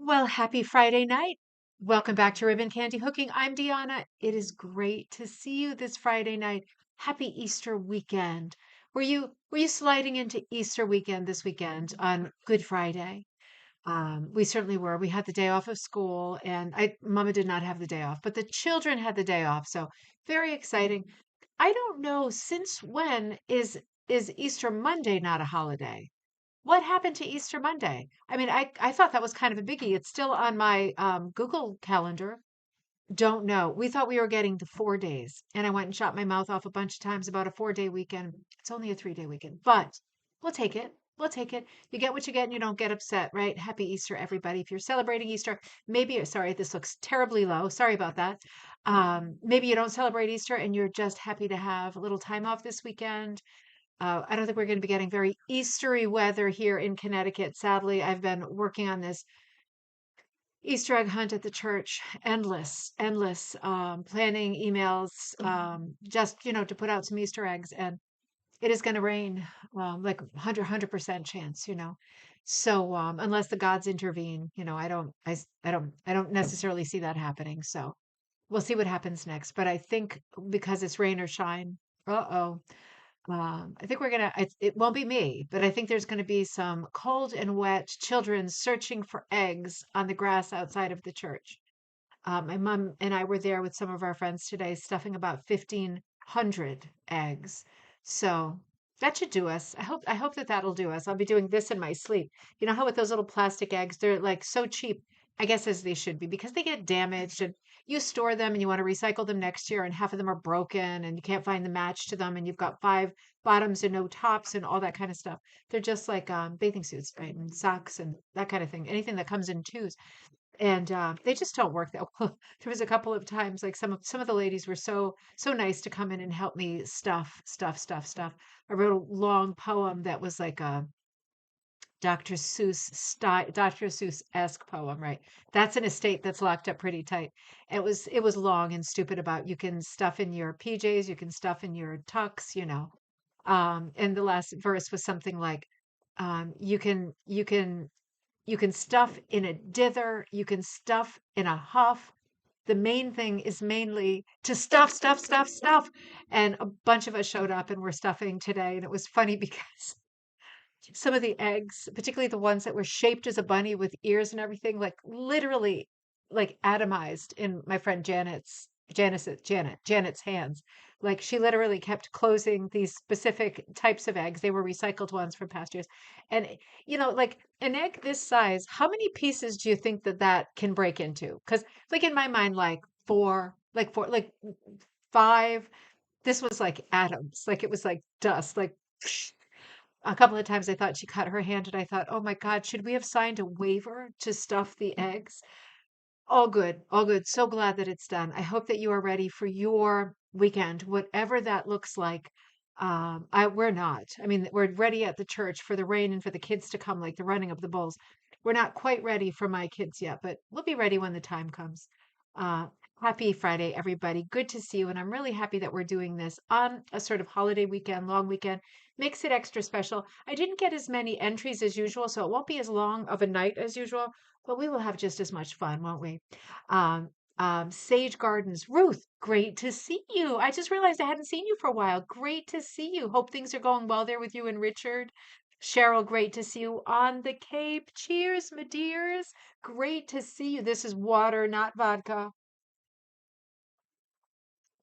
Well, happy Friday night. Welcome back to Ribbon Candy Hooking. I'm Deanna. It is great to see you this Friday night. Happy Easter weekend. Were you sliding into Easter weekend this weekend on Good Friday? We certainly were. We had the day off of school, and Mama did not have the day off, but the children had the day off, so very exciting. I don't know since when is Easter Monday not a holiday? What happened to Easter Monday? I mean, I thought that was kind of a biggie. It's still on my Google calendar. Don't know. We thought we were getting the 4 days, and I went and shot my mouth off a bunch of times about a 4 day weekend. It's only a 3 day weekend, but we'll take it. We'll take it. You get what you get and you don't get upset, right? Happy Easter, everybody. If you're celebrating Easter, maybe, sorry, this looks terribly low. Sorry about that. Maybe you don't celebrate Easter and you're just happy to have a little time off this weekend. I don't think we're going to be getting very Eastery weather here in Connecticut. Sadly, I've been working on this Easter egg hunt at the church. Endless, endless, planning emails, just, to put out some Easter eggs. And it is going to rain, like 100% chance. So, unless the gods intervene, I don't necessarily see that happening. So we'll see what happens next. But I think because it's rain or shine, uh-oh. I think it won't be me, but I think there's going to be some cold and wet children searching for eggs on the grass outside of the church. My mom and I were there with some of our friends today, stuffing about 1,500 eggs. So that should do us. I hope that that'll do us. I'll be doing this in my sleep. You know how with those little plastic eggs, they're like so cheap, I guess as they should be, because they get damaged and you store them and you want to recycle them next year and half of them are broken and you can't find the match to them and you've got five bottoms and no tops and all that kind of stuff. They're just like bathing suits, right? And socks and that kind of thing. Anything that comes in twos and they just don't work that well. There was a couple of times like some of the ladies were so nice to come in and help me stuff. I wrote a long poem that was like a Dr. Seuss-esque poem, right? That's an estate that's locked up pretty tight. It was long and stupid about you can stuff in your PJs, you can stuff in your tux. And the last verse was something like you can stuff in a dither, you can stuff in a huff. The main thing is mainly to stuff. And a bunch of us showed up and were stuffing today. And it was funny because some of the eggs, particularly the ones that were shaped as a bunny with ears and everything, like literally like atomized in my friend Janet's hands. Like she literally kept closing these specific types of eggs. They were recycled ones from past years. And like an egg this size, how many pieces do you think that can break into? Because like in my mind, like four, like five, this was like atoms, like it was like dust, like a couple of times I thought she cut her hand, and I thought, oh my God, should we have signed a waiver to stuff the eggs? All good, all good. So glad that it's done. I hope that you are ready for your weekend, whatever that looks like. We're not. I mean, we're ready at the church for the rain and for the kids to come, like the running of the bulls. We're not quite ready for my kids yet, but we'll be ready when the time comes. Uh, Happy Friday, everybody. Good to see you. And I'm really happy that we're doing this on a sort of holiday weekend, long weekend. Makes it extra special. I didn't get as many entries as usual, so it won't be as long of a night as usual, but we will have just as much fun, won't we? Um, Sage Gardens. Ruth, great to see you. I just realized I hadn't seen you for a while. Great to see you. Hope things are going well there with you and Richard. Cheryl, great to see you on the Cape. Cheers, my dears. Great to see you. This is water, not vodka,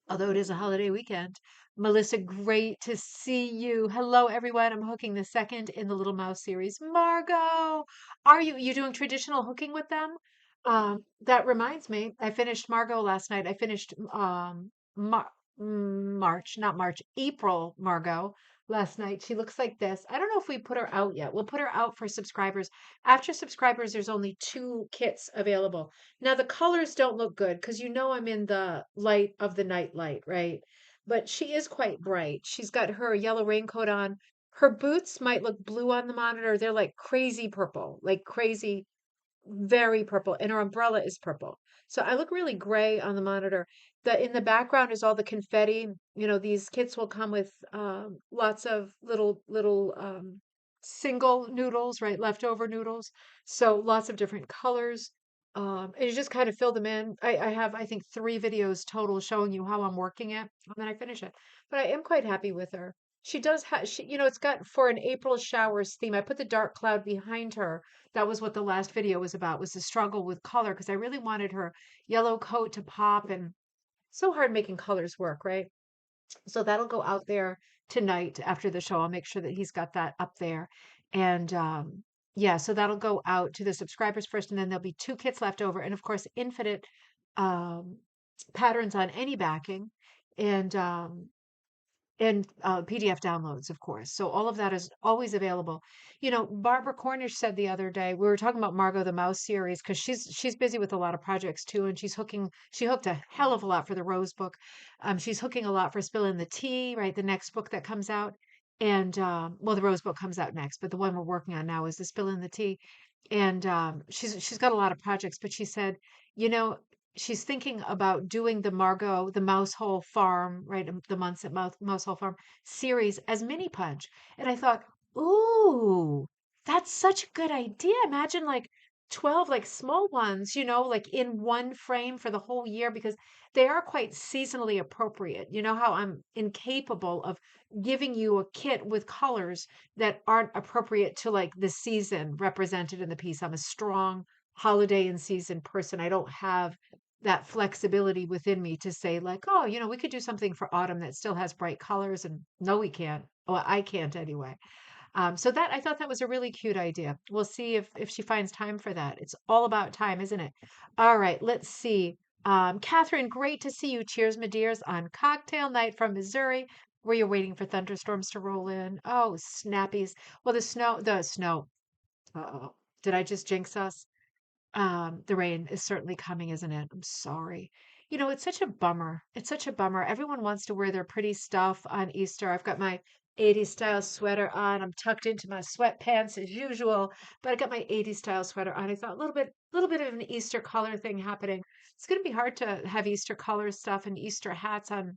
although it is a holiday weekend. Melissa, great to see you. Hello, everyone. I'm hooking the second in the Little Mouse series. Margot, are you doing traditional hooking with them? That reminds me, I finished Margot last night. I finished March, not March, April Margot last night. She looks like this. I don't know if we put her out yet. We'll put her out for subscribers. After subscribers, there's only two kits available. Now the colors don't look good because I'm in the light of the night light, right? But she is quite bright. She's got her yellow raincoat on. Her boots might look blue on the monitor. They're like crazy purple, like crazy very purple, and her umbrella is purple. So I look really gray on the monitor. The in the background is all the confetti. These kits will come with lots of little single noodles, right? Leftover noodles. So lots of different colors. And you just kind of fill them in. I have, I think, 3 videos total showing you how I'm working it, and then I finish it. But I am quite happy with her. She does have, it's got for an April showers theme. I put the dark cloud behind her. That was what the last video was about, was the struggle with color, because I really wanted her yellow coat to pop, and so hard making colors work, right? So that'll go out there tonight after the show. I'll make sure that he's got that up there. And yeah, so that'll go out to the subscribers first, and then there'll be 2 kits left over. And of course, infinite um, patterns on any backing. And PDF downloads, of course. So all of that is always available. Barbara Cornish said the other day, we were talking about Margot the Mouse series, because she's busy with a lot of projects too, and she hooked a hell of a lot for the Rose book. She's hooking a lot for Spilling the Tea, right? The next book that comes out. And well, the Rose book comes out next, but the one we're working on now is the Spilling the Tea. And she's got a lot of projects, but she said, you know, she's thinking about doing the Margot, the Mousehole Farm, right? The Months at Mousehole Farm series as mini punch. And I thought, ooh, that's such a good idea. Imagine like 12 like small ones, like in one frame for the whole year, because they are quite seasonally appropriate. You know how I'm incapable of giving you a kit with colors that aren't appropriate to like the season represented in the piece. I'm a strong holiday and season person. I don't have that flexibility within me to say like, oh, we could do something for autumn that still has bright colors. And no, we can't. Well, I can't anyway. So that, I thought that was a really cute idea. We'll see if she finds time for that. It's all about time, isn't it? All right, let's see. Catherine, great to see you. Cheers, my dears, on cocktail night from Missouri, where you're waiting for thunderstorms to roll in. Oh, snappies. Well, the snow. Uh-oh. Did I just jinx us? The rain is certainly coming, isn't it? I'm sorry. It's such a bummer. It's such a bummer. Everyone wants to wear their pretty stuff on Easter. I've got my 80s style sweater on. I'm tucked into my sweatpants as usual, but I got my 80s style sweater on. I thought a little bit of an Easter color thing happening. It's going to be hard to have Easter color stuff and Easter hats on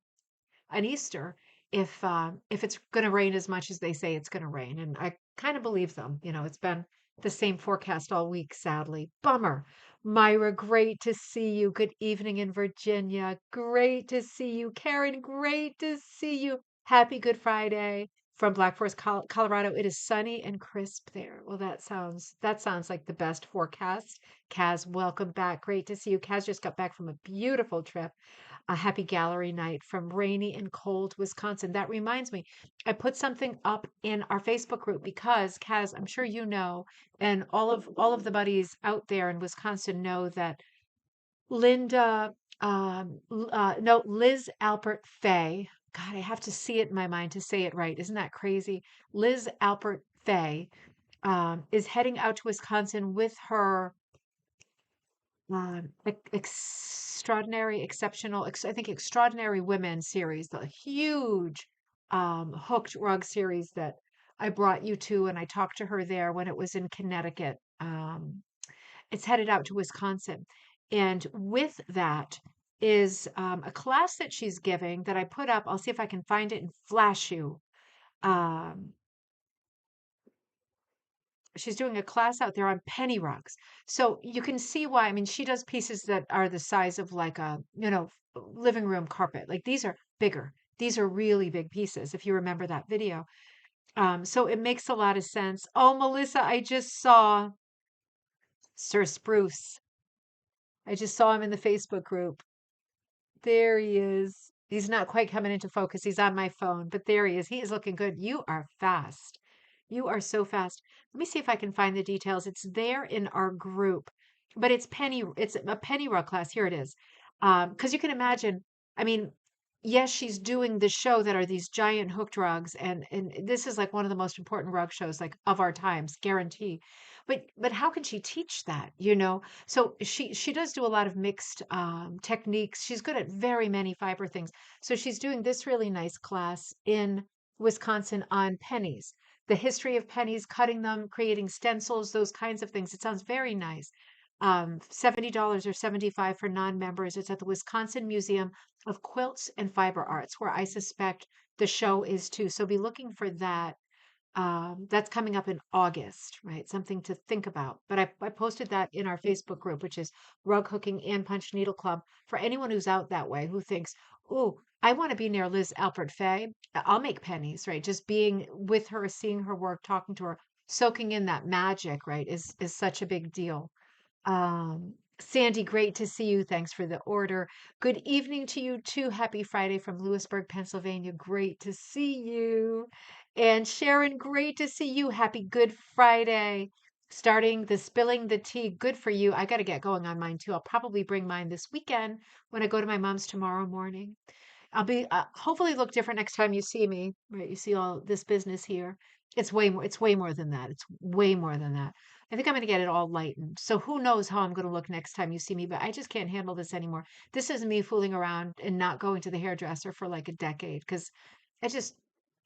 Easter if it's going to rain as much as they say it's going to rain. And I kind of believe them. It's been the same forecast all week, sadly. Bummer. Myra, great to see you. Good evening in Virginia. Great to see you. Karen, great to see you. Happy Good Friday from Black Forest, Colorado. It is sunny and crisp there. Well, that sounds like the best forecast. Kaz, welcome back. Great to see you. Kaz just got back from a beautiful trip, a happy gallery night from rainy and cold Wisconsin. That reminds me, I put something up in our Facebook group because, Kaz, I'm sure you know, and all of the buddies out there in Wisconsin know that Linda, no, Liz Alpert Faye. God, I have to see it in my mind to say it right. Isn't that crazy? Liz Alpert Faye is heading out to Wisconsin with her extraordinary, exceptional, I think extraordinary women series, the huge hooked rug series that I brought you to, and I talked to her there when it was in Connecticut. It's headed out to Wisconsin, and with that is a class that she's giving that I put up. I'll see if I can find it and flash you. Um, she's doing a class out there on penny rugs. So you can see why. I mean, she does pieces that are the size of like a, living room carpet. Like these are bigger. These are really big pieces, if you remember that video. So it makes a lot of sense. Oh, Melissa, I just saw Sir Spruce. I just saw him in the Facebook group. There he is. He's not quite coming into focus. He's on my phone, but there he is. He is looking good. You are fast. You are so fast. Let me see if I can find the details. It's there in our group, but it's a penny rug class. Here it is. Because you can imagine, I mean, yes, she's doing the show that are these giant hooked rugs, and this is like one of the most important rug shows like of our times, guarantee. But how can she teach that, So she does do a lot of mixed techniques. She's good at very many fiber things. So she's doing this really nice class in Wisconsin on pennies, the history of pennies, cutting them, creating stencils, those kinds of things. It sounds very nice. $70 or 75 for non-members. It's at the Wisconsin Museum of Quilts and Fiber Arts, where I suspect the show is too. So be looking for that. That's coming up in August, right? Something to think about. But I posted that in our Facebook group, which is Rug Hooking and Punch Needle Club, for anyone who's out that way who thinks, "Ooh, I want to be near Liz Alpert Faye. I'll make pennies," right? Just being with her, seeing her work, talking to her, soaking in that magic, right, is such a big deal. Sandy, great to see you. Thanks for the order. Good evening to you too. Happy Friday from Lewisburg, Pennsylvania. Great to see you. And Sharon, great to see you. Happy Good Friday. Starting the spilling the tea. Good for you. I got to get going on mine too. I'll probably bring mine this weekend when I go to my mom's tomorrow morning. I'll be hopefully look different next time you see me, right? You see all this business here. It's way more than that. It's way more than that. I think I'm going to get it all lightened. So who knows how I'm going to look next time you see me, but I just can't handle this anymore. This is me fooling around and not going to the hairdresser for like a decade because I just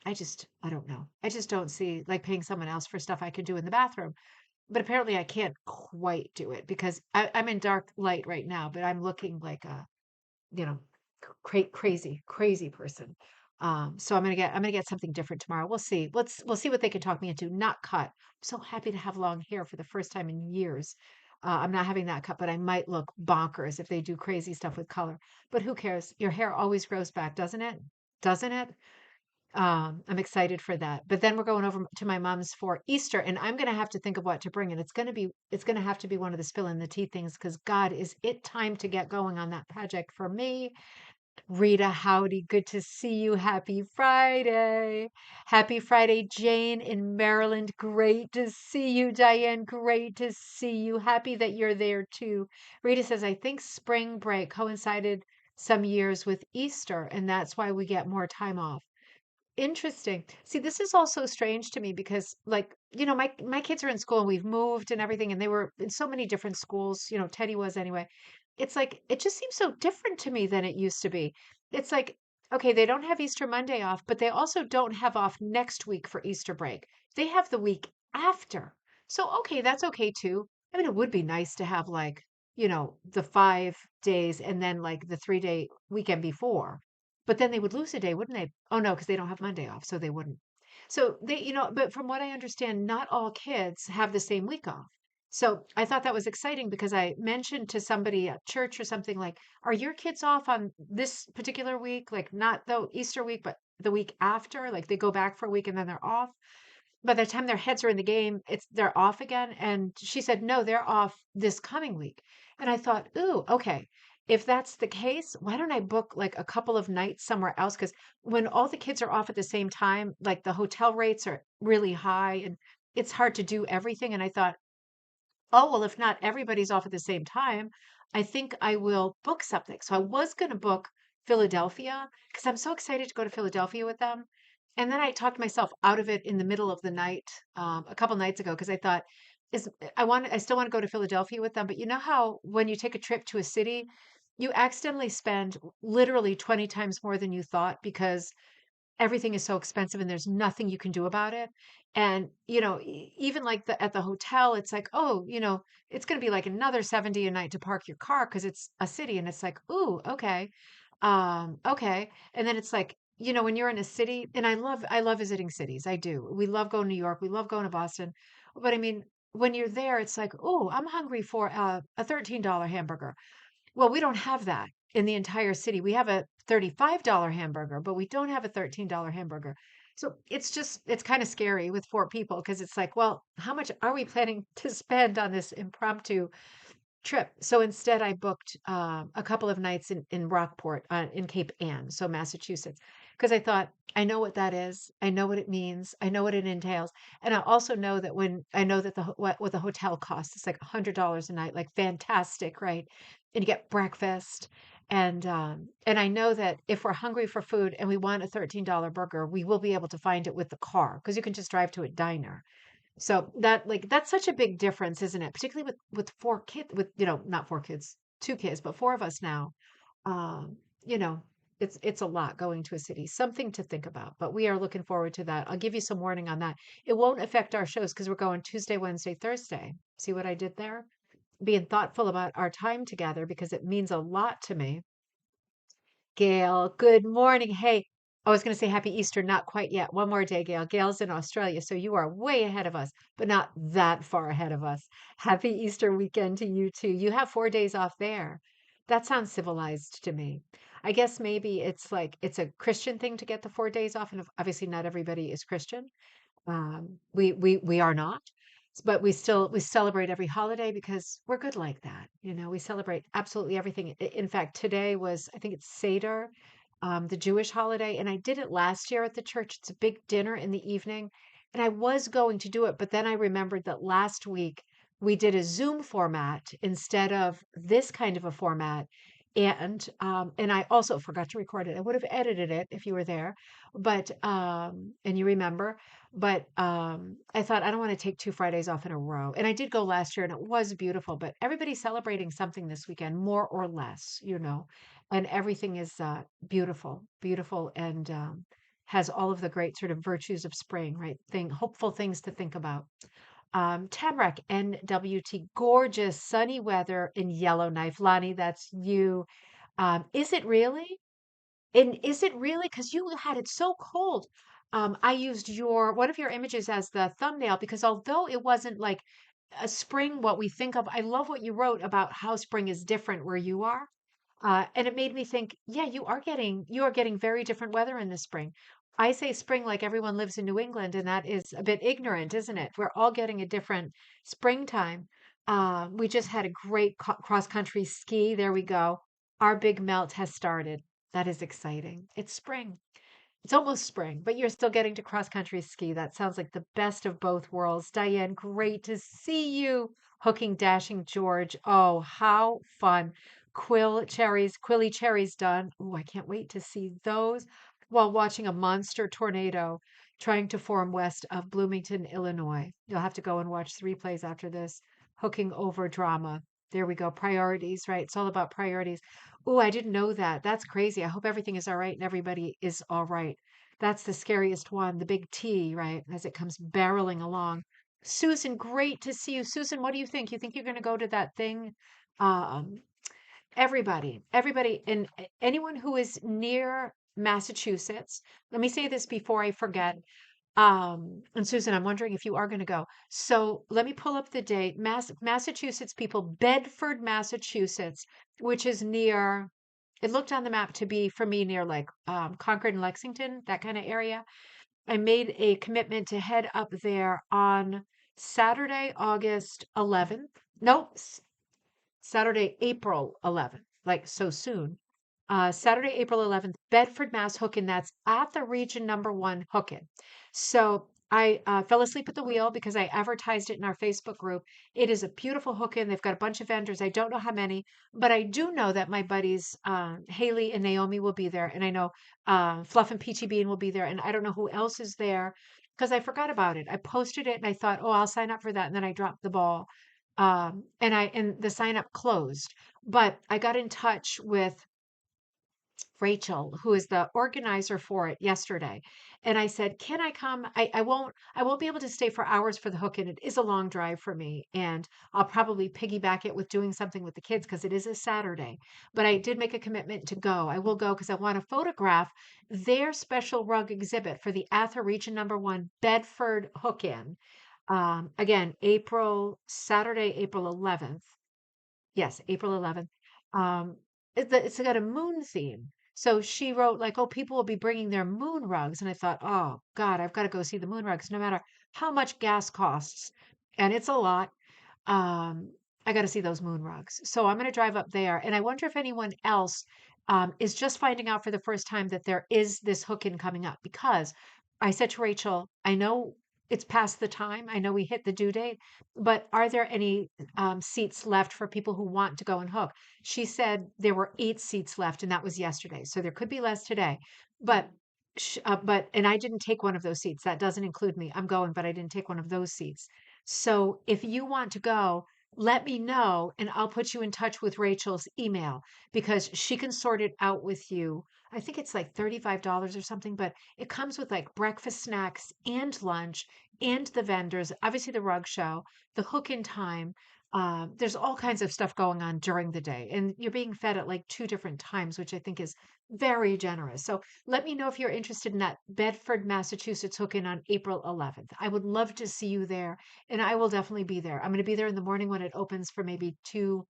I don't know. I just don't see like paying someone else for stuff I can do in the bathroom. But apparently I can't quite do it because I'm in dark light right now, but I'm looking like a you know, crazy person. So I'm gonna get something different tomorrow. We'll see. We'll see what they can talk me into. Not cut. I'm so happy to have long hair for the first time in years. I'm not having that cut, but I might look bonkers if they do crazy stuff with color. But who cares? Your hair always grows back, doesn't it? Doesn't it? I'm excited for that. But then we're going over to my mom's for Easter, and I'm gonna have to think of what to bring. And it's gonna have to be one of the spill in the tea things because God, is it time to get going on that project for me? Rita, howdy. Good to see you. Happy Friday. Happy Friday, Jane in Maryland. Great to see you, Diane. Great to see you. Happy that you're there too. Rita says, I think spring break coincided some years with Easter, and that's why we get more time off. Interesting. See, this is also strange to me because, like, my kids are in school and we've moved and everything, and they were in so many different schools. Teddy was anyway. It's like it just seems so different to me than it used to be. It's like, okay, they don't have Easter Monday off, but they also don't have off next week for Easter break. They have the week after. So, okay, that's okay too. I mean, it would be nice to have like, the 5 days and then like the 3-day weekend before. But then they would lose a day, wouldn't they? Oh no, because they don't have Monday off, so they wouldn't. So but from what I understand, not all kids have the same week off. So I thought that was exciting because I mentioned to somebody at church or something like, are your kids off on this particular week? Like not the Easter week, but the week after? Like they go back for a week and then they're off. By the time their heads are in the game, they're off again. And she said, no, they're off this coming week. And I thought, ooh, okay. If that's the case, why don't I book like a couple of nights somewhere else? Because when all the kids are off at the same time, like the hotel rates are really high and it's hard to do everything. And I thought, oh, well, if not everybody's off at the same time, I think I will book something. So I was going to book Philadelphia because I'm so excited to go to Philadelphia with them. And then I talked myself out of it in the middle of the night, a couple nights ago, because I thought, I still want to go to Philadelphia with them. But you know how when you take a trip to a city, you accidentally spend literally 20 times more than you thought because everything is so expensive and there's nothing you can do about it. And, even like at the hotel, it's like, oh, it's going to be like another 70 a night to park your car because it's a city. And it's like, ooh, okay. Okay. And then it's like, when you're in a city, and I love visiting cities. I do. We love going to New York. We love going to Boston. But I mean, when you're there, it's like, oh, I'm hungry for a $13 hamburger. Well, we don't have that in the entire city. We have a $35 hamburger, but we don't have a $13 hamburger. So it's kind of scary with four people because it's like, well, how much are we planning to spend on this impromptu trip? So instead, I booked a couple of nights in Rockport, in Cape Ann, so Massachusetts, because I thought, I know what that is. I know what it means. I know what it entails. And I also know that when I know that what the hotel costs, it's like $100 a night, like fantastic, right? And you get breakfast. And I know that if we're hungry for food and we want a $13 burger, we will be able to find it with the car because you can just drive to a diner. So that's such a big difference, isn't it? Particularly with four kids, with not four kids, two kids, but four of us now. Um, you know, it's a lot going to a city. Something to think about. But we are looking forward to that. I'll give you some warning on that. It won't affect our shows because we're going Tuesday, Wednesday, Thursday. See what I did there? Being thoughtful about our time together because it means a lot to me. Gail, good morning. Hey, I was going to say happy Easter, not quite yet. One more day, Gail. Gail's in Australia, so you are way ahead of us, but not that far ahead of us. Happy Easter weekend to you too. You have 4 days off there. That sounds civilized to me. I guess maybe it's like it's a Christian thing to get the 4 days off, and obviously not everybody is Christian. We are not, but we celebrate every holiday because we're good like that. We celebrate absolutely everything. In fact, today was, I think it's Seder, the Jewish holiday, and I did it last year at the church. It's a big dinner in the evening, and I was going to do it, but then I remembered that last week we did a Zoom format instead of this kind of a format. And I also forgot to record it. I would have edited it if you were there, but and you remember. But I thought I don't want to take 2 Fridays off in a row. And I did go last year and it was beautiful, but everybody's celebrating something this weekend, more or less. And everything is beautiful, beautiful, and has all of the great sort of virtues of spring, right? Hopeful things to think about. Tamarack, NWT, gorgeous sunny weather in Yellowknife. Lonnie, that's you. Is it really? And is it really? Because you had it so cold. I used one of your images as the thumbnail because although it wasn't like a spring, what we think of, I love what you wrote about how spring is different where you are. And it made me think, yeah, you are getting very different weather in the spring. I say spring like everyone lives in New England, and that is a bit ignorant, isn't it? We're all getting a different springtime. We just had a great cross country ski. There we go. Our big melt has started. That is exciting. It's spring. It's almost spring, but you're still getting to cross country ski. That sounds like the best of both worlds. Diane, great to see you. Hooking, dashing, George. Oh, how fun. Quilly cherries done. Oh, I can't wait to see those while watching a monster tornado trying to form west of Bloomington, Illinois. You'll have to go and watch the replays after this. Hooking over drama. There we go. Priorities, right? It's all about priorities. Oh, I didn't know that. That's crazy. I hope everything is all right and everybody is all right. That's the scariest one, the big T, right? As it comes barreling along. Susan, great to see you. Susan, what do you think? You think you're going to go to that thing? Um, everybody, and anyone who is near Massachusetts, let me say this before I forget. And Susan, I'm wondering if you are going to go. So let me pull up the date. Massachusetts people, Bedford, Massachusetts, which is near, it looked on the map to be for me near like Concord and Lexington, that kind of area. I made a commitment to head up there on Saturday, August 11th. Nope, Saturday, April 11th, like so soon. Saturday, April 11th, Bedford, Mass. Hookin. That's at the region number 1 Hookin. So I fell asleep at the wheel because I advertised it in our Facebook group. It is a beautiful Hookin. They've got a bunch of vendors. I don't know how many, but I do know that my buddies Haley and Naomi will be there, and I know Fluff and Peachy Bean will be there, and I don't know who else is there because I forgot about it. I posted it and I thought, oh, I'll sign up for that, and then I dropped the ball. And the sign up closed, but I got in touch with Rachel, who is the organizer for it yesterday. And I said, can I come? I won't be able to stay for hours for the hook. And it is a long drive for me. And I'll probably piggyback it with doing something with the kids because it is a Saturday. But I did make a commitment to go. I will go because I want to photograph their special rug exhibit for the Ather Region number 1 Bedford Hook-In. Again, Saturday, April 11th. Yes, April 11th. Um, it's got a moon theme. So she wrote like, oh, people will be bringing their moon rugs. And I thought, oh God, I've got to go see the moon rugs no matter how much gas costs. And it's a lot. I got to see those moon rugs. So I'm going to drive up there. And I wonder if anyone else is just finding out for the first time that there is this hook-in coming up because I said to Rachel, I know it's past the time. I know we hit the due date, but are there any seats left for people who want to go and hook? She said there were 8 seats left, and that was yesterday. So there could be less today. But and I didn't take one of those seats. That doesn't include me. I'm going, but I didn't take one of those seats. So if you want to go, let me know and I'll put you in touch with Rachel's email because she can sort it out with you. I think it's like $35 or something, but it comes with like breakfast snacks and lunch and the vendors, obviously the rug show, the hook in time. There's all kinds of stuff going on during the day, and you're being fed at like two different times, which I think is very generous. So let me know if you're interested in that Bedford, Massachusetts hook in on April 11th. I would love to see you there, and I will definitely be there. I'm going to be there in the morning when it opens for maybe 2+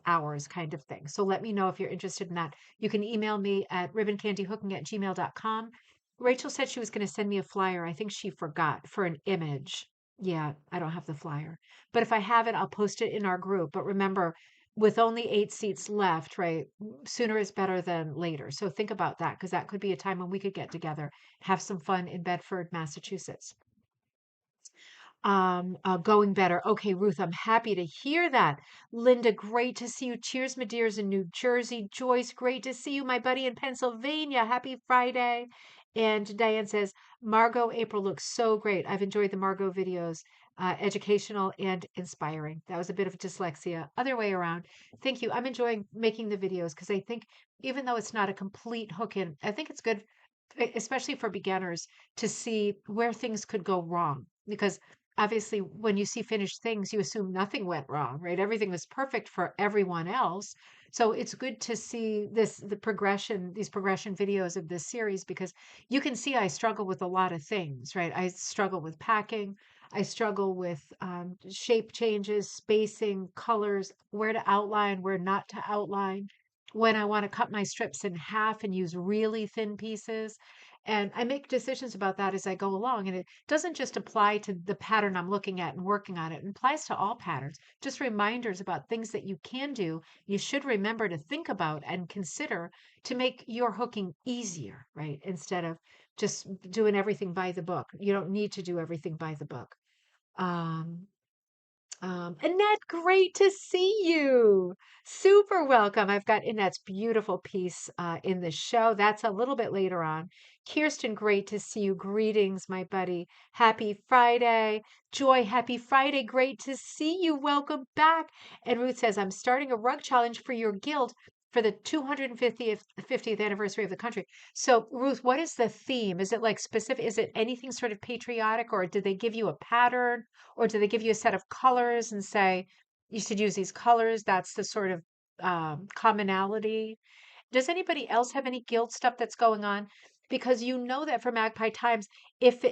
hours kind of thing. So let me know if you're interested in that. You can email me at ribboncandyhooking@gmail.com. Rachel said she was going to send me a flyer. I think she forgot for an image. Yeah, I don't have the flyer. But if I have it, I'll post it in our group. But remember, with only 8 seats left, right? Sooner is better than later. So think about that because that could be a time when we could get together, have some fun in Bedford, Massachusetts. Going better. Okay, Ruth, I'm happy to hear that. Linda, great to see you. Cheers, my dears in New Jersey. Joyce, great to see you, my buddy in Pennsylvania. Happy Friday. And Diane says, Margot April looks so great. I've enjoyed the Margot videos, educational and inspiring. That was a bit of dyslexia. Other way around. Thank you. I'm enjoying making the videos because I think even though it's not a complete hook in, I think it's good, especially for beginners, to see where things could go wrong. Because obviously when you see finished things you assume nothing went wrong, right? Everything was perfect for everyone else. So it's good to see these progression videos of this series because you can see I struggle with a lot of things, right? I struggle with packing, I struggle with shape changes, spacing, colors, where to outline, where not to outline, when I want to cut my strips in half and use really thin pieces. And I make decisions about that as I go along. And it doesn't just apply to the pattern I'm looking at and working on it. It applies to all patterns, just reminders about things that you can do, you should remember to think about and consider to make your hooking easier, right? Instead of just doing everything by the book. You don't need to do everything by the book. Um, Annette, great to see you. Super welcome. I've got Annette's beautiful piece in the show. That's a little bit later on. Kirsten, great to see you. Greetings, my buddy. Happy Friday. Joy, happy Friday. Great to see you. Welcome back. And Ruth says, I'm starting a rug challenge for your guild for the 250th anniversary of the country. So, Ruth, what is the theme? Is it like specific? Is it anything sort of patriotic, or did they give you a pattern? Or do they give you a set of colors and say you should use these colors? That's the sort of commonality. Does anybody else have any guild stuff that's going on? Because you know that for Magpie Times, if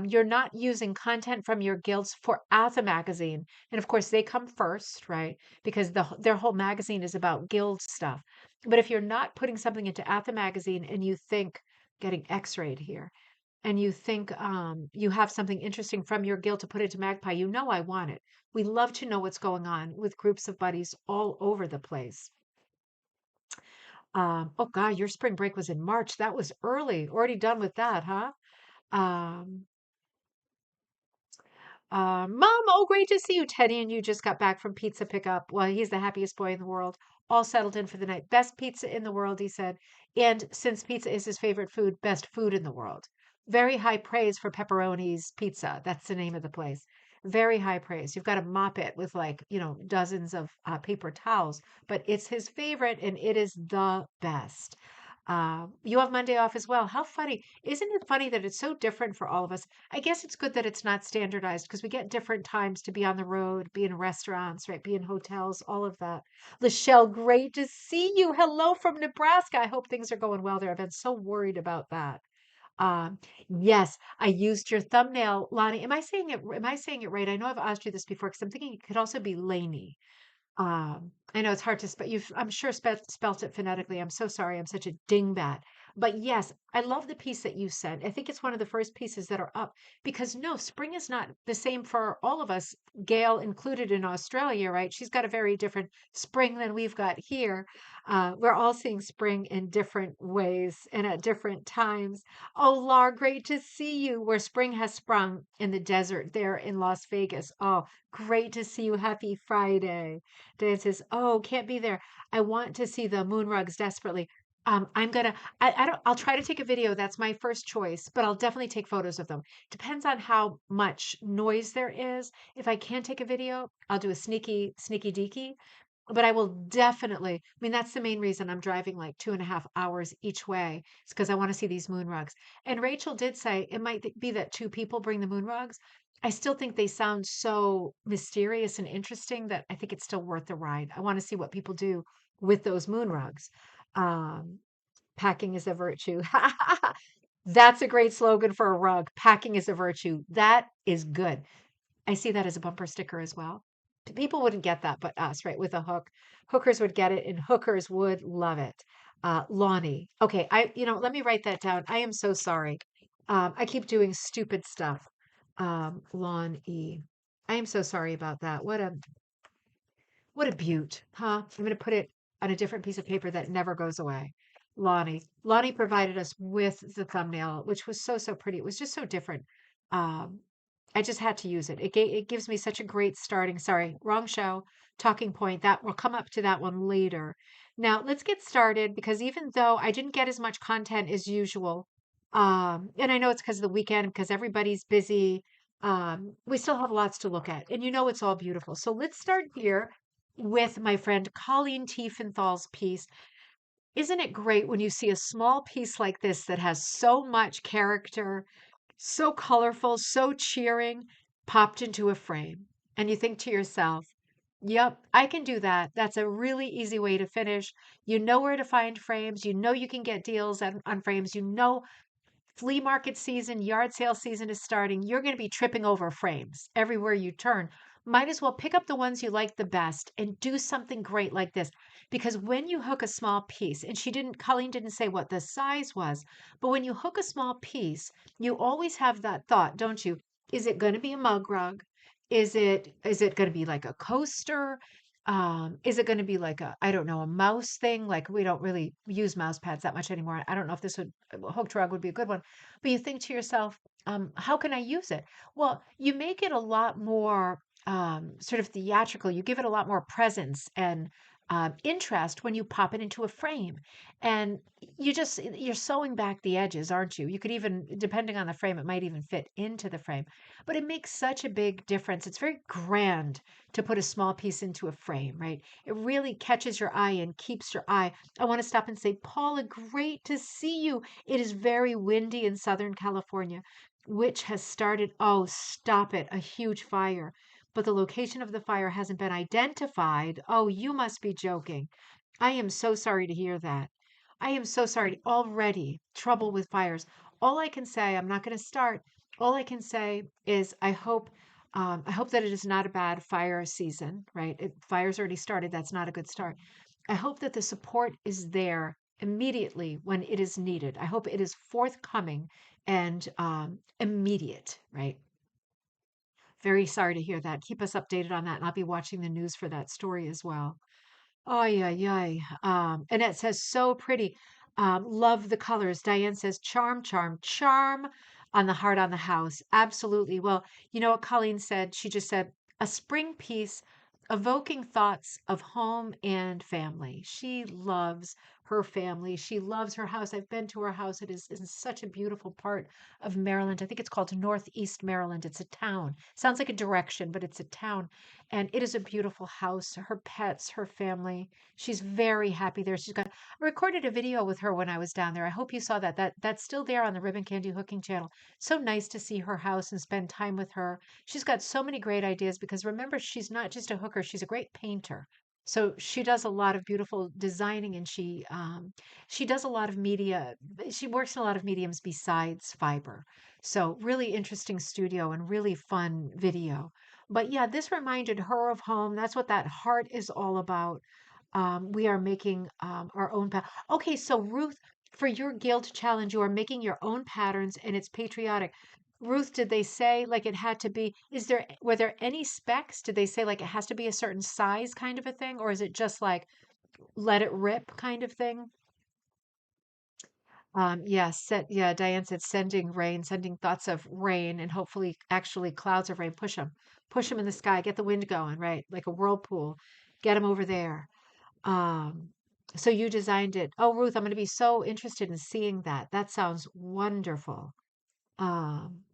you're not using content from your guilds for as a magazine, and of course they come first, right? Because their whole magazine is about guild stuff. But if you're not putting something into Atha magazine and you think getting X-rayed here, and you think you have something interesting from your guild to put into Magpie, you know I want it. We love to know what's going on with groups of buddies all over the place. Oh God, your spring break was in March. That was early. Already done with that, huh? Um, Mom, oh, great to see you. Teddy and you just got back from pizza pickup. Well, he's the happiest boy in the world. All settled in for the night. Best pizza in the world, he said. And since pizza is his favorite food, best food in the world. Very high praise for Pepperoni's Pizza. That's the name of the place. Very high praise. You've got to mop it with like, dozens of paper towels, but it's his favorite and it is the best. You have Monday off as well. How funny. Isn't it funny that it's so different for all of us? I guess it's good that it's not standardized because we get different times to be on the road, be in restaurants, right? Be in hotels, all of that. Lachelle, great to see you. Hello from Nebraska. I hope things are going well there. I've been so worried about that. Um, yes, I used your thumbnail, Lonnie. Am I saying it right? I know I've asked you this before because I'm thinking it could also be Laney. I know it's hard to spell. I'm sure spelt it phonetically. I'm so sorry. I'm such a dingbat. But yes, I love the piece that you sent. I think it's one of the first pieces that are up because no, spring is not the same for all of us. Gail included in Australia, right? She's got a very different spring than we've got here. We're all seeing spring in different ways and at different times. Oh, Lar, great to see you. Where spring has sprung in the desert there in Las Vegas. Oh, great to see you. Happy Friday. Dan says, "Oh, can't be there. I want to see the moon rugs desperately. I'm gonna. I don't. I'll try to take a video. That's my first choice, but I'll definitely take photos of them. Depends on how much noise there is. If I can take a video, I'll do a sneaky deaky. But I will definitely, I mean, that's the main reason I'm driving like 2.5 hours each way. It's because I want to see these moon rugs. And Rachel did say it might be that two people bring the moon rugs. I still think they sound so mysterious and interesting that I think it's still worth the ride. I want to see what people do with those moon rugs. Um, Packing is a virtue. That's a great slogan for a rug. Packing is a virtue. That is good. I see that as a bumper sticker as well. People wouldn't get that, but us, right? With a hook, hookers would get it, and hookers would love it. Laani. Okay, let me write that down. I am so sorry. I keep doing stupid stuff. Lawn E. I am so sorry about that. What a beaut, huh? I'm going to put it on a different piece of paper that never goes away. Lonnie. Lonnie provided us with the thumbnail, which was so, so pretty. It was just so different. Um, I just had to use it. It gives me such a great starting. Sorry, wrong show. Talking point. That we'll come up to that one later. Now let's get started because even though I didn't get as much content as usual, and I know it's because of the weekend, because everybody's busy. We still have lots to look at, and it's all beautiful. So let's start here with my friend Colleen Tiefenthal's piece. Isn't it great when you see a small piece like this that has so much character, so colorful, so cheering, popped into a frame? And you think to yourself, yep, I can do that. That's a really easy way to finish. You know where to find frames. You know you can get deals on frames. You know flea market season, yard sale season is starting. You're going to be tripping over frames everywhere you turn. Might as well pick up the ones you like the best and do something great like this. Because when you hook a small piece, and Colleen didn't say what the size was, but when you hook a small piece, you always have that thought, don't you? Is it going to be a mug rug? Is it going to be like a coaster? Is it going to be like I don't know, a mouse thing? Like we don't really use mouse pads that much anymore. I don't know if this would a hooked rug would be a good one. But you think to yourself, how can I use it? Well, you make it a lot more sort of theatrical. You give it a lot more presence and interest when you pop it into a frame. And you're sewing back the edges, aren't you? You could even, depending on the frame, it might even fit into the frame. But it makes such a big difference. It's very grand to put a small piece into a frame, right? It really catches your eye and keeps your eye. I want to stop and say, Paula, great to see you. It is very windy in Southern California, which has started, oh, stop it, a huge fire. But the location of the fire hasn't been identified. Oh, you must be joking. I am so sorry to hear that. I am so sorry. Already trouble with fires. All I can say, I'm not going to start. All I can say is I hope that it is not a bad fire season, right? Fire's already started. That's not a good start. I hope that the support is there immediately when it is needed. I hope it is forthcoming and immediate, right? Very sorry to hear that. Keep us updated on that, and I'll be watching the news for that story as well. Oh, yeah, yeah. And it says so pretty. Love the colors. Diane says charm, charm, charm on the heart on the house. Absolutely. Well, you know what Colleen said? She just said a spring piece evoking thoughts of home and family. She loves her family. She loves her house. I've been to her house. It is in such a beautiful part of Maryland. I think it's called Northeast Maryland. It's a town. Sounds like a direction, but it's a town. And it is a beautiful house. Her pets, her family. She's very happy there. I recorded a video with her when I was down there. I hope you saw that. That's still there on the Ribbon Candy Hooking channel. So nice to see her house and spend time with her. She's got so many great ideas because remember, she's not just a hooker, she's a great painter. So she does a lot of beautiful designing and she does a lot of media. She works in a lot of mediums besides fiber. So really interesting studio and really fun video. But yeah, this reminded her of home. That's what that heart is all about. We are making our own path. Okay, so Ruth, for your guild challenge, you are making your own patterns and it's patriotic. Ruth, did they say like it had to be, were there any specs? Did they say like it has to be a certain size kind of a thing? Or is it just like let it rip kind of thing? Yeah, Diane said sending rain, sending thoughts of rain and hopefully actually clouds of rain. Push them in the sky, get the wind going, right? Like a whirlpool, get them over there. Um, so you designed it. Oh, Ruth, I'm going to be so interested in seeing that. That sounds wonderful.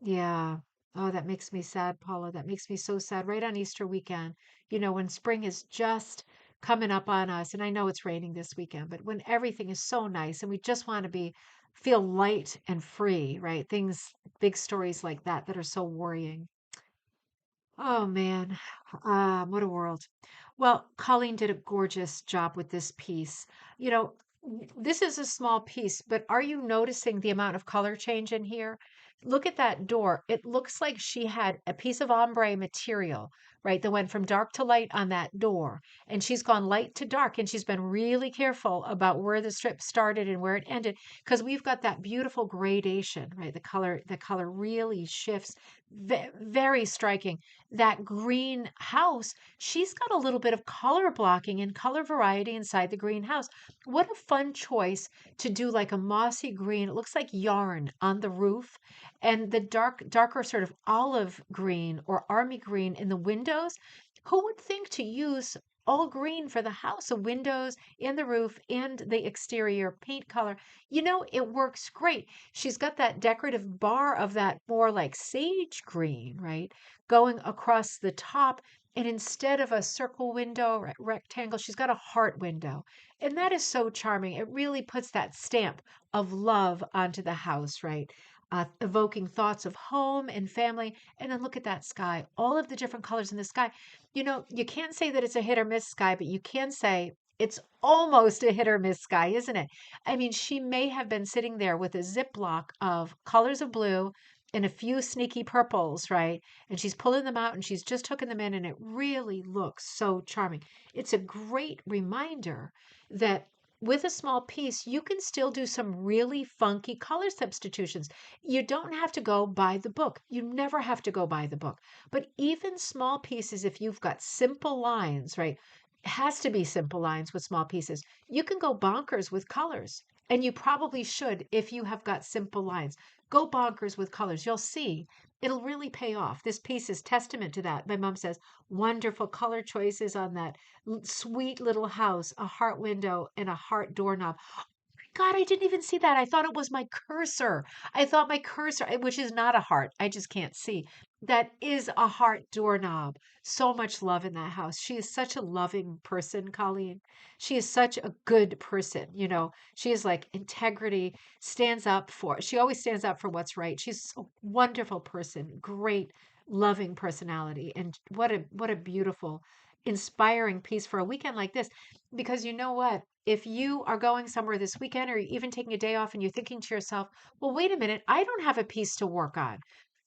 Yeah. Oh, that makes me sad, Paula. That makes me so sad. Right on Easter weekend, when spring is just coming up on us. And I know it's raining this weekend, but when everything is so nice and we just want to feel light and free, right? Things, big stories like that that are so worrying. Oh man, what a world. Well, Colleen did a gorgeous job with this piece. You know, this is a small piece, but are you noticing the amount of color change in here? Look at that door. It looks like she had a piece of ombre material, right, that went from dark to light on that door. And she's gone light to dark, and she's been really careful about where the strip started and where it ended, because we've got that beautiful gradation, right? The color really shifts. Very striking. That green house, she's got a little bit of color blocking and color variety inside the greenhouse. What a fun choice to do like a mossy green. It looks like yarn on the roof, and the darker sort of olive green or army green in the windows. Who would think to use all green for the house, the windows and the roof and the exterior paint color? It works great. She's got that decorative bar of that more like sage green, right? Going across the top. And instead of a circle window, rectangle, she's got a heart window. And that is so charming. It really puts that stamp of love onto the house, right? Evoking thoughts of home and family. And then look at that sky, all of the different colors in the sky. You can't say that it's a hit or miss sky, but you can say it's almost a hit or miss sky, isn't it? I mean, she may have been sitting there with a Ziploc of colors of blue and a few sneaky purples, right? And she's pulling them out and she's just hooking them in, and it really looks so charming. It's a great reminder that with a small piece, you can still do some really funky color substitutions. You don't have to go by the book. You never have to go by the book. But even small pieces, if you've got simple lines, right? It has to be simple lines with small pieces. You can go bonkers with colors. And you probably should if you have got simple lines. Go bonkers with colors. You'll see it'll really pay off. This piece is testament to that. My mom says wonderful color choices on that sweet little house, a heart window and a heart doorknob. God, I didn't even see that. I thought it was my cursor. I thought my cursor, which is not a heart, I just can't see. That is a heart doorknob. So much love in that house. She is such a loving person, Colleen. She is such a good person. She is like integrity, she always stands up for what's right. She's a wonderful person, great, loving personality. And what a beautiful, inspiring piece for a weekend like this. Because you know what? If you are going somewhere this weekend or even taking a day off and you're thinking to yourself, well, wait a minute, I don't have a piece to work on.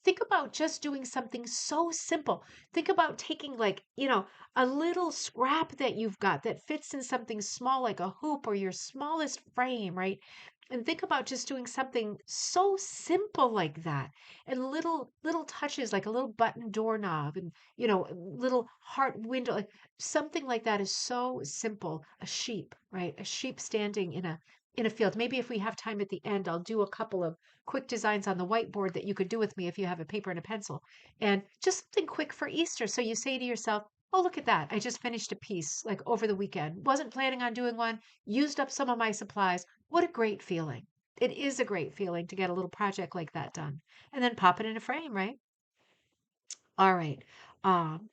Think about just doing something so simple. Think about taking, like, a little scrap that you've got that fits in something small like a hoop or your smallest frame, right? And think about just doing something so simple like that. And little touches like a little button doorknob and, little heart window. Like, something like that is so simple. A sheep, right? A sheep standing in a field. Maybe if we have time at the end, I'll do a couple of quick designs on the whiteboard that you could do with me if you have a paper and a pencil. And just something quick for Easter. So you say to yourself, oh, look at that. I just finished a piece like over the weekend. Wasn't planning on doing one, used up some of my supplies. What a great feeling. It is a great feeling to get a little project like that done. And then pop it in a frame, right? All right. Um,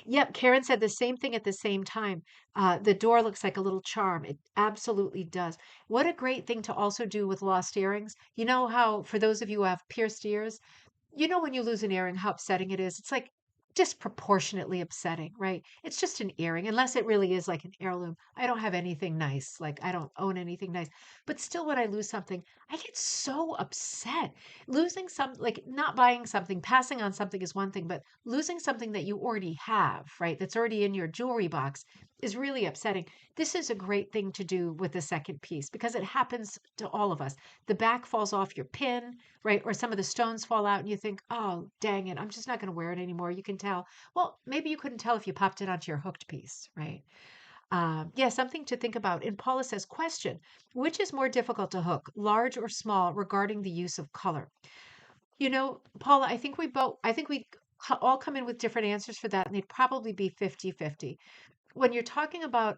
yep, Karen said the same thing at the same time. The door looks like a little charm. It absolutely does. What a great thing to also do with lost earrings. You know how, for those of you who have pierced ears, when you lose an earring, how upsetting it is. It's like disproportionately upsetting, right? It's just an earring, unless it really is like an heirloom. I don't have anything nice. Like, I don't own anything nice. But still, when I lose something, I get so upset. Losing like not buying something, passing on something is one thing, but losing something that you already have, right? That's already in your jewelry box is really upsetting. This is a great thing to do with the second piece because it happens to all of us. The back falls off your pin, right? Or some of the stones fall out and you think, oh, dang it, I'm just not going to wear it anymore. You can tell. Well, maybe you couldn't tell if you popped it onto your hooked piece, right? Yeah, something to think about. And Paula says, question, which is more difficult to hook, large or small, regarding the use of color? Paula, I think we all come in with different answers for that, and they'd probably be 50-50. When you're talking about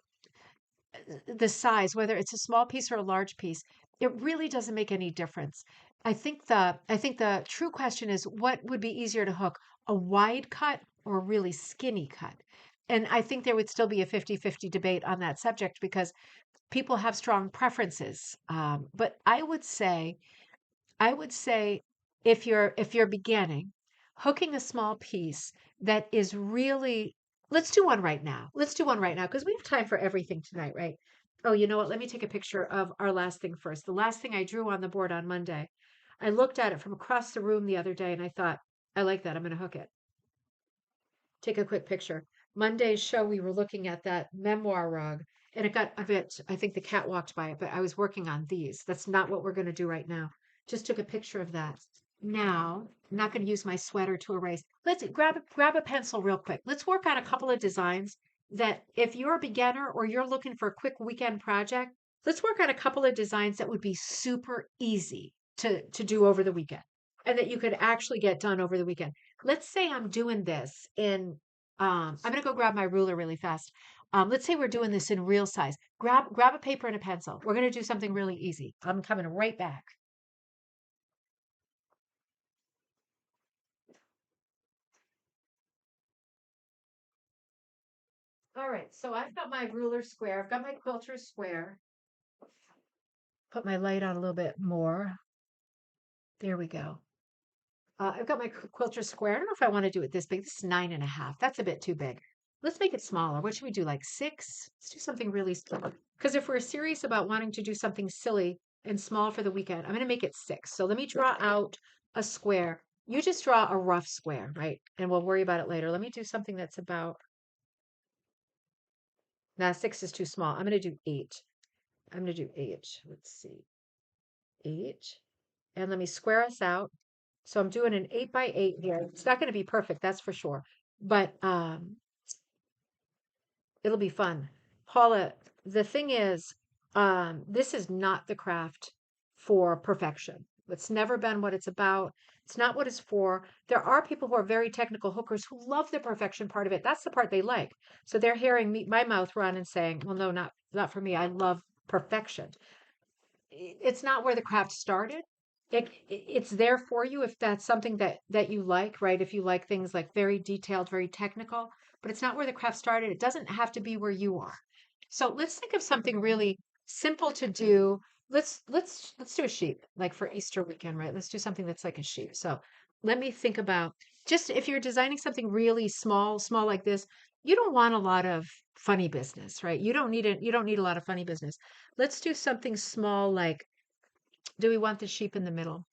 the size, whether it's a small piece or a large piece, it really doesn't make any difference. I think the true question is what would be easier to hook, a wide cut or a really skinny cut? and I think there would still be a 50-50 debate on that subject because people have strong preferences. But I would say if you're beginning, hooking a small piece that is really, let's do one right now. Let's do one right now because we have time for everything tonight, right? Oh, you know what? Let me take a picture of our last thing first. The last thing I drew on the board on Monday. I looked at it from across the room the other day and I thought, I like that. I'm going to hook it. Take a quick picture. Monday's show, we were looking at that memoir rug and it got a bit, I think the cat walked by it, but I was working on these. That's not what we're going to do right now. Just took a picture of that. Now, I'm not going to use my sweater to erase. Let's grab a pencil real quick. Let's work on a couple of designs that if you're a beginner or you're looking for a quick weekend project, let's work on a couple of designs that would be super easy to do over the weekend and that you could actually get done over the weekend. Let's say I'm doing this in I'm gonna go grab my ruler really fast. Let's say we're doing this in real size. Grab a paper and a pencil. We're gonna do something really easy. I'm coming right back. All right, so I've got my ruler square. I've got my quilter square. Put my light on a little bit more. There we go. I've got my quilter square. I don't know if I want to do it this big. This is 9.5. That's a bit too big. Let's make it smaller. What should we do? Like 6? Let's do something really small. Because if we're serious about wanting to do something silly and small for the weekend, I'm going to make it 6. So let me draw out a square. You just draw a rough square, right? And we'll worry about it later. Let me do something that's about, nah, 6 is too small. I'm going to do 8. I'm going to do 8. Let's see. 8. And let me square us out. So I'm doing an 8 by 8 here. It's not going to be perfect, that's for sure. But it'll be fun. Paula, the thing is, this is not the craft for perfection. It's never been what it's about. It's not what it's for. There are people who are very technical hookers who love the perfection part of it. That's the part they like. So they're hearing me, my mouth run and saying, "Well, no, not for me. I love perfection." It's not where the craft started. It's there for you if that's something that you like, right? If you like things like very detailed, very technical, but it's not where the craft started. It doesn't have to be where you are. So let's think of something really simple to do. Let's do a sheep, like for Easter weekend, right? Let's do something that's like a sheep. So let me think about, just if you're designing something really small like this, you don't want a lot of funny business, right? You don't need a lot of funny business. Let's do something small like, do we want the sheep in the middle?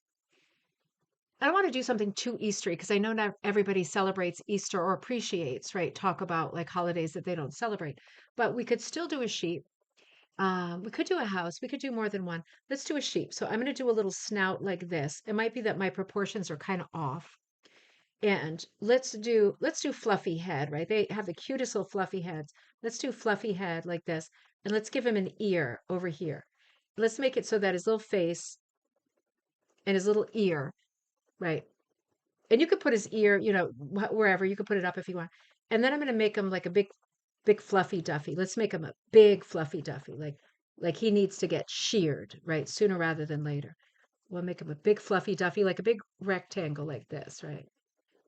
I don't want to do something too Eastery because I know not everybody celebrates Easter or appreciates, right? Talk about like holidays that they don't celebrate. But we could still do a sheep. We could do a house. We could do more than one. Let's do a sheep. So I'm going to do a little snout like this. It might be that my proportions are kind of off. And let's do fluffy head, right? They have the cutest little fluffy heads. Let's do fluffy head like this. And let's give him an ear over here. Let's make it so that his little face and his little ear, right? And you could put his ear, wherever. You could put it up if you want. And then I'm going to make him like a big fluffy Duffy. Let's make him a big fluffy Duffy, like he needs to get sheared, right? Sooner rather than later. We'll make him a big fluffy Duffy, like a big rectangle like this, right?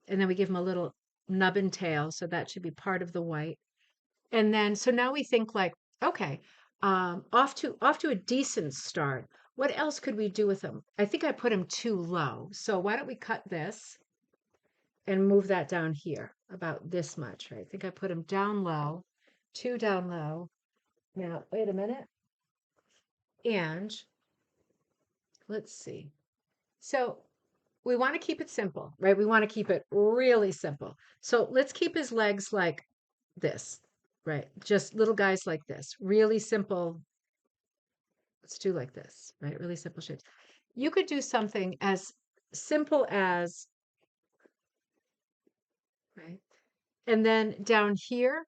And then we give him a little nubbin tail, so that should be part of the white. And then so now we think like, okay, off to a decent start. What else could we do with him? I think I put him too low. So why don't we cut this and move that down here about this much, right? I think I put him down low, too down low. Now, wait a minute. And let's see. So we want to keep it simple, right? We want to keep it really simple. So let's keep his legs like this, right? Just little guys like this. Really simple. Let's do like this, right? Really simple shapes. You could do something as simple as, right? And then down here,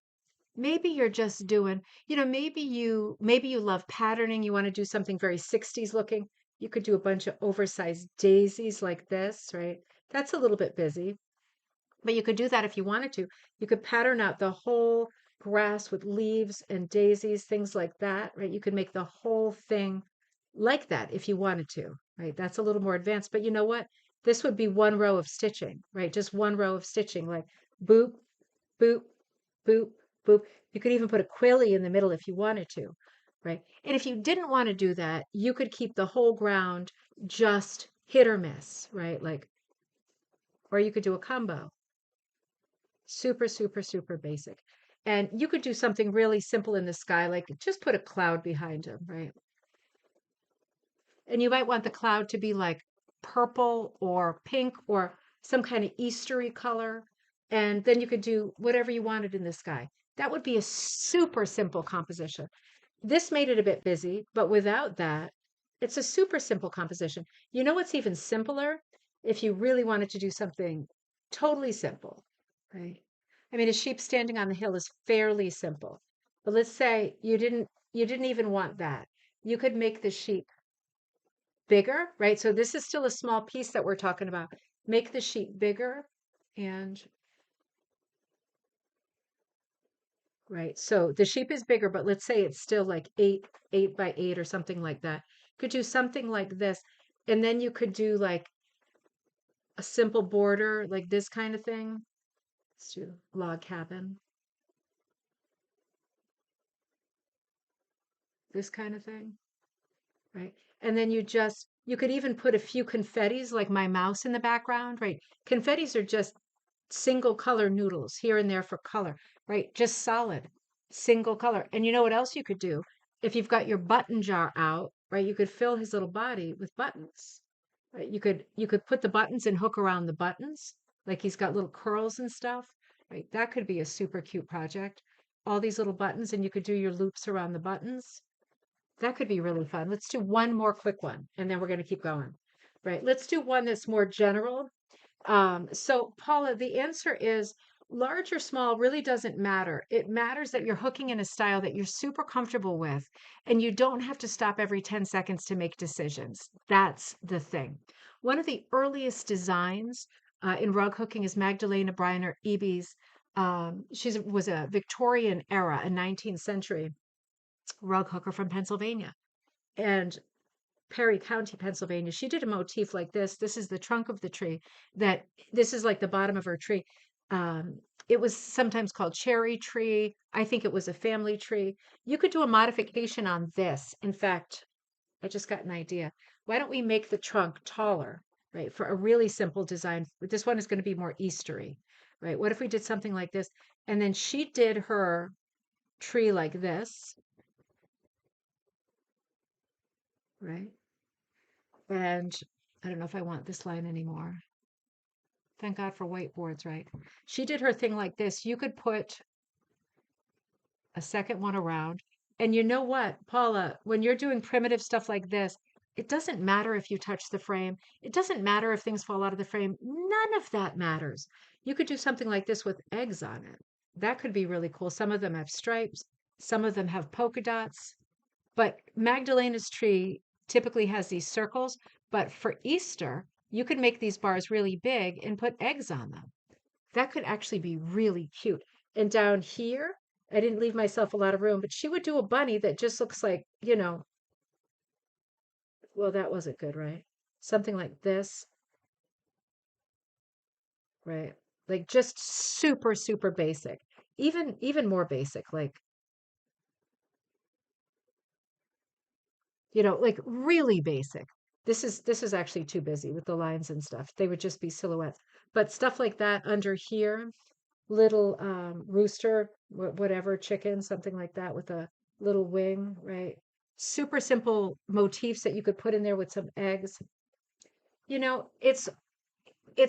maybe you're just doing, maybe you love patterning. You want to do something very 60s looking. You could do a bunch of oversized daisies like this, right? That's a little bit busy, but you could do that if you wanted to. You could pattern out the whole grass with leaves and daisies, things like that, right? You could make the whole thing like that if you wanted to, right? That's a little more advanced, but you know what? This would be one row of stitching, right? Just one row of stitching, like boop, boop, boop, boop. You could even put a quilly in the middle if you wanted to, right? And if you didn't want to do that, you could keep the whole ground just hit or miss, right? Like, or you could do a combo. Super, super, super basic. And you could do something really simple in the sky, like just put a cloud behind him, right? And you might want the cloud to be like purple or pink or some kind of Eastery color. And then you could do whatever you wanted in the sky. That would be a super simple composition. This made it a bit busy, but without that, it's a super simple composition. You know what's even simpler? If you really wanted to do something totally simple, right? I mean, a sheep standing on the hill is fairly simple. But let's say you didn't even want that. You could make the sheep bigger, right? So this is still a small piece that we're talking about. Make the sheep bigger and right. So the sheep is bigger, but let's say it's still like 8 by 8 or something like that. Could do something like this. And then you could do like a simple border, like this kind of thing. Let's do log cabin, this kind of thing, right? And then you could even put a few confettis like my mouse in the background, right? Confettis are just single color noodles here and there for color, right? Just solid, single color. And you know what else you could do? If you've got your button jar out, right, you could fill his little body with buttons. Right? You could put the buttons and hook around the buttons, like he's got little curls and stuff. Right? That could be a super cute project. All these little buttons, and you could do your loops around the buttons. That could be really fun. Let's do one more quick one, and then we're going to keep going. Right? Let's do one that's more general. So Paula, the answer is large or small really doesn't matter. It matters that you're hooking in a style that you're super comfortable with, and you don't have to stop every 10 seconds to make decisions. That's the thing. One of the earliest designs in rug hooking is Magdalena Briner Eby's. She was a Victorian era, a 19th century rug hooker from Pennsylvania. And Perry County, Pennsylvania, she did a motif like this. This is the trunk of the tree. That this is like the bottom of her tree. It was sometimes called cherry tree. I think it was a family tree. You could do a modification on this. In fact, I just got an idea. Why don't we make the trunk taller, right? For a really simple design. This one is going to be more Eastery, right? What if we did something like this? And then she did her tree like this, right? And I don't know if I want this line anymore. Thank God for whiteboards, right? She did her thing like this. You could put a second one around. And you know what, Paula, when you're doing primitive stuff like this, it doesn't matter if you touch the frame. It doesn't matter if things fall out of the frame. None of that matters. You could do something like this with eggs on it. That could be really cool. Some of them have stripes, some of them have polka dots. But Magdalena's tree typically has these circles. But for Easter, you could make these bars really big and put eggs on them. That could actually be really cute. And down here, I didn't leave myself a lot of room, but she would do a bunny that just looks like, well, that wasn't good, right? Something like this, right? Like just super, super basic. Even more basic, like really basic. This is actually too busy with the lines and stuff. They would just be silhouettes. But stuff like that under here, little rooster, whatever, chicken, something like that with a little wing, right? Super simple motifs that you could put in there with some eggs. It's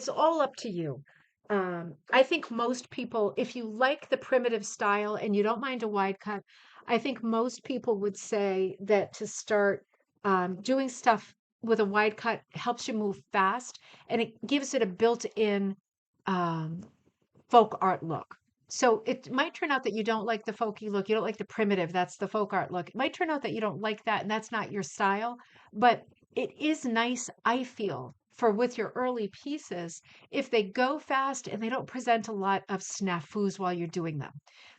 all up to you. I think most people, if you like the primitive style and you don't mind a wide cut, I think most people would say that to start doing stuff with a wide cut helps you move fast and it gives it a built-in um, folk art look. So it might turn out that you don't like the folky look, you don't like the primitive, that's the folk art look. It might turn out that you don't like that and that's not your style, but it is nice, I feel, for with your early pieces, if they go fast and they don't present a lot of snafus while you're doing them,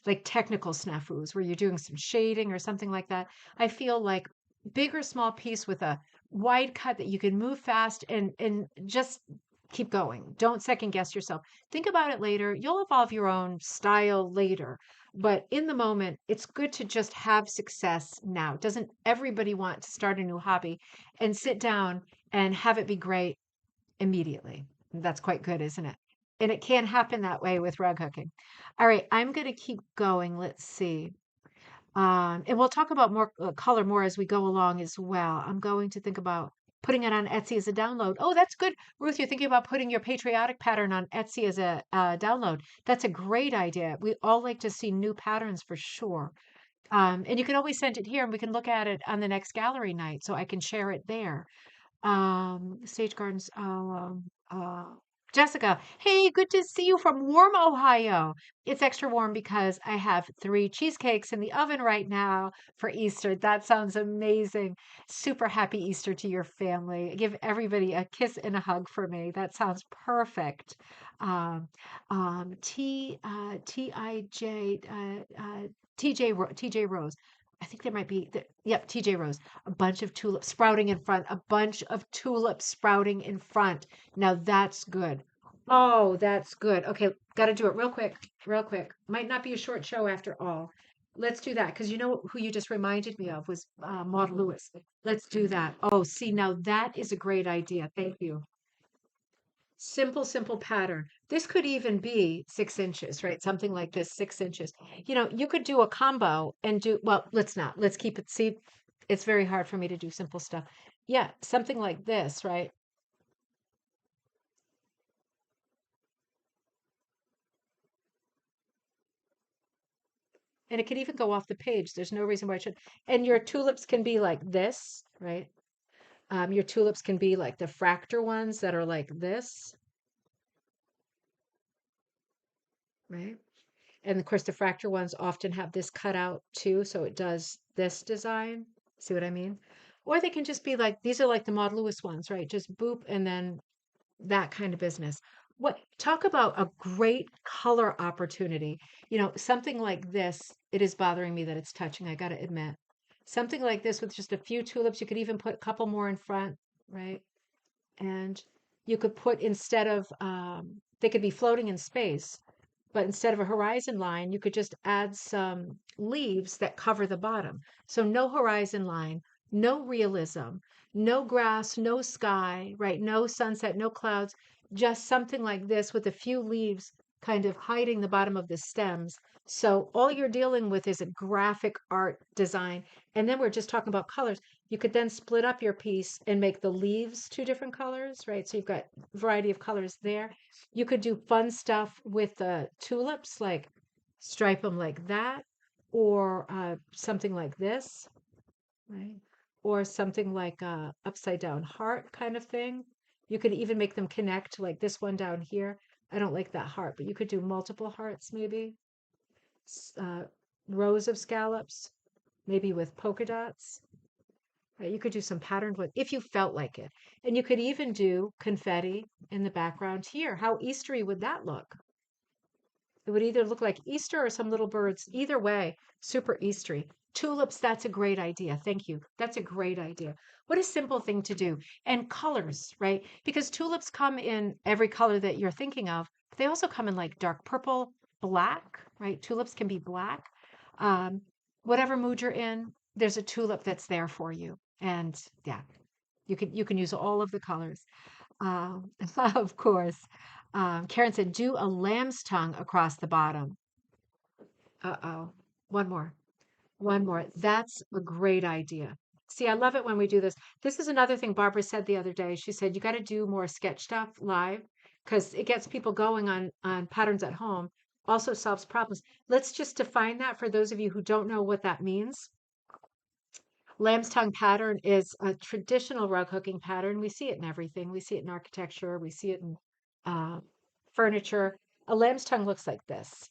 like technical snafus where you're doing some shading or something like that. I feel like big or small piece with a wide cut that you can move fast and just keep going. Don't second guess yourself. Think about it later. You'll evolve your own style later. but in the moment, it's good to just have success now. Doesn't everybody want to start a new hobby and sit down and have it be great immediately? That's quite good, isn't it? And it can happen that way with rug hooking. All right, I'm going to keep going. Let's see. And we'll talk about more color more as we go along as well. I'm going to think about putting it on Etsy as a download. Oh, that's good. Ruth, you're thinking about putting your patriotic pattern on Etsy as a download. That's a great idea. We all like to see new patterns for sure. And you can always send it here and we can look at it on the next gallery night so I can share it there. Sage Gardens. Jessica, hey, good to see you from warm Ohio. It's extra warm because I have 3 cheesecakes in the oven right now for Easter. That sounds amazing. Super happy Easter to your family. Give everybody a kiss and a hug for me. That sounds perfect. Um, TIJ, TJ Rose. I think there might be, yep, TJ Rose, a bunch of tulips sprouting in front, a bunch of tulips sprouting in front. Now that's good. Oh, that's good. Okay, got to do it real quick, real quick. Might not be a short show after all. Let's do that because you know who you just reminded me of was Maud Lewis. Let's do that. Oh, see, now that is a great idea. Thank you. Simple, simple pattern. This could even be 6 inches, right? Something like this, 6 inches. You know, you could do a combo and do, well, let's not. Let's keep it. See, it's very hard for me to do simple stuff. Yeah, something like this, right? And it could even go off the page. There's no reason why it should. And your tulips can be like this, right? Your tulips can be like the fracture ones that are like this, right? And of course, the fracture ones often have this cut out too, so it does this design. See what I mean? Or they can just be like, these are like the Maud Lewis ones, right? Just boop and then that kind of business. What talk about a great color opportunity. You know, something like this, it is bothering me that it's touching, I gotta admit. Something like this with just a few tulips, you could even put a couple more in front, right? And you could put instead of they could be floating in space, but instead of a horizon line, you could just add some leaves that cover the bottom. So no horizon line, no realism, no grass, no sky, right? No sunset, no clouds, just something like this with a few leaves kind of hiding the bottom of the stems. So all you're dealing with is a graphic art design. And then we're just talking about colors. You could then split up your piece and make the leaves 2 different colors, right? So you've got a variety of colors there. You could do fun stuff with the tulips, like stripe them like that, or something like this, right? Or something like a upside down heart kind of thing. You could even make them connect, like this one down here. I don't like that heart, but you could do multiple hearts maybe. Rows of scallops, maybe with polka dots. Right? You could do some patterned with if you felt like it. And you could even do confetti in the background here. How Eastery would that look? It would either look like Easter or some little birds. Either way, super Eastery. Tulips, that's a great idea. Thank you. That's a great idea. What a simple thing to do. And colors, right? Because tulips come in every color that you're thinking of. But they also come in like dark purple, black, right? Tulips can be black. Um, whatever mood you're in, there's a tulip that's there for you. And yeah, you can use all of the colors. Um, of course. Karen said, do a lamb's tongue across the bottom. Uh-oh. One more. One more. That's a great idea. See, I love it when we do this. This is another thing Barbara said the other day. She said, you got to do more sketch stuff live because it gets people going on patterns at home, also solves problems. Let's just define that for those of you who don't know what that means. Lamb's tongue pattern is a traditional rug hooking pattern. We see it in everything. We see it in architecture. We see it in uh, furniture. A lamb's tongue looks like this.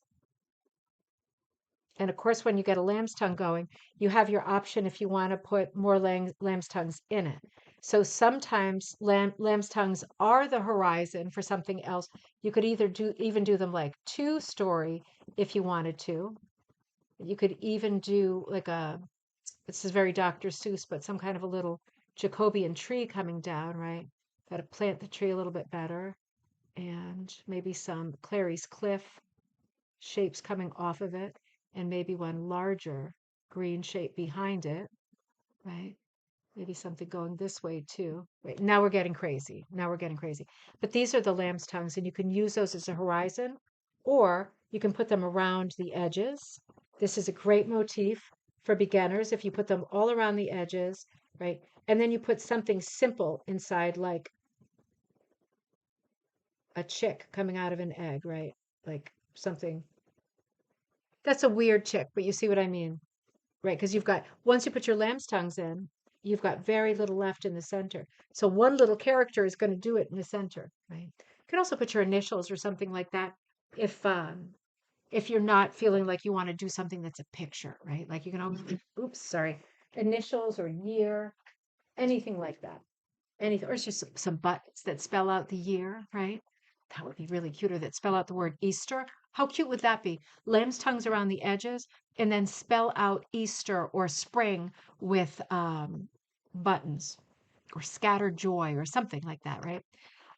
And of course, when you get a lamb's tongue going, you have your option if you want to put more lamb's tongues in it. So sometimes lamb's tongues are the horizon for something else. You could either even do them like 2 story if you wanted to. You could even do like this is very Dr. Seuss, but some kind of a little Jacobean tree coming down, right? Got to plant the tree a little bit better. And maybe some Clary's Cliff shapes coming off of it. and maybe one larger green shape behind it, right? Maybe something going this way too. Wait, now we're getting crazy. Now we're getting crazy. But these are the lamb's tongues, and you can use those as a horizon, or you can put them around the edges. This is a great motif for beginners if you put them all around the edges, right? And then you put something simple inside, like a chick coming out of an egg, right? Like something that's a weird chick, but you see what I mean, right? Because you've got, once you put your lamb's tongues in, you've got very little left in the center. So one little character is going to do it in the center, right? You can also put your initials or something like that if you're not feeling like you want to do something that's a picture, right? Like you can always, oops, sorry, initials or year, anything like that. Anything, or it's just some buttons that spell out the year, right? That would be really cute, or that spell out the word Easter. How cute would that be? Lamb's tongues around the edges, and then spell out Easter or spring with buttons, or scattered joy, or something like that, right?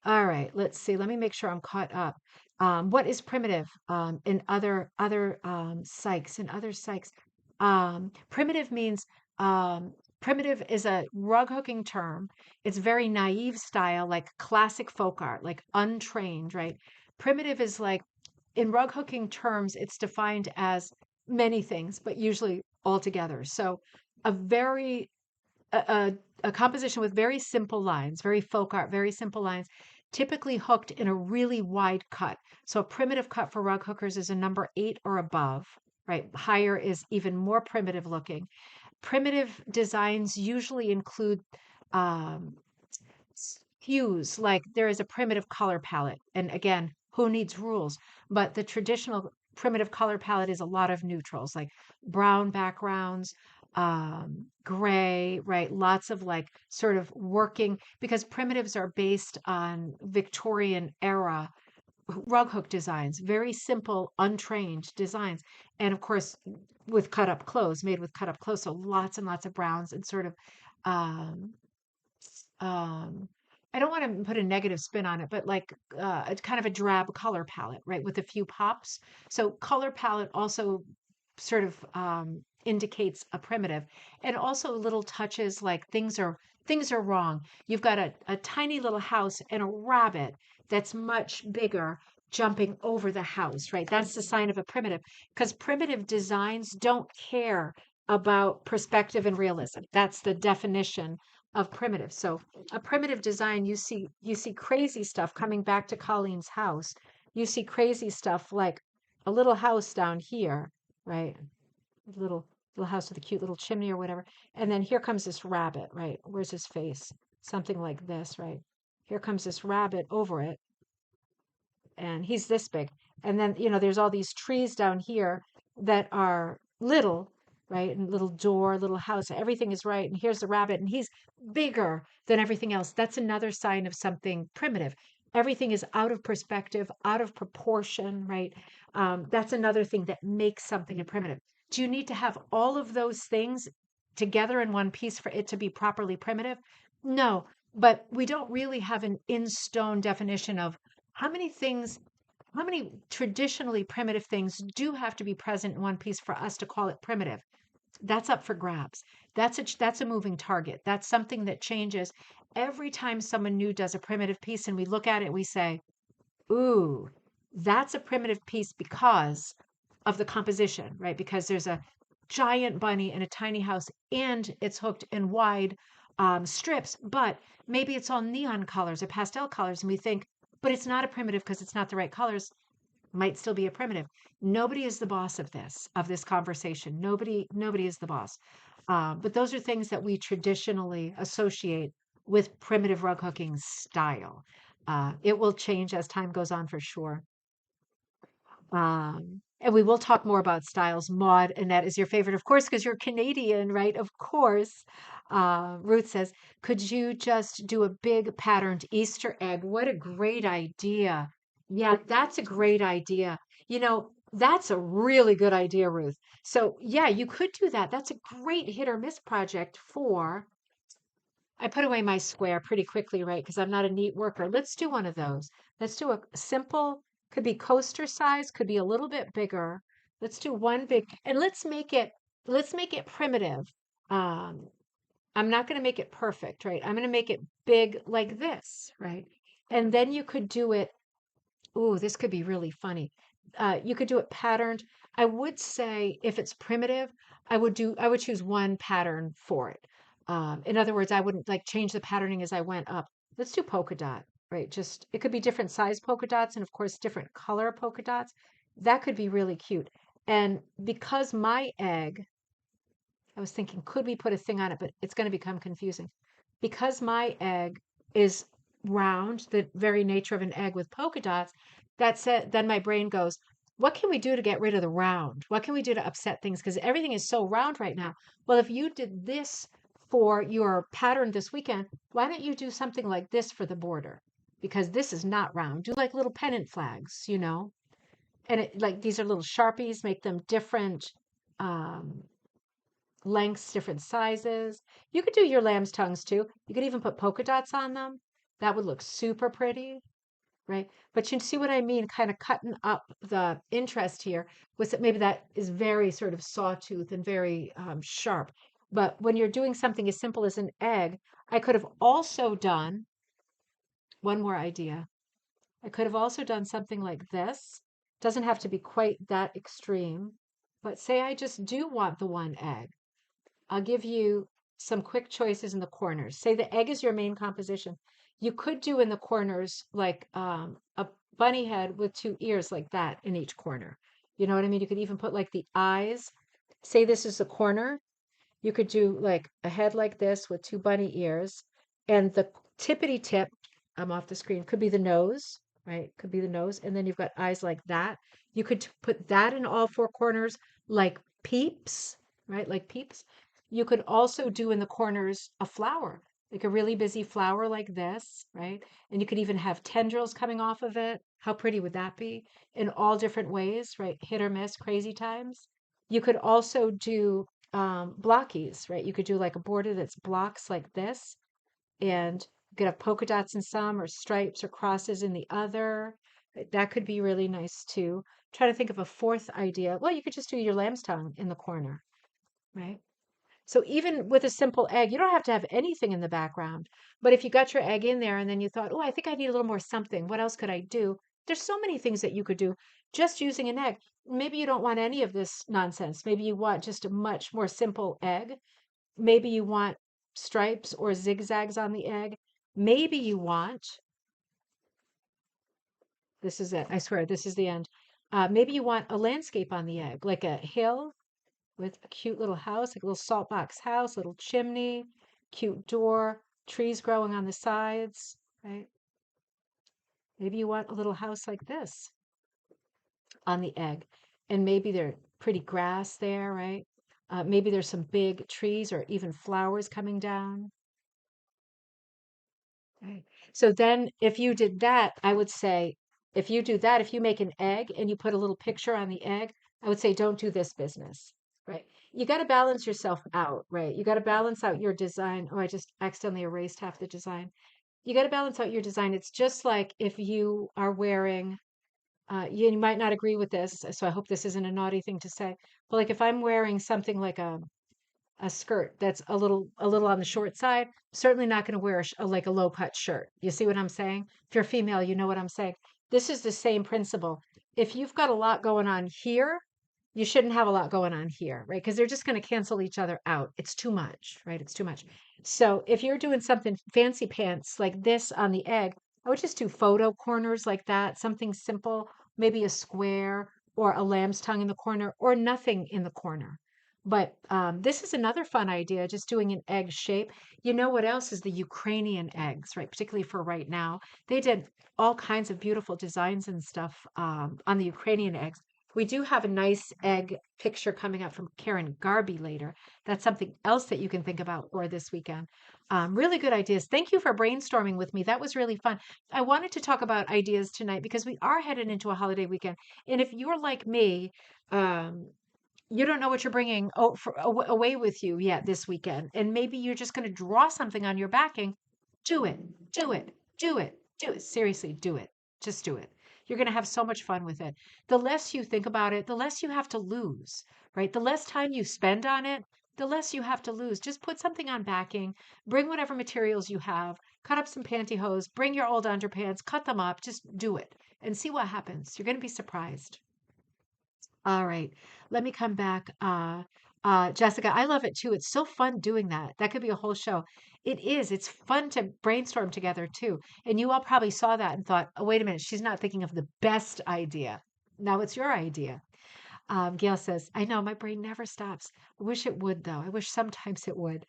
All right, let's see. Let me make sure I'm caught up. What is primitive in other psychs? In other psychs, primitive means primitive is a rug hooking term. It's very naive style, like classic folk art, like untrained, right? Primitive is like, in rug hooking terms, it's defined as many things, but usually all together. So a very a, a composition with very simple lines, very folk art, very simple lines, typically hooked in a really wide cut. So a primitive cut for rug hookers is a number 8 or above, right? Higher is even more primitive looking. Primitive designs usually include um, hues, like there is a primitive color palette. And again, who needs rules? But the traditional primitive color palette is a lot of neutrals, like brown backgrounds, gray, right? Lots of like sort of working, because primitives are based on Victorian era rug hook designs, very simple, untrained designs. And of course, with cut up clothes, made with cut up clothes. So lots and lots of browns and sort of um, um I don't want to put a negative spin on it, but like it's kind of a drab color palette, right, with a few pops. So color palette also sort of indicates a primitive, and also little touches like things are wrong. You've got a tiny little house and a rabbit that's much bigger jumping over the house, right? That's the sign of a primitive, because primitive designs don't care about perspective and realism. That's the definition of primitive. So a primitive design, you see crazy stuff coming back to Colleen's house. You see crazy stuff like a little house down here, right? A little house with a cute little chimney or whatever. And then here comes this rabbit, right? Where's his face? Something like this, right? Here comes this rabbit over it, and he's this big. And then, there's all these trees down here that are little, right? And little door, little house, everything is right. And here's the rabbit, and he's bigger than everything else. That's another sign of something primitive. Everything is out of perspective, out of proportion, right? That's another thing that makes something a primitive. Do you need to have all of those things together in one piece for it to be properly primitive? No, but we don't really have an in stone definition of how many things, how many traditionally primitive things do have to be present in one piece for us to call it primitive? That's up for grabs. That's a moving target. That's something that changes every time someone new does a primitive piece, and we look at it, we say, "Ooh, that's a primitive piece because of the composition," right? Because there's a giant bunny in a tiny house and it's hooked in wide strips, but maybe it's all neon colors or pastel colors. And we think, but it's not a primitive because it's not the right colors. Might still be a primitive. Nobody is the boss of this conversation. Nobody is the boss. But those are things that we traditionally associate with primitive rug hooking style. It will change as time goes on for sure. And we will talk more about styles. Maud, and that is your favorite, of course, because you're Canadian, right? Of course. Ruth says, could you just do a big patterned Easter egg? What a great idea. Yeah, that's a great idea. That's a really good idea, Ruth. So, yeah, you could do that. That's a great hit or miss project for. I put away my square pretty quickly, right? Because I'm not a neat worker. Let's do one of those. Let's do a simple, could be coaster size, could be a little bit bigger. Let's do one big, and let's make it primitive. Um, I'm not going to make it perfect, right? I'm going to make it big like this, right? And then you could do it. Ooh, this could be really funny. You could do it patterned. I would say if it's primitive, I would choose one pattern for it. In other words, I wouldn't like change the patterning as I went up. Let's do polka dot, right? Just it could be different size polka dots and of course different color polka dots. That could be really cute. And because my egg I was thinking, could we put a thing on it? But it's going to become confusing. Because my egg is round, the very nature of an egg with polka dots, that's it. Then my brain goes, what can we do to get rid of the round? What can we do to upset things? Because everything is so round right now. Well, if you did this for your pattern this weekend, why don't you do something like this for the border? Because this is not round. Do like little pennant flags, And like these are little Sharpies, make them different. Um, Lengths, different sizes. You could do your lamb's tongues too. You could even put polka dots on them. That would look super pretty, right? But you see what I mean, kind of cutting up the interest here was that maybe that is very sort of sawtooth and very sharp. But when you're doing something as simple as an egg, I could have also done one more idea. I could have also done something like this. Doesn't have to be quite that extreme, but say I just do want the one egg. I'll give you some quick choices in the corners. Say the egg is your main composition. You could do in the corners like a bunny head with two ears like that in each corner. You know what I mean? You could even put like the eyes. Say this is the corner. You could do like a head like this with two bunny ears. And the tippity tip, I'm off the screen, could be the nose, right? Could be the nose. And then you've got eyes like that. You could put that in all four corners like peeps, right? Like peeps. You could also do in the corners a flower, like a really busy flower like this, right? And you could even have tendrils coming off of it. How pretty would that be? In all different ways, right? Hit or miss, crazy times. You could also do blockies, right? You could do like a border that's blocks like this, and you could have polka dots in some, or stripes or crosses in the other. That could be really nice too. Try to think of a fourth idea. Well, you could just do your lamb's tongue in the corner, right? So even with a simple egg, you don't have to have anything in the background. But if you got your egg in there and then you thought, oh, I think I need a little more something. What else could I do? There's so many things that you could do just using an egg. Maybe you don't want any of this nonsense. Maybe you want just a much more simple egg. Maybe you want stripes or zigzags on the egg. Maybe you want, this is it, I swear, this is the end. Maybe you want a landscape on the egg, like a hill with a cute little house, like a little salt box house, little chimney, cute door, trees growing on the sides, right? Maybe you want a little house like this on the egg, and maybe there's pretty grass there, right? Maybe there's some big trees or even flowers coming down. Right. So then if you did that, I would say, if you do that, if you make an egg and you put a little picture on the egg, I would say, don't do this business. Right. You got to balance yourself out, right? You got to balance out your design. Oh, I just accidentally erased half the design. You got to balance out your design. It's just like if you are wearing, you might not agree with this, so I hope this isn't a naughty thing to say, but like if I'm wearing something like a skirt that's a little on the short side, certainly not going to wear like a low cut shirt. You see what I'm saying? If you're female, you know what I'm saying. This is the same principle. If you've got a lot going on here, you shouldn't have a lot going on here, right? Because they're just going to cancel each other out. It's too much, right? It's too much. So if you're doing something fancy pants like this on the egg, I would just do photo corners like that, something simple, maybe a square or a lamb's tongue in the corner or nothing in the corner. But this is another fun idea, just doing an egg shape. You know what else is the Ukrainian eggs, right? Particularly for right now. They did all kinds of beautiful designs and stuff on the Ukrainian eggs. We do have a nice egg picture coming up from Karen Garby later. That's something else that you can think about for this weekend. Really good ideas. Thank you for brainstorming with me. That was really fun. I wanted to talk about ideas tonight because we are headed into a holiday weekend. And if you're like me, um, you don't know what you're bringing away with you yet this weekend. And maybe you're just going to draw something on your backing. Do it, do it, do it, do it. Seriously, do it. Just do it. You're going to have so much fun with it. The less you think about it, the less you have to lose, right? The less time you spend on it, the less you have to lose. Just put something on backing, bring whatever materials you have, cut up some pantyhose, bring your old underpants, cut them up, just do it and see what happens. You're going to be surprised. All right. Let me come back. Jessica, I love it too. It's so fun doing that. That could be a whole show. It is. It's fun to brainstorm together too. And you all probably saw that and thought, oh, wait a minute, she's not thinking of the best idea. Now it's your idea. Gail says, I know my brain never stops. I wish it would, though. I wish sometimes it would.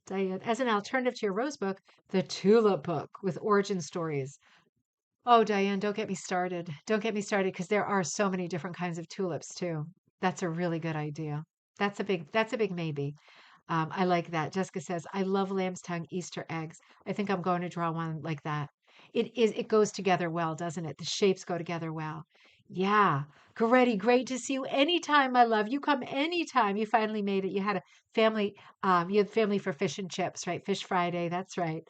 Diane, as an alternative to your rose book, the tulip book with origin stories. Oh, Diane, don't get me started. Don't get me started because there are so many different kinds of tulips too. That's a really good idea. That's a big maybe. I like that. Jessica says, I love lamb's tongue Easter eggs. I think I'm going to draw one like that. It goes together well, doesn't it? The shapes go together well. Yeah. Goretti, great to see you anytime, my love. You come anytime. You finally made it. You had family for fish and chips, right? Fish Friday. That's right.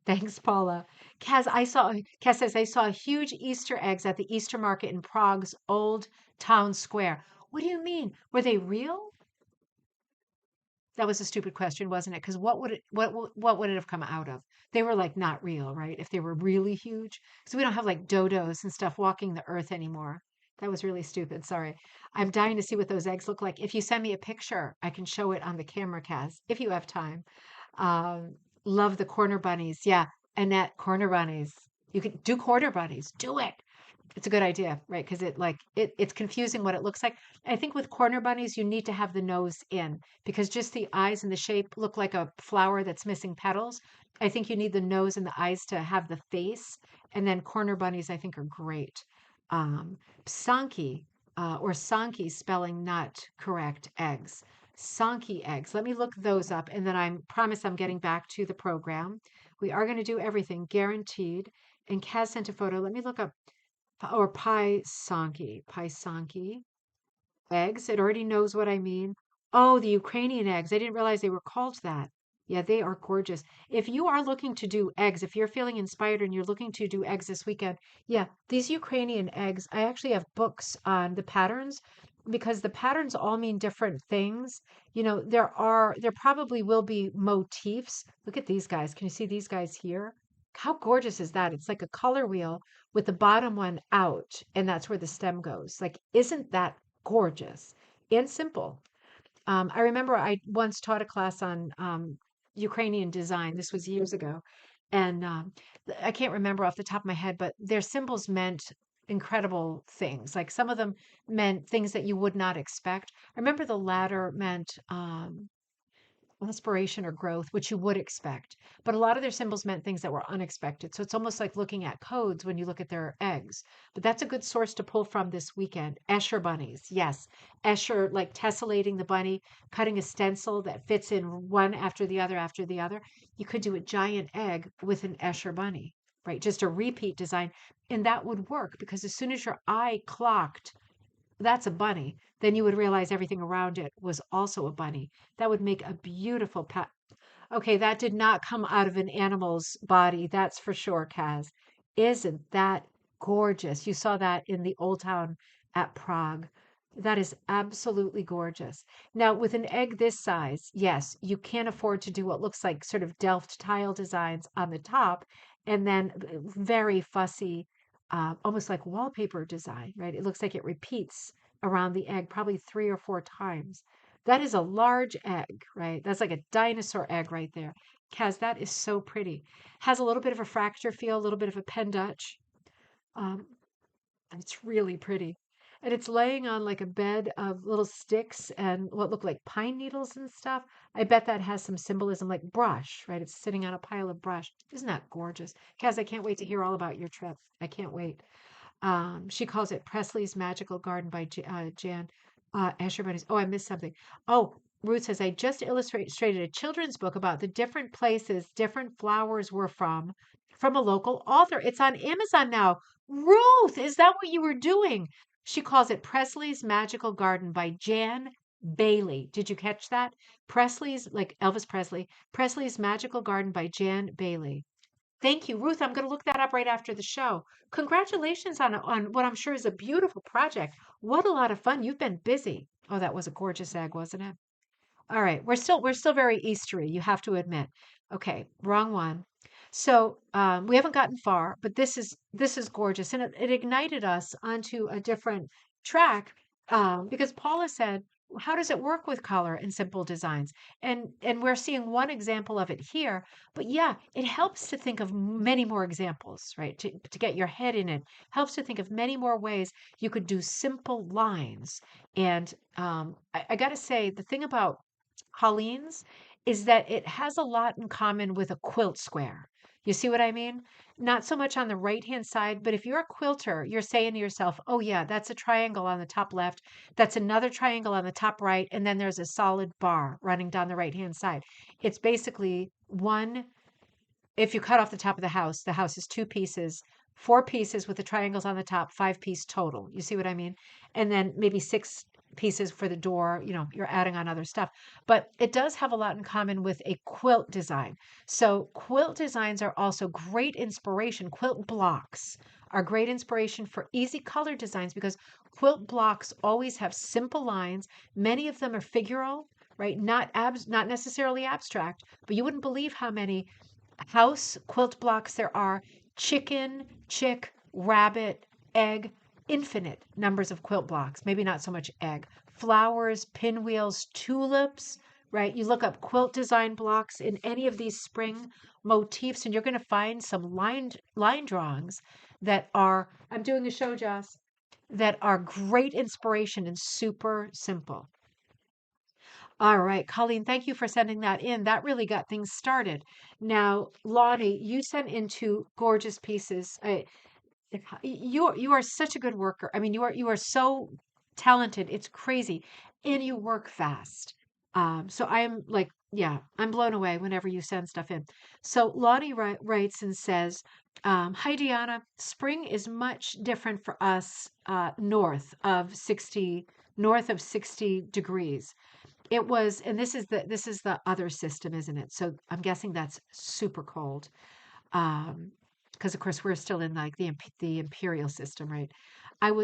Thanks, Paula. Kaz says, I saw huge Easter eggs at the Easter market in Prague's old town square. What do you mean? Were they real? That was a stupid question, wasn't it? Because what would it have come out of? They were like not real, right? If they were really huge. So we don't have like dodos and stuff walking the earth anymore. That was really stupid. Sorry. I'm dying to see what those eggs look like. If you send me a picture, I can show it on the camera, Kaz, if you have time. Um, love the corner bunnies. Yeah, Annette, corner bunnies. You can do corner bunnies. Do it. It's a good idea, right? Because it's confusing what it looks like. I think with corner bunnies, you need to have the nose in because just the eyes and the shape look like a flower that's missing petals. I think you need the nose and the eyes to have the face. And then corner bunnies, I think, are great. Psanki or Sanki spelling not correct eggs. Sanki eggs. Let me look those up and then I promise I'm getting back to the program. We are going to do everything guaranteed. And Kaz sent a photo. Let me look up or Paisanki eggs. It already knows what I mean. Oh, the Ukrainian eggs. I didn't realize they were called that. Yeah, they are gorgeous. If you are looking to do eggs, if you're feeling inspired and you're looking to do eggs this weekend, yeah, these Ukrainian eggs, I actually have books on the patterns because the patterns all mean different things. There probably will be motifs. Look at these guys. Can you see these guys here? How gorgeous is that? It's like a color wheel with the bottom one out, and that's where the stem goes. Like, isn't that gorgeous and simple? I remember I once taught a class on Ukrainian design. This was years ago. And I can't remember off the top of my head, but their symbols meant incredible things. Like some of them meant things that you would not expect. I remember the latter meant inspiration or growth, which you would expect. But a lot of their symbols meant things that were unexpected. So it's almost like looking at codes when you look at their eggs. But that's a good source to pull from this weekend. Escher bunnies. Yes. Escher, like tessellating the bunny, cutting a stencil that fits in one after the other. You could do a giant egg with an Escher bunny, right? Just a repeat design. And that would work because as soon as your eye clocked that's a bunny, then you would realize everything around it was also a bunny. That would make a beautiful pet. Okay, that did not come out of an animal's body, that's for sure, Kaz. Isn't that gorgeous? You saw that in the Old Town at Prague. That is absolutely gorgeous. Now, with an egg this size, yes, you can't afford to do what looks like sort of Delft tile designs on the top and then very fussy, almost like wallpaper design, right? It looks like it repeats around the egg probably 3 or 4 times. That is a large egg, right? That's like a dinosaur egg right there. Kaz, that is so pretty. Has a little bit of a fracture feel, a little bit of a pen Dutch. Um, it's really pretty. And it's laying on like a bed of little sticks and what look like pine needles and stuff. I bet that has some symbolism like brush, right? It's sitting on a pile of brush. Isn't that gorgeous? Kaz, I can't wait to hear all about your trip. I can't wait. She calls it Presley's Magical Garden by Jan Asher Bunnies. Oh, I missed something. Oh, Ruth says, I just illustrated a children's book about the different places different flowers were from a local author. It's on Amazon now. Ruth, is that what you were doing? She calls it Presley's Magical Garden by Jan Bailey. Did you catch that? Presley's, like Elvis Presley, Presley's Magical Garden by Jan Bailey. Thank you, Ruth. I'm going to look that up right after the show. Congratulations on what I'm sure is a beautiful project. What a lot of fun. You've been busy. Oh, that was a gorgeous egg, wasn't it? All right, we're still very Eastery, you have to admit. Okay, wrong one. So we haven't gotten far, but this is gorgeous, and it ignited us onto a different track because Paula said, "How does it work with color and simple designs?" And we're seeing one example of it here, but yeah, it helps to think of many more examples, right? To get your head in it helps to think of many more ways you could do simple lines. And I got to say, the thing about Colleen's is that it has a lot in common with a quilt square. You see what I mean? Not so much on the right hand side, but if you're a quilter, you're saying to yourself, oh, yeah, that's a triangle on the top left. That's another triangle on the top right. And then there's a solid bar running down the right hand side. It's basically one if you cut off the house is two pieces, four pieces with the triangles on the top, five-piece total. You see what I mean? And then maybe six pieces for the door. You're adding on other stuff. But it does have a lot in common with a quilt design. So quilt designs are also great inspiration. Quilt blocks are great inspiration for easy color designs because quilt blocks always have simple lines. Many of them are figural, right? Not necessarily abstract, but you wouldn't believe how many house quilt blocks there are: chicken, chick, rabbit, egg, infinite numbers of quilt blocks. Maybe not so much egg. Flowers, pinwheels, tulips, right? You look up quilt design blocks in any of these spring motifs, and you're going to find some line drawings that are, I'm doing a show, Joss, that are great inspiration and super simple. All right, Colleen, thank you for sending that in. That really got things started. Now, Lonnie, you sent in two gorgeous pieces. You are such a good worker. I mean, you are so talented. It's crazy, and you work fast. So I am like, yeah, I'm blown away whenever you send stuff in. So Lonnie writes and says, "Hi, Deanna. Spring is much different for us north of 60 degrees. It was, and this is the other system, isn't it? So I'm guessing that's super cold. Because of course we're still in like the imperial system, right?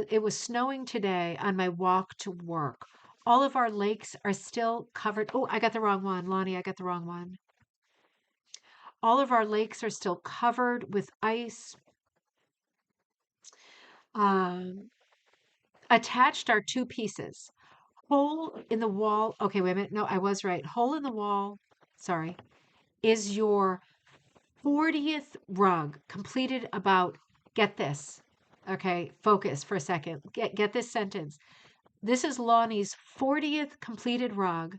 It was snowing today on my walk to work. All of our lakes are still covered. Oh, I got the wrong one, Lonnie. I got the wrong one. All of our lakes are still covered with ice. Um, Attached are two pieces. Hole in the wall. Okay, wait a minute. No, I was right. Hole in the wall. Sorry, is your 40th rug completed about, get this, okay, focus for a second, get this sentence. This is Lonnie's 40th completed rug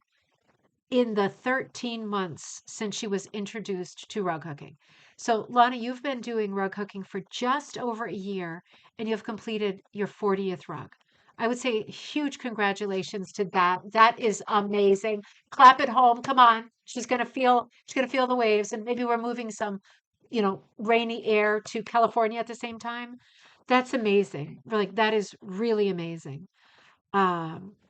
in the 13 months since she was introduced to rug hooking. So, Lonnie, you've been doing rug hooking for just over a year and you've completed your 40th rug. I would say huge congratulations to that. That is amazing. Clap at home. Come on. She's going to feel the waves, and maybe we're moving some, rainy air to California at the same time. That's amazing. Like that is really amazing.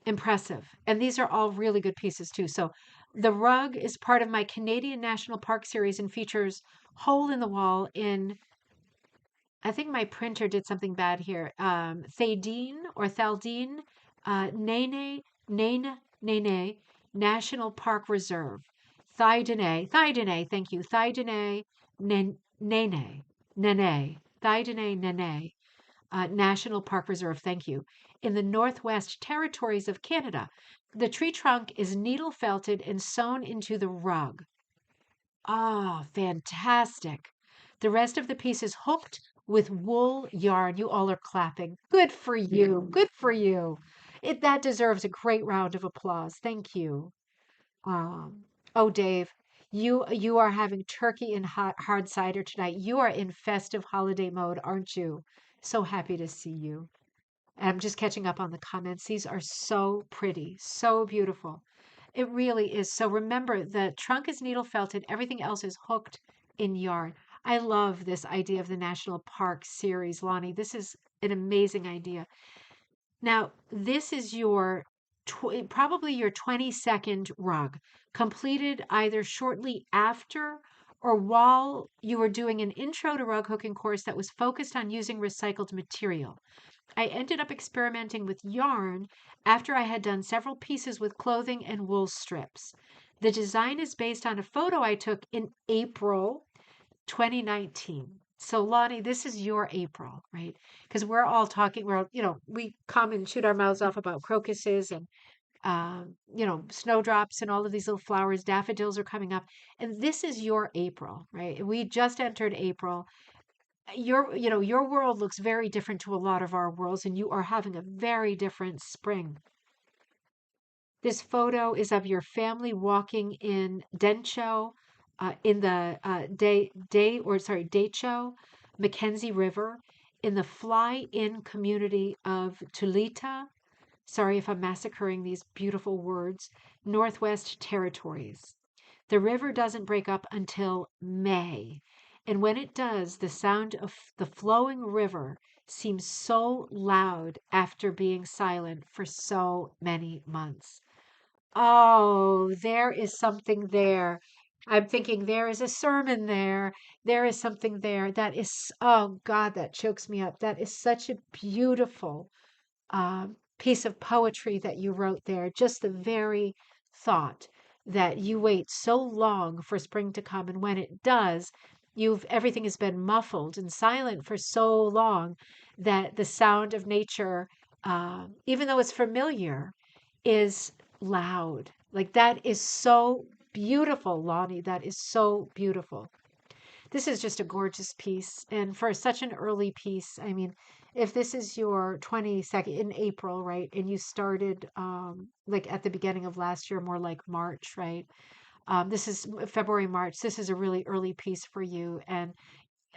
Impressive. And these are all really good pieces too. So the rug is part of my Canadian National Park series and features hole in the wall in, I think my printer did something bad here. Thadine or Thaldine, Nene National Park Reserve. Thydene, thank you. Thydene, Nene, Thydene, Nene, National Park Reserve, thank you, in the Northwest Territories of Canada. The tree trunk is needle felted and sewn into the rug. Ah, fantastic. The rest of the piece is hooked with wool yarn. You all are clapping. Good for you. Good for you. That deserves a great round of applause. Thank you. Oh, Dave, you are having turkey and hard cider tonight. You are in festive holiday mode, aren't you? So happy to see you. And I'm just catching up on the comments. These are so pretty, so beautiful. It really is. So remember, the trunk is needle felted, everything else is hooked in yarn. I love this idea of the National Park series, Lonnie. This is an amazing idea. Now, this is your probably your 22nd rug, completed either shortly after or while you were doing an intro to rug hooking course that was focused on using recycled material. I ended up experimenting with yarn after I had done several pieces with clothing and wool strips. The design is based on a photo I took in April 2019. So, Lonnie, this is your April, right? Because we're all talking, we come and shoot our mouths off about crocuses and, snowdrops and all of these little flowers. Daffodils are coming up. And this is your April, right? We just entered April. Your world looks very different to a lot of our worlds, and you are having a very different spring. This photo is of your family walking in Dencho, in the Decho, Mackenzie River, in the fly-in community of Tulita. Sorry if I'm massacring these beautiful words. Northwest Territories. The river doesn't break up until May. And when it does, the sound of the flowing river seems so loud after being silent for so many months. Oh, there is something there. I'm thinking there is a sermon there. There is something there. That is, oh God, that chokes me up. That is such a beautiful piece of poetry that you wrote there. Just the very thought that you wait so long for spring to come, and when it does, everything has been muffled and silent for so long that the sound of nature, even though it's familiar, is loud. Like that is so beautiful, Lonnie. That is so beautiful. This is just a gorgeous piece. And for such an early piece, I mean, if this is your 22nd in April, right? And you started like at the beginning of last year, more like March, right? This is February, March. This is a really early piece for you. And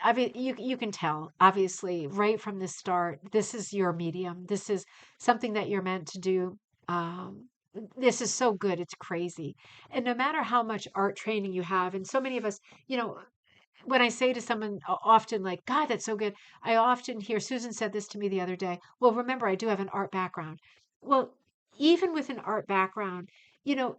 I mean, you can tell, obviously, right from the start, this is your medium. This is something that you're meant to do. Um, this is so good, it's crazy. And no matter how much art training you have, and so many of us, you know, when I say to someone often, like, God, that's so good, I often hear Susan said this to me the other day. Well, remember, I do have an art background. Well, even with an art background, you know,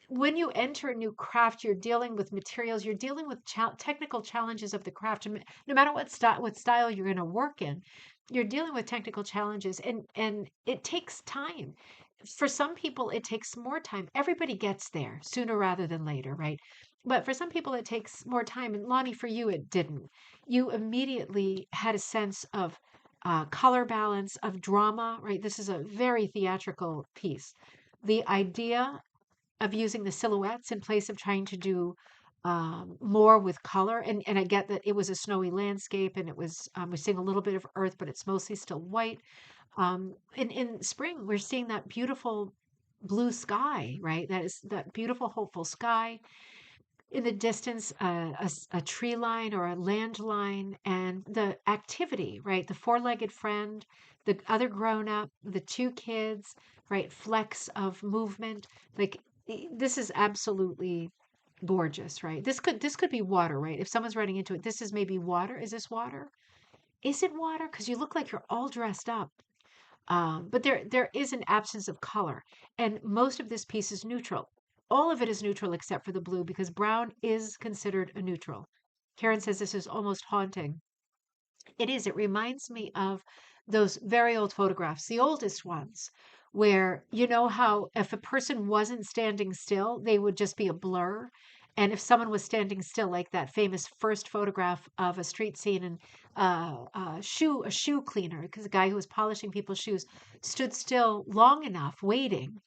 when you enter a new craft, you're dealing with materials, you're dealing with technical challenges of the craft. No matter what style you're going to work in, you're dealing with technical challenges, and it takes time. For some people, it takes more time. Everybody gets there sooner rather than later, right? But for some people, it takes more time. And Lonnie, for you, it didn't. You immediately had a sense of color balance, of drama, right? This is a very theatrical piece. The idea of using the silhouettes in place of trying to do more with color. And I get that it was a snowy landscape, and it was, we're seeing a little bit of earth, but it's mostly still white. In spring, we're seeing that beautiful blue sky, right? That is that beautiful, hopeful sky. In the distance, a tree line or a land line, and the activity, right? The four-legged friend, the other grown up, the two kids, right? Flecks of movement. Like this is absolutely gorgeous, right? This could be water, right? If someone's running into it, this is maybe water. Is this water? Is it water? Because you look like you're all dressed up. But there is an absence of color, and most of this piece is neutral. All of it is neutral except for the blue because brown is considered a neutral. Karen says this is almost haunting. It is. It reminds me of those very old photographs, the oldest ones, where you know how if a person wasn't standing still, they would just be a blur. And if someone was standing still, like that famous first photograph of a street scene, and a shoe cleaner, because the guy who was polishing people's shoes stood still long enough waiting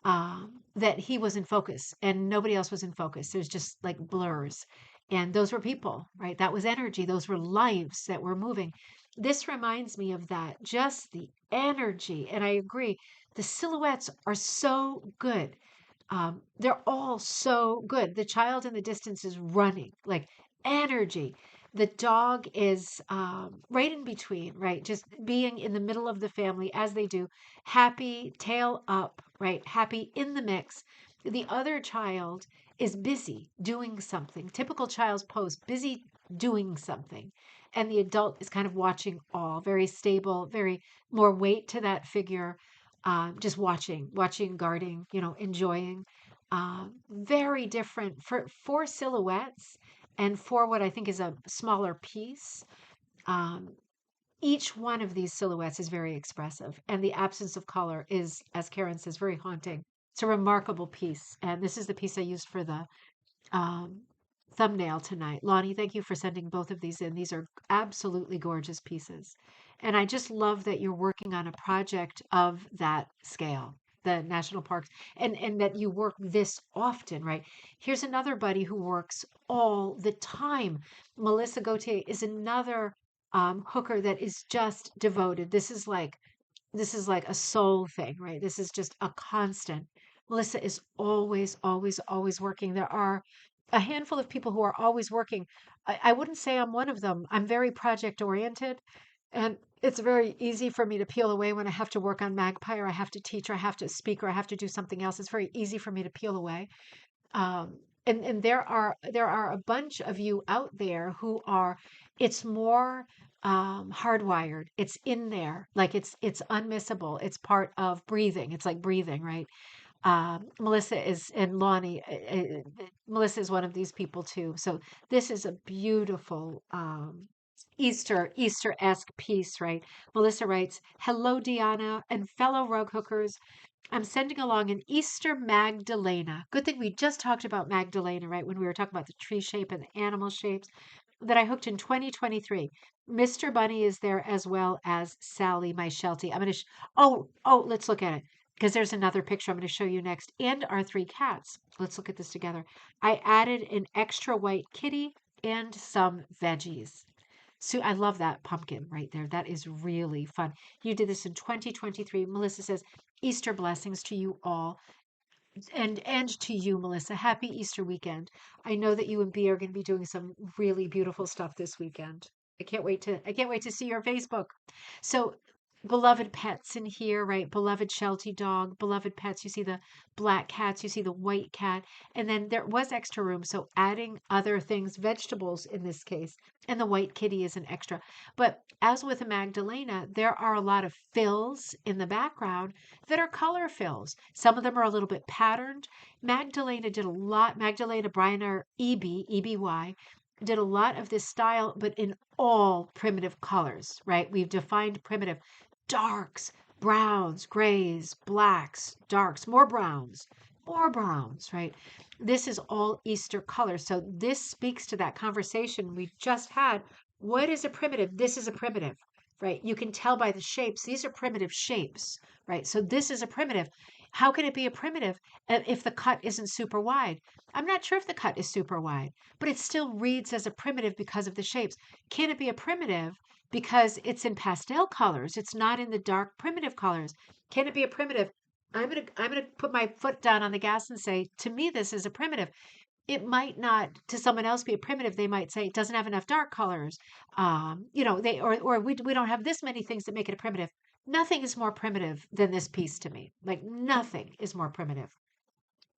that he was in focus and nobody else was in focus. There's just like blurs. And those were people, right? That was energy. Those were lives that were moving. This reminds me of that, just the energy. And I agree. The silhouettes are so good. They're all so good. The child in the distance is running, like energy. The dog is right in between, right? Just being in the middle of the family as they do, happy, tail up, right? Happy in the mix. The other child is busy doing something. Typical child's pose, busy doing something. And the adult is kind of watching all, very stable, very more weight to that figure, just watching, guarding, enjoying. Very different for silhouettes And for what I think is a smaller piece, um, each one of these silhouettes is very expressive. And the absence of color is, as Karen says, very haunting. It's a remarkable piece. And this is the piece I used for the um, thumbnail tonight. Laani, thank you for sending both of these in. These are absolutely gorgeous pieces. And I just love that you're working on a project of that scale, the national parks, and that you work this often, right? Here's another buddy who works all the time. Melissa Gauthier is another hooker that is just devoted. This is like a soul thing, right? This is just a constant. Melissa is always, always, always working. There are a handful of people who are always working. I wouldn't say I'm one of them. I'm very project oriented, and it's very easy for me to peel away when I have to work on Magpie or I have to teach or I have to speak or I have to do something else. It's very easy for me to peel away. And there are a bunch of you out there who are, it's more hardwired. It's in there, like it's unmissable. It's part of breathing. It's like breathing, right? Melissa is and Lonnie. Melissa is one of these people too. So this is a beautiful Easter-esque piece, right? Melissa writes, "Hello, Deanna and fellow rug hookers. I'm sending along an Easter Magdalena. Good thing we just talked about Magdalena, right? When we were talking about the tree shape and the animal shapes that I hooked in 2023. Mr. Bunny is there as well as Sally, my Sheltie. Oh, let's look at it because there's another picture I'm going to show you next. And our three cats. Let's look at this together. I added an extra white kitty and some veggies. So I love that pumpkin right there. That is really fun. You did this in 2023. Melissa says, Easter blessings to you all and to you, Melissa. Happy Easter weekend. I know that you and B are going to be doing some really beautiful stuff this weekend. I can't wait to see your Facebook. So beloved pets in here, right? Beloved Sheltie dog, beloved pets. You see the black cats, you see the white cat, and then there was extra room. So adding other things, vegetables in this case, and the white kitty is an extra. But as with a Magdalena, there are a lot of fills in the background that are color fills. Some of them are a little bit patterned. Magdalena did a lot, Magdalena Briner EBY, did a lot of this style, but in all primitive colors, right? We've defined primitive darks, browns, grays, blacks, darks, more browns, right? This is all Easter colors. So this speaks to that conversation we just had. What is a primitive? This is a primitive, right? You can tell by the shapes. These are primitive shapes, right? So this is a primitive. How can it be a primitive if the cut isn't super wide? I'm not sure if the cut is super wide, but it still reads as a primitive because of the shapes. Can it be a primitive because it's in pastel colors? It's not in the dark primitive colors. Can it be a primitive? I'm gonna put my foot down on the gas and say, to me, this is a primitive. It might not to someone else be a primitive. They might say it doesn't have enough dark colors. They or we don't have this many things that make it a primitive. Nothing is more primitive than this piece to me. Like nothing is more primitive.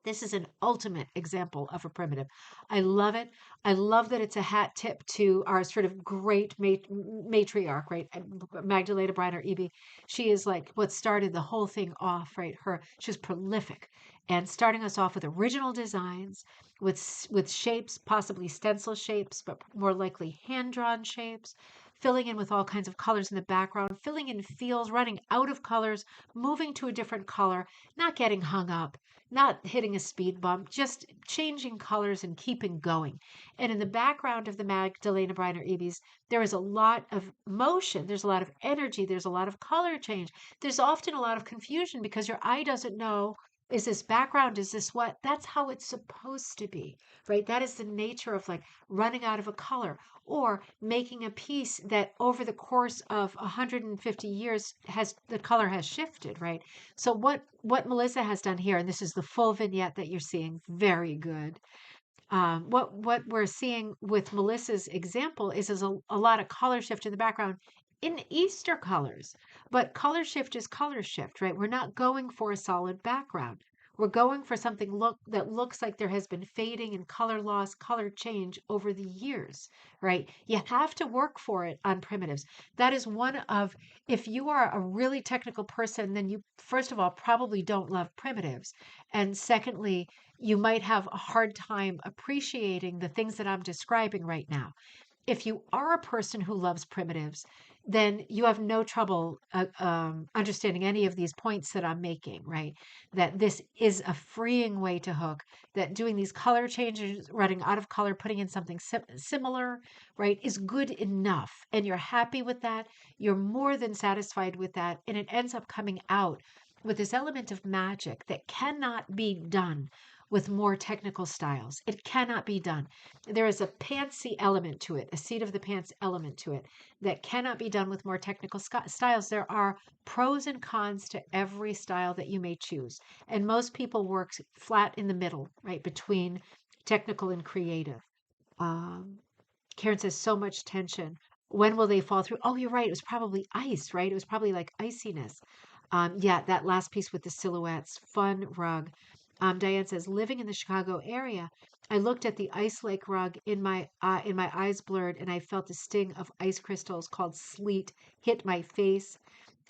This is an ultimate example of a primitive. I love it. I love that it's a hat tip to our sort of great matriarch, right? Magdalena Briner Eby. She is like what started the whole thing off, right? She was prolific and starting us off with original designs, with shapes, possibly stencil shapes, but more likely hand-drawn shapes, filling in with all kinds of colors in the background, filling in feels, running out of colors, moving to a different color, not getting hung up, not hitting a speed bump, just changing colors and keeping going. And in the background of the Magdalena Briner Ebys, there is a lot of motion, there's a lot of energy, there's a lot of color change. There's often a lot of confusion because your eye doesn't know, is this background? Is this what? That's how it's supposed to be, right? That is the nature of like running out of a color or making a piece that over the course of 150 years the color has shifted, right? So what Melissa has done here, and this is the full vignette that you're seeing, very good. What we're seeing with Melissa's example is a lot of color shift in the background in Easter colors, but color shift is color shift, right? We're not going for a solid background. We're going for something that looks like there has been fading and color loss, color change over the years, right? You have to work for it on primitives. That is one of, if you are a really technical person, then you, first of all, probably don't love primitives. And secondly, you might have a hard time appreciating the things that I'm describing right now. If you are a person who loves primitives, then you have no trouble understanding any of these points that I'm making, right? That this is a freeing way to hook, that doing these color changes, running out of color, putting in something similar, right, is good enough. And you're happy with that. You're more than satisfied with that. And it ends up coming out with this element of magic that cannot be done with more technical styles. It cannot be done. There is a pantsy element to it, a seat of the pants element to it that cannot be done with more technical styles. There are pros and cons to every style that you may choose. And most people work flat in the middle, right, between technical and creative. Um, Karen says, so much tension. When will they fall through? Oh, you're right. It was probably ice, right? It was probably like iciness. Yeah, that last piece with the silhouettes, fun rug. Diane says, living in the Chicago area, I looked at the ice lake rug in my eyes blurred, and I felt the sting of ice crystals called sleet hit my face.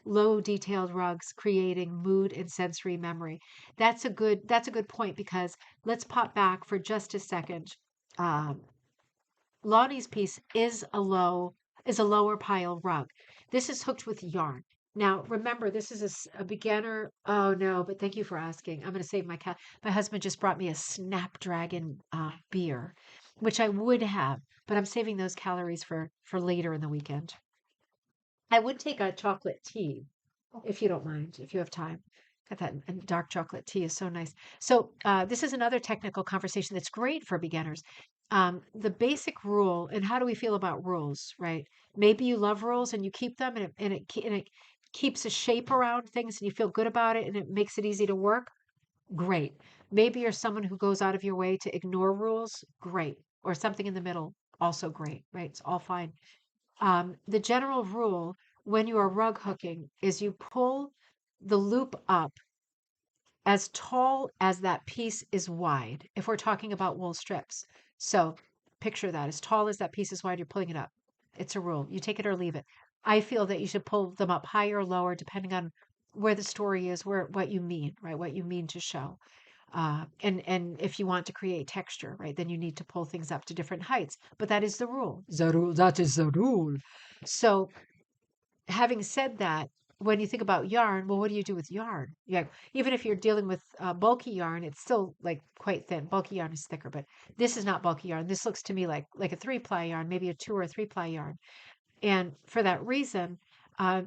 Low detailed rugs creating mood and sensory memory. That's a good point because let's pop back for just a second. Um, Lonnie's piece is a lower pile rug. This is hooked with yarn. Now, remember, this is a beginner. Oh no, but thank you for asking. I'm going to save my cat. My husband just brought me a Snapdragon beer, which I would have, but I'm saving those calories for later in the weekend. I would take a chocolate tea if you don't mind, if you have time. Got that, and dark chocolate tea is so nice. So this is another technical conversation that's great for beginners. The basic rule, and how do we feel about rules, right? Maybe you love rules and you keep them, and it keeps a shape around things, and you feel good about it, and it makes it easy to work. Great. Maybe you're someone who goes out of your way to ignore rules. Great. Or something in the middle. Also great, right? It's all fine. The general rule when you are rug hooking is you pull the loop up as tall as that piece is wide, if we're talking about wool strips. So picture that as tall as that piece is wide, you're pulling it up. It's a rule. You take it or leave it. I feel that you should pull them up higher or lower depending on where the story is, where what you mean, right? What you mean to show. And if you want to create texture, right, then you need to pull things up to different heights. But that is the rule. The rule. That is the rule. So having said that, when you think about yarn, well, what do you do with yarn? Yeah, even if you're dealing with bulky yarn, it's still like quite thin. Bulky yarn is thicker, but this is not bulky yarn. This looks to me like a 3-ply yarn, maybe a 2 or 3-ply yarn. And for that reason,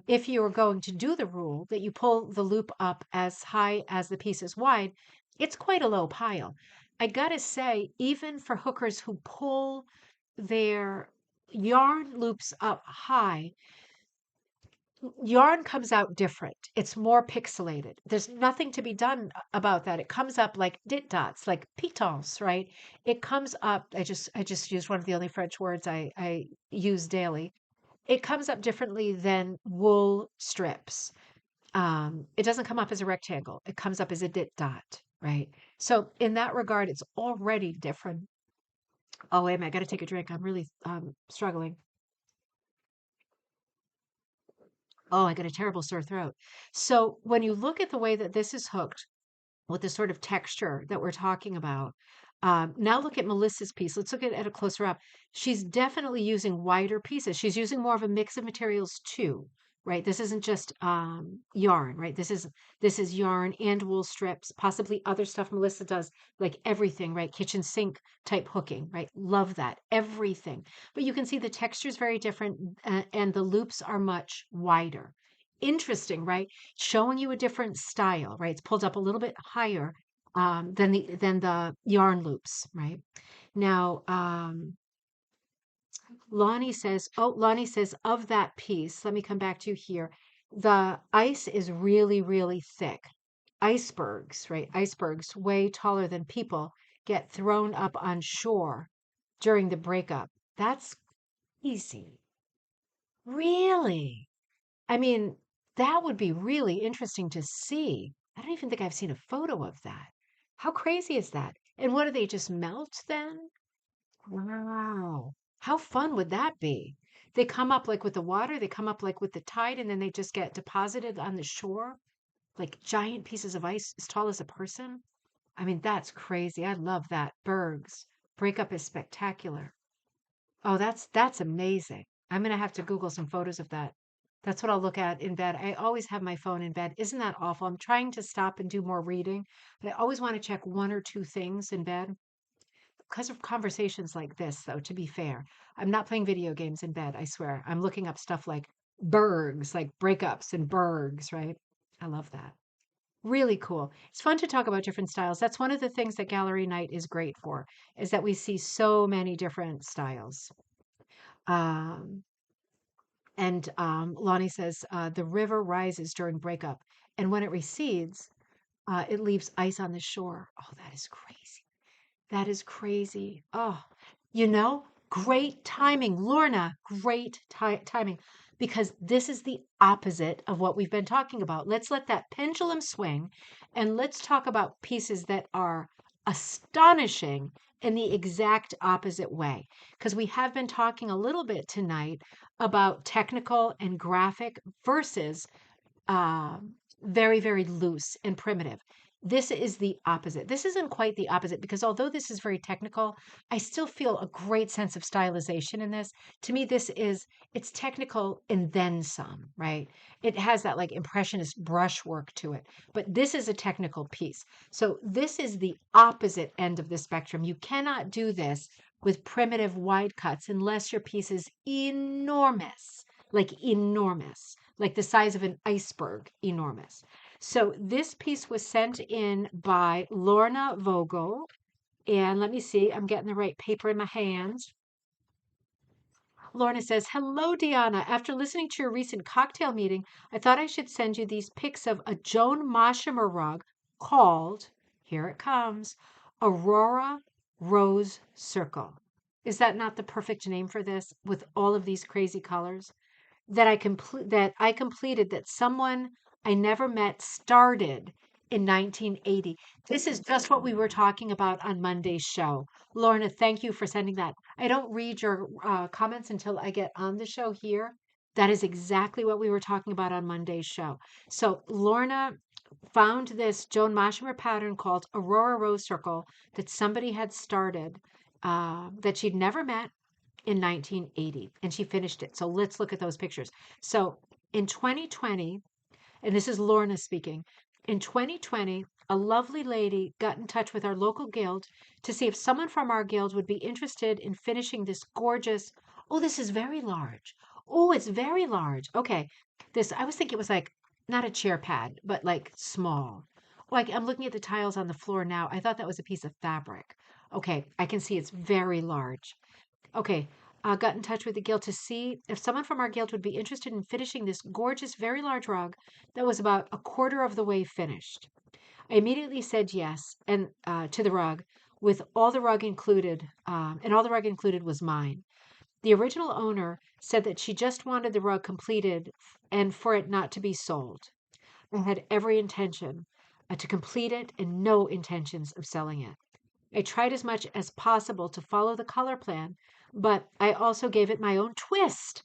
if you are going to do the rule that you pull the loop up as high as the piece is wide, it's quite a low pile. I gotta say, even for hookers who pull their yarn loops up high, yarn comes out different. It's more pixelated. There's nothing to be done about that. It comes up like dit dots, like pitons, right? It comes up. I just used one of the only French words I use daily. It comes up differently than wool strips. It doesn't come up as a rectangle. It comes up as a dit dot, right? So in that regard, it's already different. Oh, wait a minute, I got to take a drink. I'm really struggling. Oh, I got a terrible sore throat. So when you look at the way that this is hooked with the sort of texture that we're talking about, now look at Melissa's piece. Let's look at a closer up. She's definitely using wider pieces. She's using more of a mix of materials too, right? This isn't just yarn, right? This is yarn and wool strips, possibly other stuff Melissa does, like everything, right? Kitchen sink type hooking, right? Love that, everything. But you can see the texture is very different, and the loops are much wider. Interesting, right? Showing you a different style, right? It's pulled up a little bit higher than the yarn loops, right? Now, Lonnie says of that piece, let me come back to you here. The ice is really, really thick. Icebergs, right? Icebergs way taller than people get thrown up on shore during the breakup. That's easy. Really? I mean, that would be really interesting to see. I don't even think I've seen a photo of that. How crazy is that? And what do they just melt then? Wow. How fun would that be? They come up like with the water, they come up like with the tide, and then they just get deposited on the shore like giant pieces of ice as tall as a person. I mean, that's crazy. I love that. Bergs. Breakup is spectacular. Oh, that's amazing. I'm gonna have to Google some photos of that. That's what I'll look at in bed. I always have my phone in bed. Isn't that awful? I'm trying to stop and do more reading, but I always want to check one or two things in bed because of conversations like this, though, to be fair. I'm not playing video games in bed, I swear. I'm looking up stuff like bergs, like breakups and bergs, right? I love that. Really cool. It's fun to talk about different styles. That's one of the things that gallery night is great for, is that we see so many different styles. Um, and Lonnie says the river rises during breakup, and when it recedes, it leaves ice on the shore. Oh, that is crazy. That is crazy. Oh, great timing, Lorna. Great timing, because this is the opposite of what we've been talking about. Let's let that pendulum swing and let's talk about pieces that are astonishing in the exact opposite way. Because we have been talking a little bit tonight about technical and graphic versus um, very, very loose and primitive. This is the opposite. This isn't quite the opposite because although this is very technical, I still feel a great sense of stylization in this. To me, it's technical and then some, right? It has that like impressionist brushwork to it, but this is a technical piece. So this is the opposite end of the spectrum. You cannot do this with primitive wide cuts unless your piece is enormous, like the size of an iceberg, enormous. So this piece was sent in by Lorna Vogel. And let me see, I'm getting the right paper in my hands. Lorna says, "Hello, Diana. After listening to your recent cocktail meeting, I thought I should send you these pics of a Joan Moshimer rug called, here it comes, Aurora Rose Circle. Is that not the perfect name for this with all of these crazy colors? That I completed that someone I never met started in 1980. This is just what we were talking about on Monday's show. Lorna, thank you for sending that. I don't read your comments until I get on the show here. That is exactly what we were talking about on Monday's show. So Lorna found this Joan Moshimer pattern called Aurora Rose Circle that somebody had started that she'd never met in 1980 and she finished it. So let's look at those pictures. So in 2020, and this is Lorna speaking, in 2020, a lovely lady got in touch with our local guild to see if someone from our guild would be interested in finishing this gorgeous. Oh, this is very large. Oh, it's very large. Okay. I was thinking it was like not a chair pad, but like small. Like I'm looking at the tiles on the floor now. I thought that was a piece of fabric. Okay, I can see it's very large. Okay, got in touch with the guild to see if someone from our guild would be interested in finishing this gorgeous, very large rug that was about a quarter of the way finished. I immediately said yes and to the rug, with all the rug included, and all the rug included was mine. The original owner said that she just wanted the rug completed and for it not to be sold. I had every intention to complete it and no intentions of selling it. I tried as much as possible to follow the color plan, but I also gave it my own twist.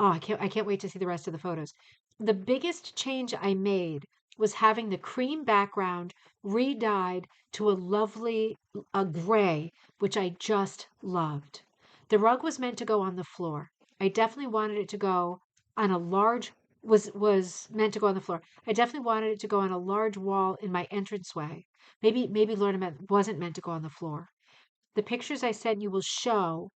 Oh, I can't wait to see the rest of the photos. The biggest change I made was having the cream background re-dyed to a gray, which I just loved. The rug was meant to go on the floor. I definitely wanted it to go on a large was meant to go on the floor. I definitely wanted it to go on a large wall in my entranceway. Maybe Lorna wasn't meant to go on the floor. The pictures I sent you will show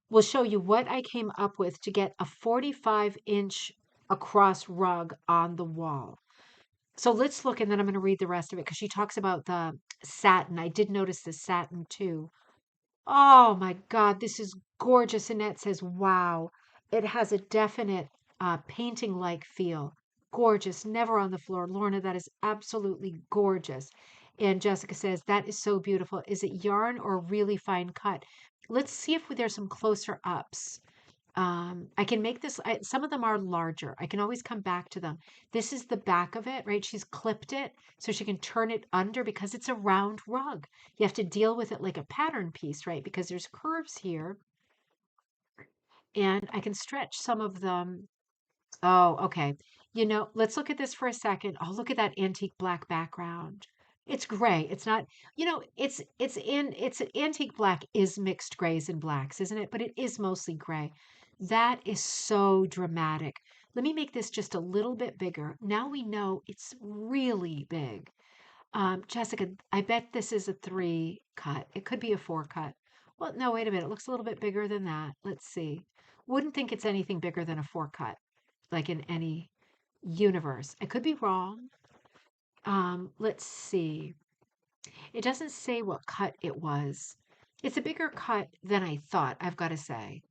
you what I came up with to get a 45-inch across rug on the wall. So let's look, and then I'm going to read the rest of it because she talks about the satin. I did notice the satin too. Oh my God, this is gorgeous. Annette says, wow, it has a definite painting-like feel. Gorgeous, never on the floor. Lorna, that is absolutely gorgeous. And Jessica says, that is so beautiful. Is it yarn or really fine cut? Let's see if there's some closer ups. I can make this, some of them are larger. I can always come back to them. This is the back of it, right? She's clipped it so she can turn it under because it's a round rug. You have to deal with it like a pattern piece, right? Because there's curves here and I can stretch some of them. Oh, okay. Let's look at this for a second. Oh, look at that antique black background. It's gray. It's not, it's antique black is mixed grays and blacks, isn't it? But it is mostly gray. That is so dramatic. Let me make this just a little bit bigger. Now we know it's really big. Jessica, I bet this is a 3 cut. It could be a 4 cut. Well, no, wait a minute. It looks a little bit bigger than that. Let's see. Wouldn't think it's anything bigger than a 4 cut, like in any universe. I could be wrong. Let's see. It doesn't say what cut it was. It's a bigger cut than I thought, I've got to say.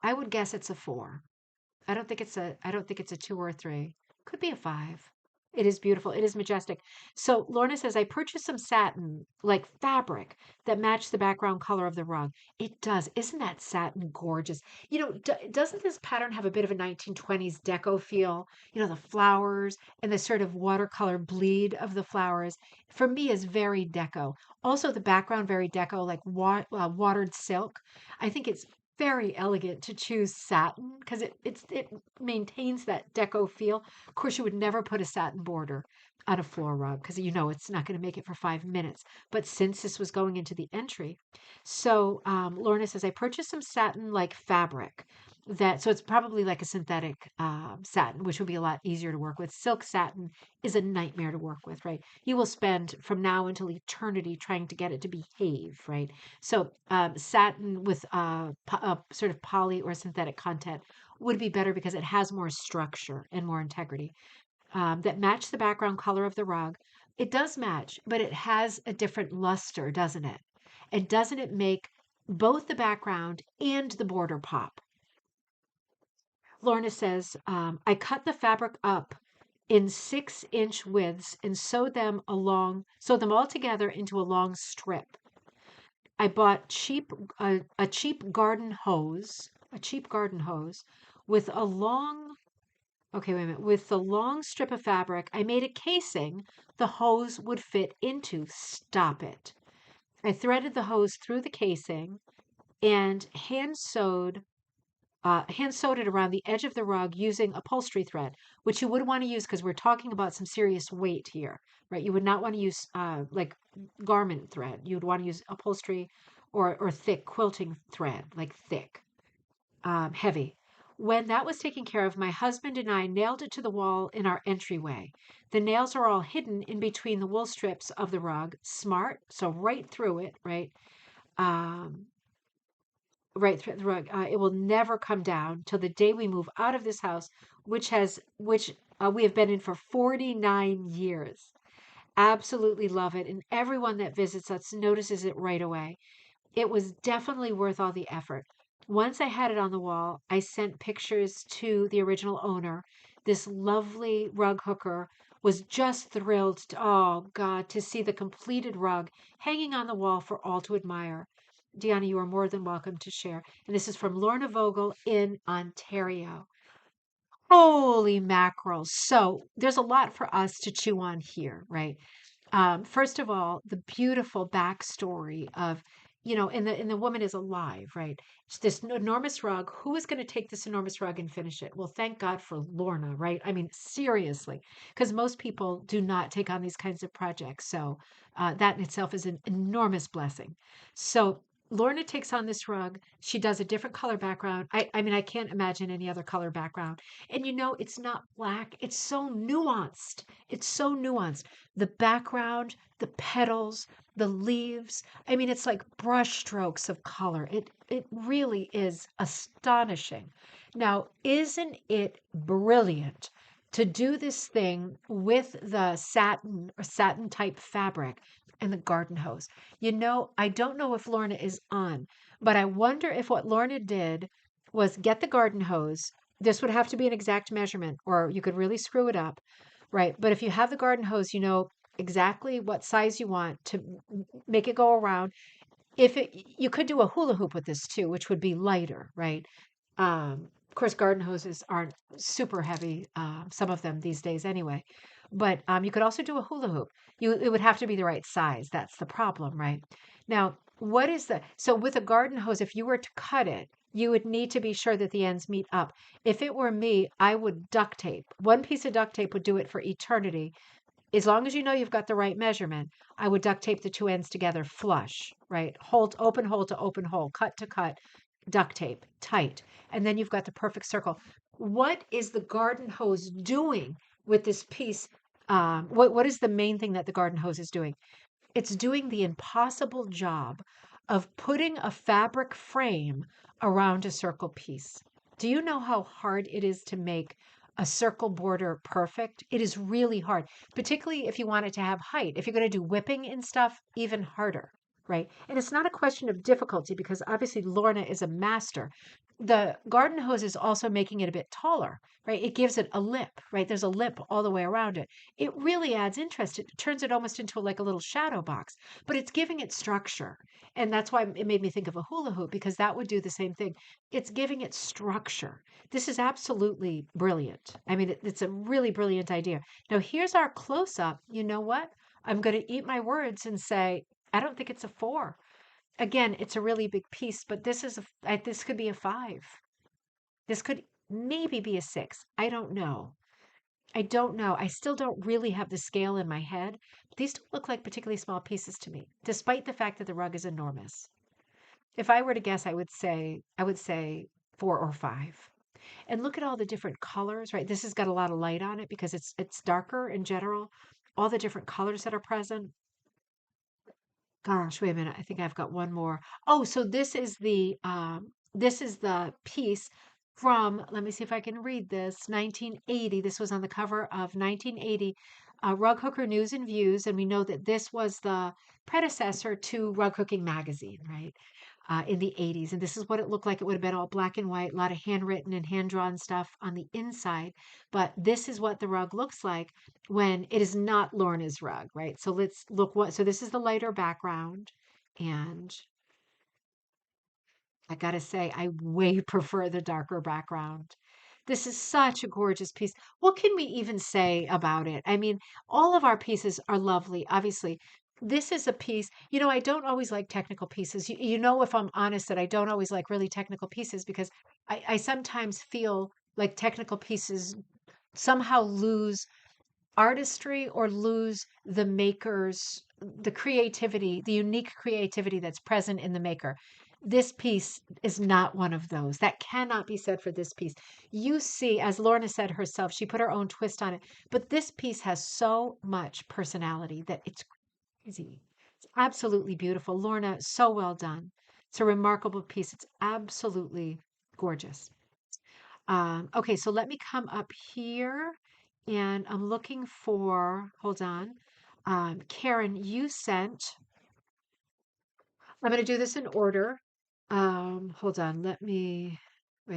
I would guess it's a 4. I don't think it's a 2 or a 3. Could be a 5. It is beautiful. It is majestic. So Lorna says, I purchased some satin, like fabric, that matched the background color of the rug. It does. Isn't that satin gorgeous? Doesn't this pattern have a bit of a 1920s deco feel? The flowers and the sort of watercolor bleed of the flowers. For me, is very deco. Also, the background very deco, like watered silk. I think it's very elegant to choose satin because it maintains that deco feel. Of course, you would never put a satin border on a floor rug because it's not going to make it for 5 minutes. But since this was going into the entry, so Lorna says I purchased some satin like fabric so it's probably like a synthetic satin, which will be a lot easier to work with. Silk satin is a nightmare to work with, right? You will spend from now until eternity trying to get it to behave, right? So satin with sort of poly or synthetic content would be better because it has more structure and more integrity that match the background color of the rug. It does match, but it has a different luster, doesn't it? And doesn't it make both the background and the border pop? Lorna says, I cut the fabric up in 6-inch widths and sewed them all together into a long strip. I bought a cheap garden hose with a long, okay, wait a minute, with the long strip of fabric. I made a casing the hose would fit into. Stop it. I threaded the hose through the casing and hand sewed it around the edge of the rug using upholstery thread, which you would want to use because we're talking about some serious weight here, right? You would not want to use like garment thread. You would want to use upholstery or thick quilting thread, like thick, heavy. When that was taken care of, my husband and I nailed it to the wall in our entryway. The nails are all hidden in between the wool strips of the rug. Smart, so right through it, right? Um, right through the rug. It will never come down till the day we move out of this house, which we have been in for 49 years. Absolutely love it, and everyone that visits us notices it right away. It was definitely worth all the effort. Once I had it on the wall, I sent pictures to the original owner. This lovely rug hooker was just thrilled oh God, to see the completed rug hanging on the wall for all to admire. Deanna, you are more than welcome to share. And this is from Lorna Vogel in Ontario. Holy mackerel. So there's a lot for us to chew on here, right? First of all, the beautiful backstory of, and the woman is alive, right? It's this enormous rug. Who is going to take this enormous rug and finish it? Well, thank God for Lorna, right? I mean, seriously, because most people do not take on these kinds of projects. So that in itself is an enormous blessing. So Lorna takes on this rug. She does a different color background. I mean, I can't imagine any other color background. And it's not black. It's so nuanced. It's so nuanced. The background, the petals, the leaves. I mean, it's like brush strokes of color. It really is astonishing. Now, isn't it brilliant to do this thing with the satin or satin type fabric and the garden hose? I don't know if Lorna is on, but I wonder if what Lorna did was get the garden hose. This would have to be an exact measurement, or you could really screw it up, right? But if you have the garden hose, you know exactly what size you want to make it go around. You could do a hula hoop with this too, which would be lighter, right? Of course, garden hoses aren't super heavy, some of them these days anyway. But you could also do a hula hoop. It would have to be the right size. That's the problem, right? Now, so with a garden hose, if you were to cut it, you would need to be sure that the ends meet up. If it were me, I would duct tape. One piece of duct tape would do it for eternity. As long as you know you've got the right measurement, I would duct tape the two ends together flush, right? Open hole to open hole, cut to cut, duct tape, tight. And then you've got the perfect circle. What is the garden hose doing with this piece? What is the main thing that the garden hose is doing? It's doing the impossible job of putting a fabric frame around a circle piece. Do you know how hard it is to make a circle border perfect? It is really hard, particularly if you want it to have height. If you're going to do whipping and stuff, even harder, right? And it's not a question of difficulty because obviously Lorna is a master. The garden hose is also making it a bit taller, right? It gives it a lip, right? There's a lip all the way around it. It really adds interest. It turns it almost into like a little shadow box, but it's giving it structure. And that's why it made me think of a hula hoop because that would do the same thing. It's giving it structure. This is absolutely brilliant. I mean, it's a really brilliant idea. Now, here's our close up. You know what? I'm going to eat my words and say, I don't think it's a 4. Again, it's a really big piece, but this could be a 5. This could maybe be a 6. I don't know. I don't know. I still don't really have the scale in my head. These don't look like particularly small pieces to me, despite the fact that the rug is enormous. If I were to guess, I would say 4 or 5. And look at all the different colors, right? This has got a lot of light on it because it's darker in general. All the different colors that are present. Gosh, wait a minute. I think I've got one more. Oh, so this is the piece from, let me see if I can read this, 1980. This was on the cover of 1980 Rug Hooker News and Views, and we know that this was the predecessor to Rug Hooking Magazine, right? In the 80s. And this is what it looked like. It would have been all black and white, a lot of handwritten and hand-drawn stuff on the inside. But this is what the rug looks like when it is not Lorna's rug, right? So let's look so this is the lighter background. And I gotta say, I way prefer the darker background. This is such a gorgeous piece. What can we even say about it? I mean, all of our pieces are lovely, obviously. This is a piece, I don't always like technical pieces. If I'm honest, that I don't always like really technical pieces because I sometimes feel like technical pieces somehow lose artistry or lose the creativity, the unique creativity that's present in the maker. This piece is not one of those. That cannot be said for this piece. You see, as Lorna said herself, she put her own twist on it, but this piece has so much personality that it's crazy. It's absolutely beautiful. Lorna, so well done. It's a remarkable piece. It's absolutely gorgeous. Okay, so let me come up here and I'm looking for, hold on. Karen, I'm going to do this in order. Hold on, wait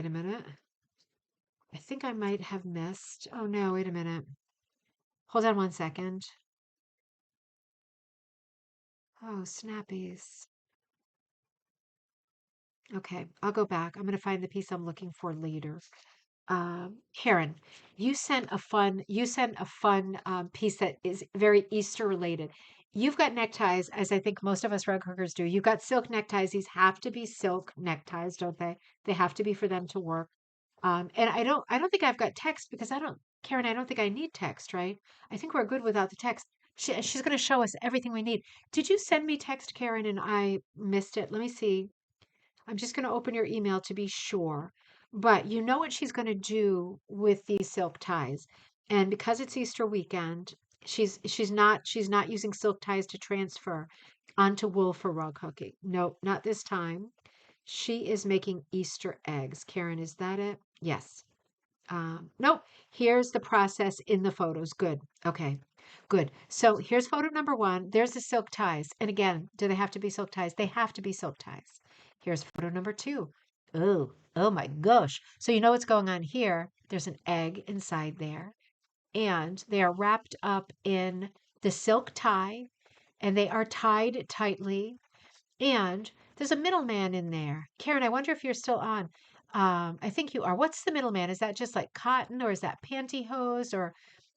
a minute. I think I might have missed. Oh no, wait a minute. Hold on one second. Oh, snappies. Okay, I'll go back. I'm going to find the piece I'm looking for later. Karen, you sent a fun piece that is very Easter related. You've got neckties, as I think most of us rug hookers do. You've got silk neckties. These have to be silk neckties, don't they? They have to be for them to work. And I don't think I've got text because Karen, I don't think I need text, right? I think we're good without the text. She's going to show us everything we need. Did you send me text, Karen, and I missed it? Let me see. I'm just going to open your email to be sure. But you know what she's going to do with these silk ties. And because it's Easter weekend, she's not using silk ties to transfer onto wool for rug hooking. Nope, not this time. She is making Easter eggs. Karen, is that it? Yes. Nope. Here's the process in the photos. Good. Okay. Good. So here's photo number 1. There's the silk ties. And again, do they have to be silk ties? They have to be silk ties. Here's photo number 2. Oh my gosh. So you know what's going on here. There's an egg inside there. And they are wrapped up in the silk tie. And they are tied tightly. And there's a middleman in there. Karen, I wonder if you're still on. I think you are. What's the middleman? Is that just like cotton or is that pantyhose or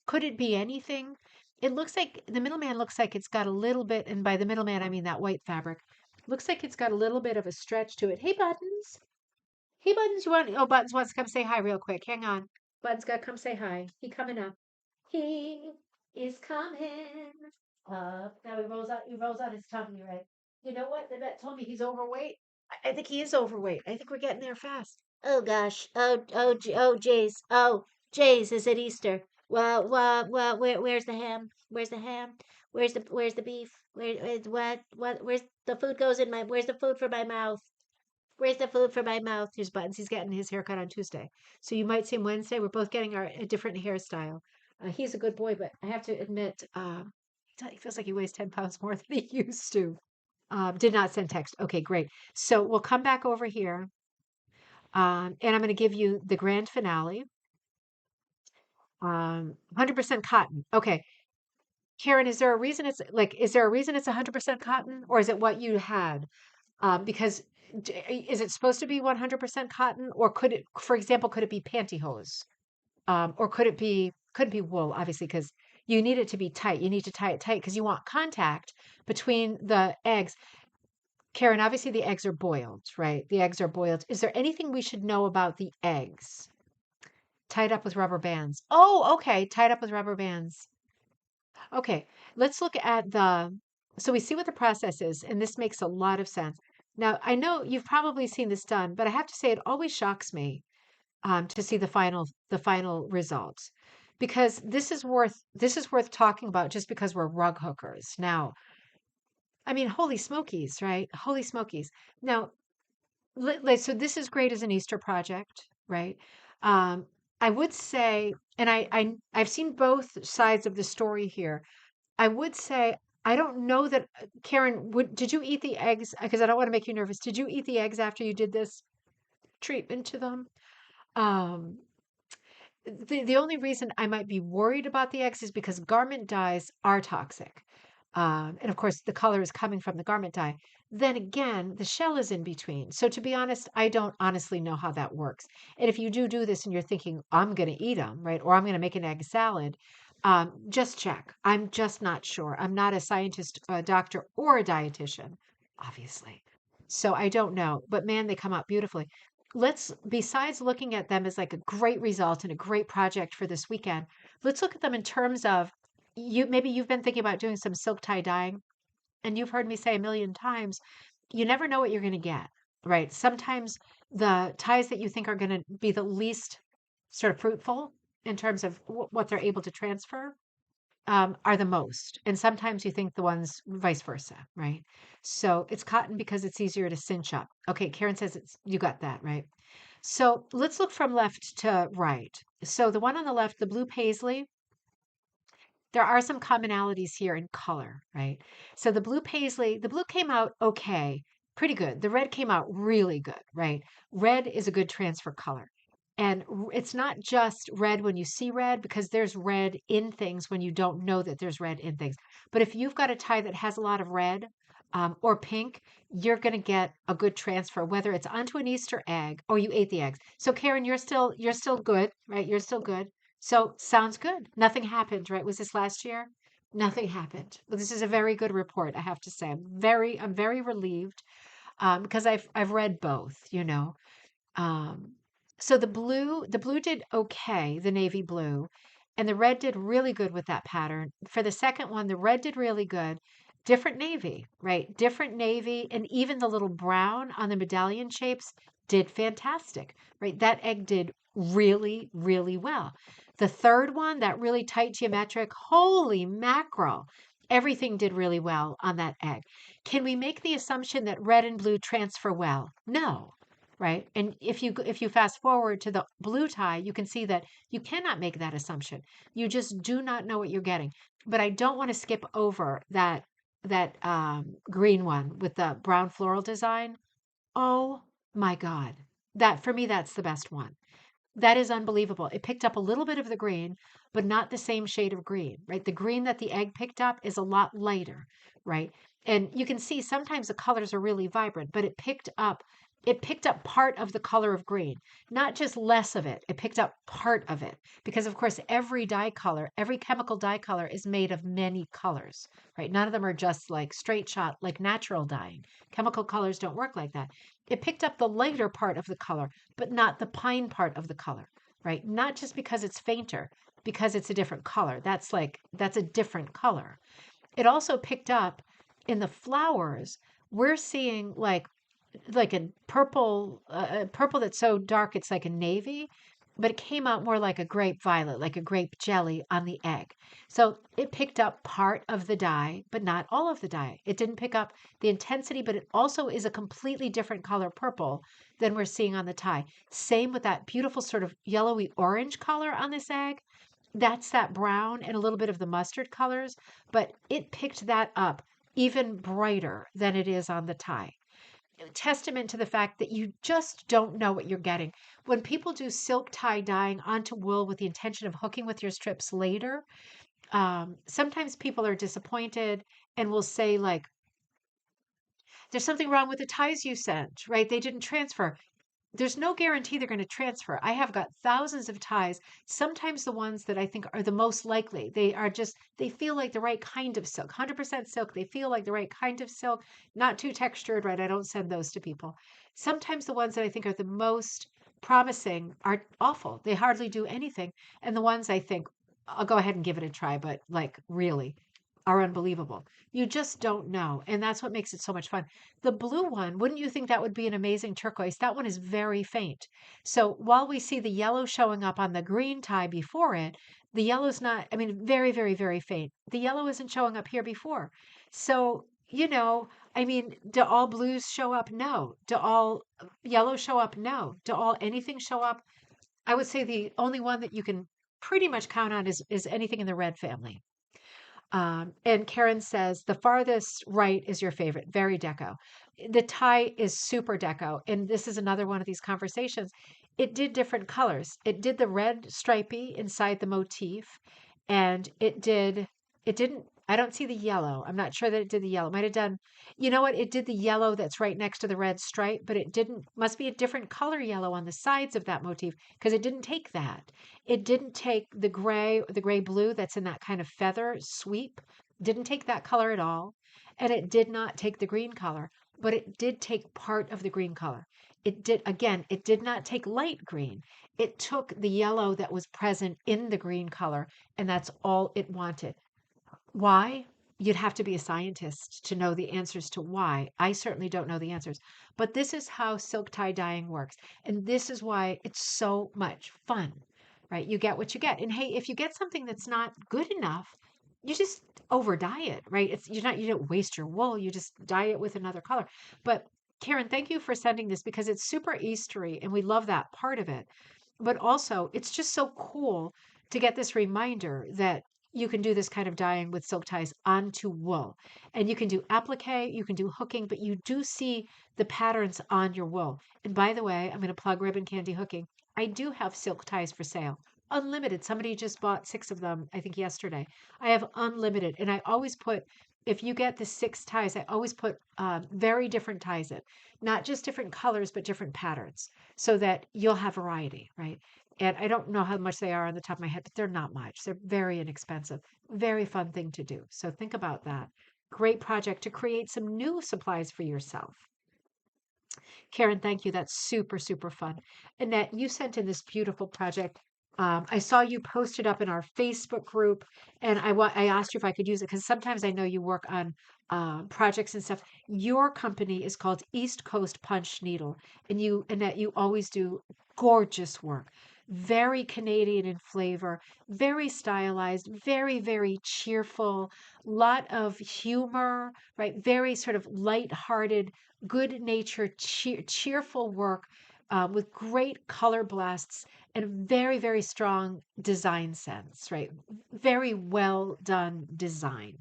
could it be anything? It looks like the middleman looks like it's got a little bit, and by the middleman, I mean that white fabric. Looks like it's got a little bit of a stretch to it. Hey, Buttons. Hey, Buttons, you want, oh, Buttons wants to come say hi real quick. Hang on. Buttons got to come say hi. He coming up. He is coming up. Now he rolls out his tummy, right? You know what? The vet told me he's overweight. I think he is overweight. I think we're getting there fast. Oh gosh. Oh, Jays. Oh, Jays, is it Easter? Well, where's the ham? Where's the ham? Where's the beef? Where's the food goes in my, where's the food for my mouth? Where's the food for my mouth? Here's Buttons. He's getting his haircut on Tuesday. So you might see him Wednesday. We're both getting a different hairstyle. He's a good boy, but I have to admit, he feels like he weighs 10 pounds more than he used to. Did not send text. Okay, great. So we'll come back over here. And I'm going to give you the grand finale. 100% cotton. Okay. Karen, is there a reason it's like, is there a reason it's 100% cotton or is it what you had? Because is it supposed to be 100% cotton or could it, for example, could it be pantyhose? Or could it be wool, obviously, because you need it to be tight. You need to tie it tight because you want contact between the eggs. Karen, obviously the eggs are boiled, right? The eggs are boiled. Is there anything we should know about the eggs? Tied up with rubber bands. Oh, okay. Tied up with rubber bands. Okay. Let's look at so we see what the process is, and this makes a lot of sense. Now, I know you've probably seen this done, but I have to say it always shocks me to see the final results because this is worth talking about just because we're rug hookers. Now, I mean, holy smokies, right? Holy smokies. Now, so this is great as an Easter project, right? Um, I would say, and I've seen both sides of the story here. I would say I don't know that Karen, would did you eat the eggs? Because I don't want to make you nervous. Did you eat the eggs after you did this treatment to them? Um, the only reason I might be worried about the eggs is because garment dyes are toxic. And of course, the color is coming from the garment dye. Then again, the shell is in between. So to be honest, I don't honestly know how that works. And if you do this and you're thinking, I'm going to eat them, right? Or I'm going to make an egg salad, just check. I'm just not sure. I'm not a scientist, a doctor, or a dietitian, obviously. So I don't know. But man, they come out beautifully. Besides looking at them as like a great result and a great project for this weekend, let's look at them in terms of maybe you've been thinking about doing some silk tie dyeing, and you've heard me say a million times, you never know what you're going to get, right? Sometimes the ties that you think are going to be the least sort of fruitful in terms of what they're able to transfer are the most. And sometimes you think the ones vice versa, right? So it's cotton because it's easier to cinch up. Okay, Karen says you got that, right? So let's look from left to right. So the one on the left, the blue paisley, there are some commonalities here in color, right? So the blue paisley, the blue came out okay, pretty good. The red came out really good, right? Red is a good transfer color. And it's not just red when you see red, because there's red in things when you don't know that there's red in things. But if you've got a tie that has a lot of red or pink, you're going to get a good transfer, whether it's onto an Easter egg or you ate the eggs. So Karen, you're still good, right? You're still good. So sounds good. Nothing happened, right? Was this last year? Nothing happened. Well, this is a very good report, I have to say. I'm very relieved because I've read both, you know. Um, so the blue did okay, the navy blue, and the red did really good with that pattern. For the second one, the red did really good. Different navy, right? Different navy, and even the little brown on the medallion shapes did fantastic, right? That egg did really, really well. The third one, that really tight geometric, holy mackerel, everything did really well on that egg. Can we make the assumption that red and blue transfer well? No, right? And if you fast forward to the blue tie, you can see that you cannot make that assumption. You just do not know what you're getting. But I don't want to skip over that green one with the brown floral design. Oh my God. That for me, that's the best one. That is unbelievable. It picked up a little bit of the green, but not the same shade of green, right? The green that the egg picked up is a lot lighter, right? And you can see sometimes the colors are really vibrant, but it picked up it picked up part of the color of green, not just less of it. It picked up part of it because, of course, every dye color, every chemical dye color is made of many colors, right? None of them are just like straight shot, like natural dyeing. Chemical colors don't work like that. It picked up the lighter part of the color, but not the pine part of the color, right? Not just because it's fainter, because it's a different color. That's a different color. It also picked up in the flowers. We're seeing like a purple that's so dark it's like a navy, but it came out more like a grape violet, like a grape jelly on the egg. So it picked up part of the dye, but not all of the dye. It didn't pick up the intensity, but it also is a completely different color purple than we're seeing on the tie. Same with that beautiful sort of yellowy orange color on this egg. That's that brown and a little bit of the mustard colors, but it picked that up even brighter than it is on the tie. Testament to the fact that you just don't know what you're getting. When people do silk tie dyeing onto wool with the intention of hooking with your strips later, sometimes people are disappointed and will say, like, there's something wrong with the ties you sent, right? They didn't transfer. There's no guarantee they're going to transfer. I have got thousands of ties, sometimes the ones that I think are the most likely. They feel like the right kind of silk, 100% silk. They feel like the right kind of silk, not too textured, right? I don't send those to people. Sometimes the ones that I think are the most promising are awful. They hardly do anything. And the ones I think, I'll go ahead and give it a try, but like really are unbelievable. You just don't know. And that's what makes it so much fun. The blue one, wouldn't you think that would be an amazing turquoise? That one is very faint. So while we see the yellow showing up on the green tie before it, the yellow's not, I mean, very, very, very faint. The yellow isn't showing up here before. So, I mean, do all blues show up? No. Do all yellows show up? No. Do all anything show up? I would say the only one that you can pretty much count on is anything in the red family. And Karen says the farthest right is your favorite, very deco. The tie is super deco. And this is another one of these conversations. It did different colors. It did the red stripey inside the motif, and it didn't, I don't see the yellow. I'm not sure that it did the yellow. It might have done, you know what? It did the yellow that's right next to the red stripe, but it didn't, must be a different color yellow on the sides of that motif because it didn't take that. It didn't take the gray blue that's in that kind of feather sweep, didn't take that color at all. And it did not take the green color, but it did take part of the green color. It did not take light green. It took the yellow that was present in the green color, and that's all it wanted. Why? You'd have to be a scientist to know the answers to why. I certainly don't know the answers. But this is how silk tie dyeing works. And this is why it's so much fun, right? You get what you get. And hey, if you get something that's not good enough, you just over dye it, right? You don't waste your wool, you just dye it with another color. But Karen, thank you for sending this because it's super Eastery and we love that part of it. But also, it's just so cool to get this reminder that you can do this kind of dyeing with silk ties onto wool. And you can do applique, you can do hooking, but you do see the patterns on your wool. And by the way, I'm going to plug Ribbon Candy Hooking. I do have silk ties for sale. Unlimited. Somebody just bought 6 of them, I think yesterday. I have unlimited. And I always put, if you get the 6 ties, I always put very different ties in. Not just different colors, but different patterns so that you'll have variety, right? And I don't know how much they are on the top of my head, but they're not much. They're very inexpensive. Very fun thing to do. So think about that. Great project to create some new supplies for yourself. Karen, thank you. That's super, super fun. Annette, you sent in this beautiful project. I saw you posted up in our Facebook group, and I asked you if I could use it because sometimes I know you work on projects and stuff. Your company is called East Coast Punch Needle, and Annette, you always do gorgeous work. Very Canadian in flavor, very stylized, very, very cheerful, lot of humor, right? Very sort of light-hearted, good-natured, cheerful work with great color blasts and very, very strong design sense, right? Very well done design,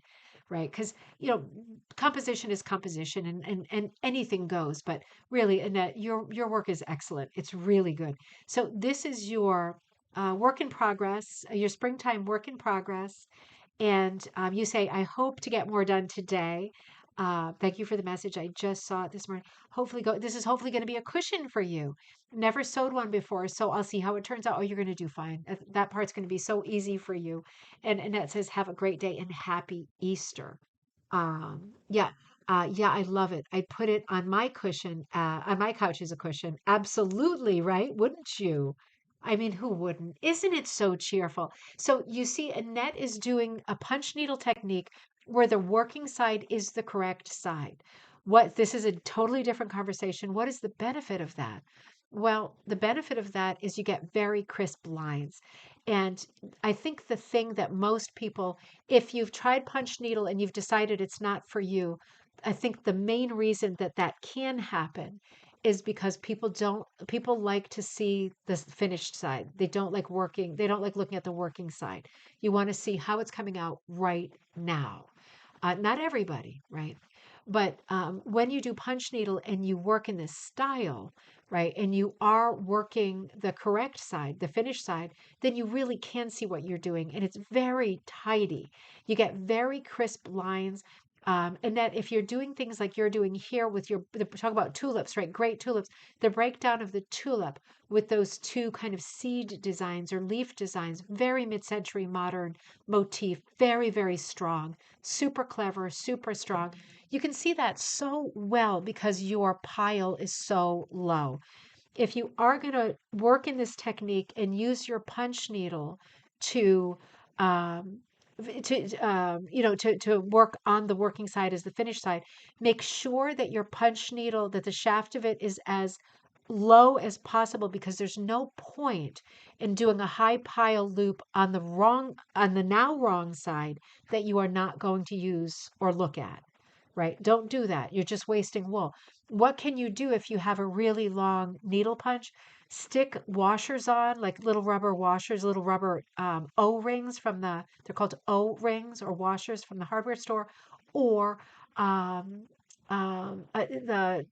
right? Because, composition is composition and anything goes, but really, Annette, your work is excellent. It's really good. So this is your work in progress, your springtime work in progress. And you say, I hope to get more done today. Thank you for the message. I just saw it this morning. This is hopefully going to be a cushion for you. Never sewed one before, so I'll see how it turns out. Oh, you're going to do fine. That part's going to be so easy for you. And Annette says, have a great day and happy Easter. Yeah. Yeah, I love it. I put it on my cushion, on my couch as a cushion. Absolutely, right? Wouldn't you? I mean, who wouldn't? Isn't it so cheerful? So you see, Annette is doing a punch needle technique where the working side is the correct side. This is a totally different conversation. What is the benefit of that? Well, the benefit of that is you get very crisp lines. And I think the thing that most people, if you've tried punch needle and you've decided it's not for you, I think the main reason that that can happen is because people like to see the finished side. They don't like looking at the working side. You want to see how it's coming out right now. Not everybody, right? But when you do punch needle and you work in this style, right, and you are working the correct side, the finished side, then you really can see what you're doing. And it's very tidy. You get very crisp lines. And that if you're doing things like you're doing here with talk about tulips, right? Great tulips, the breakdown of the tulip with those two kind of seed designs or leaf designs, very mid-century modern motif, very, very strong, super clever, super strong. You can see that so well because your pile is so low. If you are going to work in this technique and use your punch needle to um, to work on the working side as the finished side, make sure that your punch needle, that the shaft of it is as low as possible, because there's no point in doing a high pile loop on the now wrong side that you are not going to use or look at, right? Don't do that. You're just wasting wool. What can you do if you have a really long needle punch? Stick washers on, like little rubber washers, little rubber O-rings they're called O-rings or washers from the hardware store, or um, the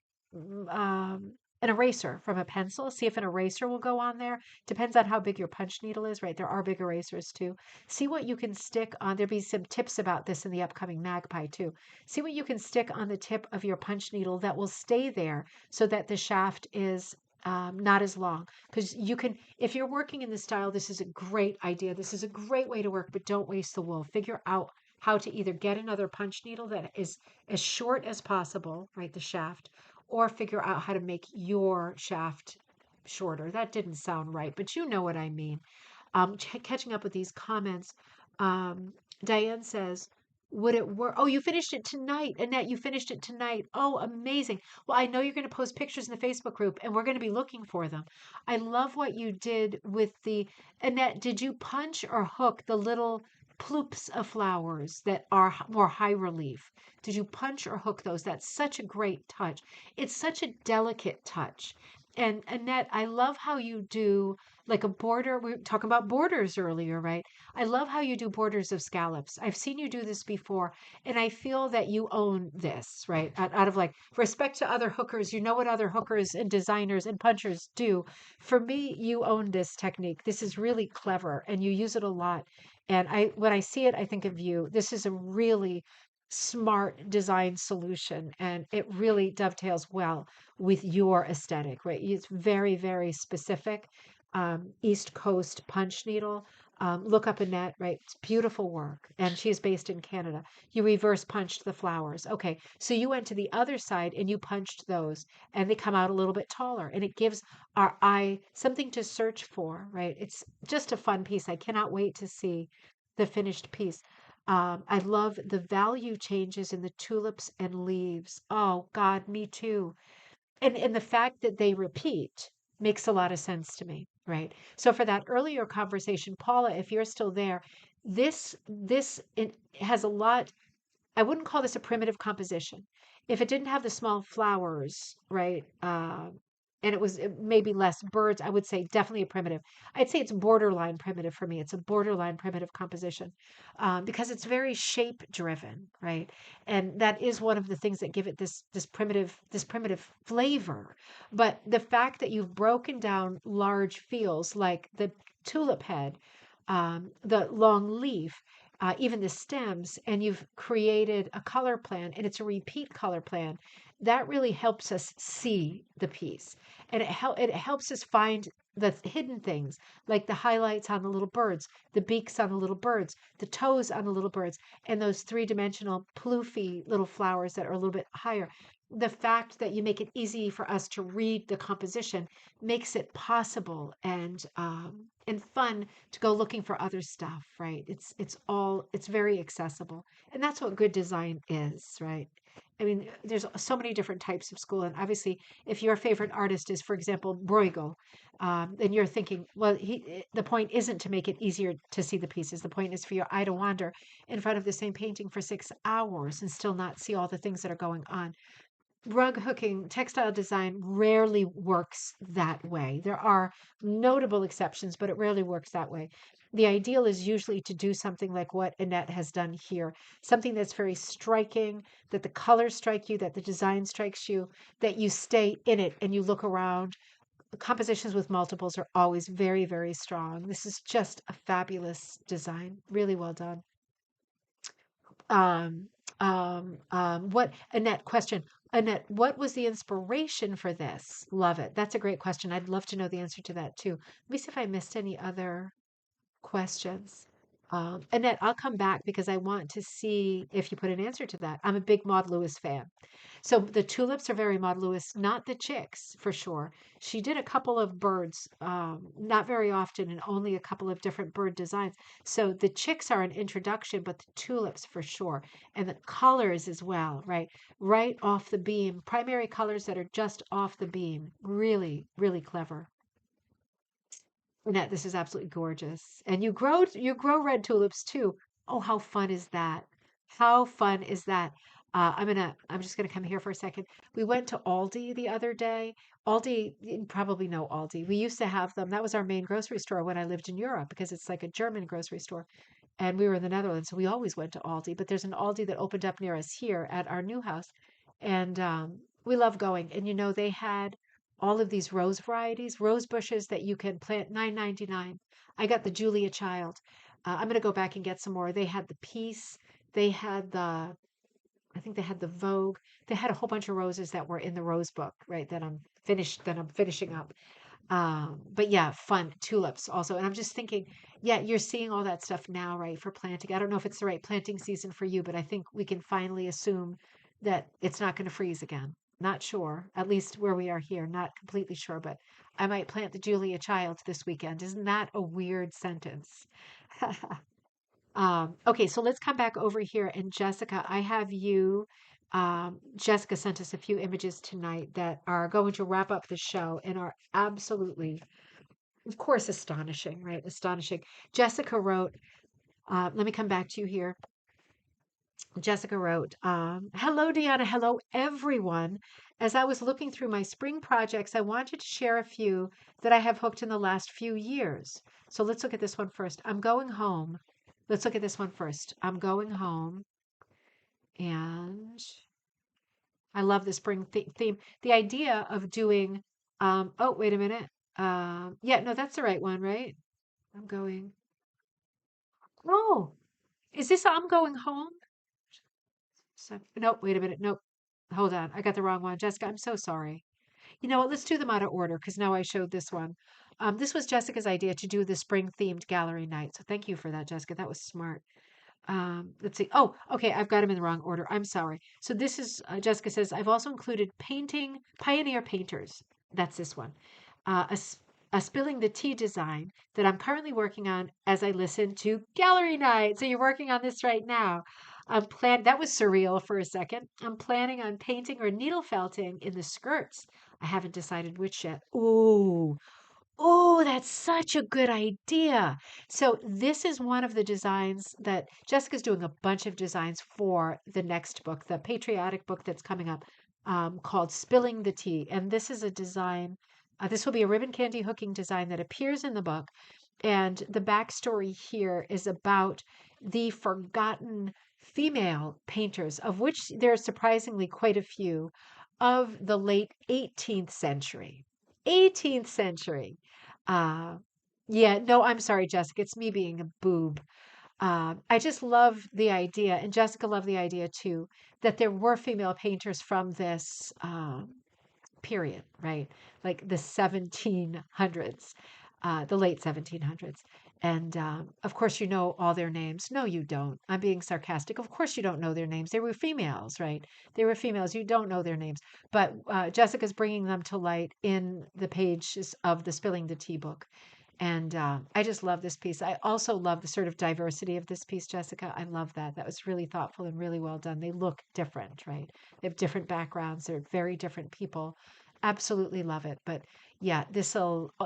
um, an eraser from a pencil. See if an eraser will go on there. Depends on how big your punch needle is, right? There are big erasers too. See what you can stick on. There'll be some tips about this in the upcoming Magpie too. See what you can stick on the tip of your punch needle that will stay there so that the shaft is not as long. Because if you're working in this style, this is a great idea. This is a great way to work, but don't waste the wool. Figure out how to either get another punch needle that is as short as possible, right, the shaft, or figure out how to make your shaft shorter. That didn't sound right, but you know what I mean. Catching up with these comments, um, Diane says, would it work? Oh, you finished it tonight. Annette, you finished it tonight. Oh, amazing. Well, I know you're going to post pictures in the Facebook group and we're going to be looking for them. I love what you did with Annette, did you punch or hook the little ploops of flowers that are more high relief? Did you punch or hook those? That's such a great touch. It's such a delicate touch. And Annette, I love how you do like a border. We were talking about borders earlier, right? I love how you do borders of scallops. I've seen you do this before, and I feel that you own this, right? Out of like respect to other hookers, you know what other hookers and designers and punchers do. For me, you own this technique. This is really clever, and you use it a lot. And when I see it, I think of you. This is a really smart design solution, and it really dovetails well with your aesthetic, right? It's very, very specific. East Coast punch needle. Look up Annette, right? It's beautiful work. And she's based in Canada. You reverse punched the flowers. Okay, so you went to the other side and you punched those, and they come out a little bit taller. And it gives our eye something to search for, right? It's just a fun piece. I cannot wait to see the finished piece. I love the value changes in the tulips and leaves. Oh, God, me too. And the fact that they repeat makes a lot of sense to me, right? So for that earlier conversation, Paula, if you're still there, this it has a lot. I wouldn't call this a primitive composition. If it didn't have the small flowers, right, and it maybe less birds, I would say definitely a primitive. I'd say it's borderline primitive for me. It's a borderline primitive composition because it's very shape driven, right? And that is one of the things that give it this primitive flavor. But the fact that you've broken down large feels like the tulip head, the long leaf, even the stems, and you've created a color plan and it's a repeat color plan, that really helps us see the piece. And it helps us find the hidden things, like the highlights on the little birds, the beaks on the little birds, the toes on the little birds, and those three-dimensional ploofy little flowers that are a little bit higher. The fact that you make it easy for us to read the composition makes it possible and fun to go looking for other stuff, right? It's very accessible. And that's what good design is, right? I mean, there's so many different types of school. And obviously, if your favorite artist is, for example, Bruegel, then you're thinking, well, the point isn't to make it easier to see the pieces. The point is for your eye to wander in front of the same painting for 6 hours and still not see all the things that are going on. Rug hooking, textile design rarely works that way. There are notable exceptions, but it rarely works that way. The ideal is usually to do something like what Annette has done here, something that's very striking, that the colors strike you, that the design strikes you, that you stay in it and you look around. Compositions with multiples are always very, very strong. This is just a fabulous design. Really well done. Um, what, Annette, question. Annette, what was the inspiration for this? Love it. That's a great question. I'd love to know the answer to that too. Let me see if I missed any other questions. Annette, I'll come back because I want to see if you put an answer to that. I'm a big Maud Lewis fan. So the tulips are very Maud Lewis, not the chicks for sure. She did a couple of birds, not very often, and only a couple of different bird designs. So the chicks are an introduction, but the tulips for sure, and the colors as well, right? Right off the beam, primary colors that are just off the beam. Really, really clever. Annette, this is absolutely gorgeous. And you grow red tulips too. Oh, how fun is that? How fun is that? I'm just gonna come here for a second. We went to Aldi the other day. Aldi, you probably know Aldi. We used to have them. That was our main grocery store when I lived in Europe because it's like a German grocery store. And we were in the Netherlands, so we always went to Aldi. But there's an Aldi that opened up near us here at our new house. And we love going. And they had all of these rose varieties, rose bushes that you can plant 9.99. I got the Julia Child. I'm going to go back and get some more. They had the Peace. They had I think they had the Vogue. They had a whole bunch of roses that were in the rose book, right? That I'm finishing up. But yeah, fun tulips also. And I'm just thinking, yeah, you're seeing all that stuff now, right? For planting. I don't know if it's the right planting season for you, but I think we can finally assume that it's not going to freeze again. Not sure, at least where we are here, not completely sure, but I might plant the Julia Child this weekend. Isn't that a weird sentence? Okay, so let's come back over here. And Jessica, I have you. Jessica sent us a few images tonight that are going to wrap up the show and are absolutely, of course, astonishing, right? Astonishing. Jessica wrote, let me come back to you here. Jessica wrote, hello, Deanna. Hello, everyone. As I was looking through my spring projects, I wanted to share a few that I have hooked in the last few years. So let's look at this one first. I'm going home. Let's look at this one first. I'm going home, and I love the spring theme. The idea of doing, oh, wait a minute. Yeah, no, that's the right one, right? I'm going. Oh, is this I'm going home? So, no, wait a minute. Nope. Hold on. I got the wrong one. Jessica, I'm so sorry. You know what? Let's do them out of order because now I showed this one. This was Jessica's idea to do the spring themed gallery night. So thank you for that, Jessica. That was smart. Let's see. Oh, okay. I've got them in the wrong order. I'm sorry. So this is, Jessica says, I've also included painting pioneer painters. That's this one. A, a spilling the tea design that I'm currently working on as I listen to gallery night. So you're working on this right now. That was surreal for a second. I'm planning on painting or needle felting in the skirts. I haven't decided which yet. Ooh, oh, that's such a good idea. So this is one of the designs that Jessica's doing a bunch of designs for the next book, the patriotic book that's coming up, called Spilling the Tea. And this is a design, this will be a ribbon candy hooking design that appears in the book. And the backstory here is about the forgotten female painters, of which there are surprisingly quite a few, of the late 18th century. 18th century. Uh, yeah, no, I'm sorry, Jessica. It's me being a boob. I just love the idea, and Jessica loved the idea too, that there were female painters from this period, right? Like the 1700s, the late 1700s. And of course, you know all their names. No, you don't. I'm being sarcastic. Of course, you don't know their names. They were females, right? They were females. You don't know their names. But Jessica's bringing them to light in the pages of the Spilling the Tea book. And I just love this piece. I also love the sort of diversity of this piece, Jessica. I love that. That was really thoughtful and really well done. They look different, right? They have different backgrounds. They're very different people. Absolutely love it. But yeah,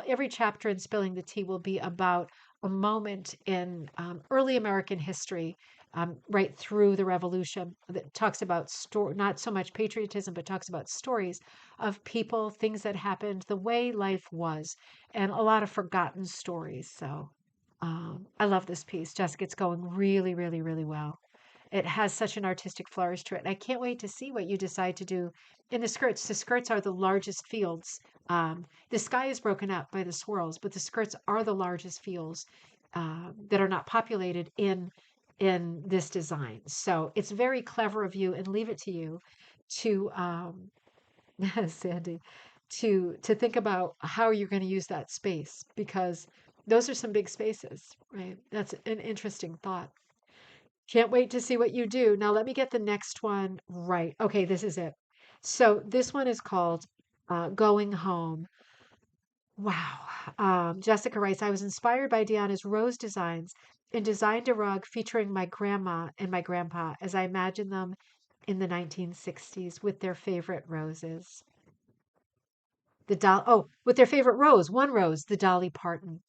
every chapter in Spilling the Tea will be about a moment in early American history, right through the Revolution, that talks about not so much patriotism, but talks about stories of people, things that happened, the way life was, and a lot of forgotten stories. So I love this piece, Jessica. It's going really, really, really well. It has such an artistic flourish to it. And I can't wait to see what you decide to do in the skirts. The skirts are the largest fields. The sky is broken up by the swirls, but the skirts are the largest fields that are not populated in this design. So it's very clever of you, and leave it to you to Sandy, to think about how you're going to use that space, because those are some big spaces, right? That's an interesting thought. Can't wait to see what you do. Now let me get the next one right. Okay, this is it. So this one is called Going Home. Wow. Jessica writes, I was inspired by Deanna's rose designs and designed a rug featuring my grandma and my grandpa as I imagined them in the 1960s with their favorite roses. With their favorite rose, one rose, the Dolly Parton.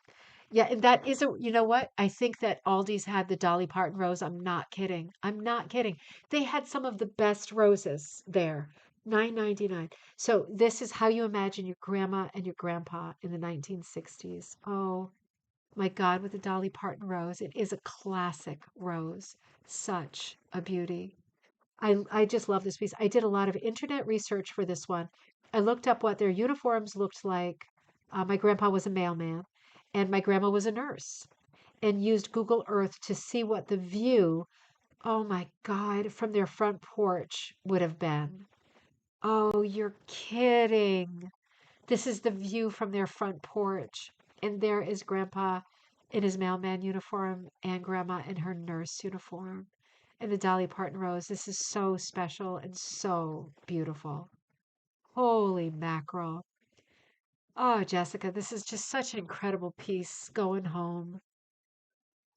Yeah, and that is you know what? I think that Aldi's had the Dolly Parton rose. I'm not kidding. I'm not kidding. They had some of the best roses there. 9.99. So this is how you imagine your grandma and your grandpa in the 1960s. Oh my God, with the Dolly Parton rose. It is a classic rose. Such a beauty. I just love this piece. I did a lot of internet research for this one. I looked up what their uniforms looked like. My grandpa was a mailman, and my grandma was a nurse, and used Google Earth to see what the view, oh my God, from their front porch would have been. Oh, you're kidding. This is the view from their front porch. And there is Grandpa in his mailman uniform and Grandma in her nurse uniform. And the Dolly Parton rose. This is so special and so beautiful. Holy mackerel. Oh, Jessica, this is just such an incredible piece going home.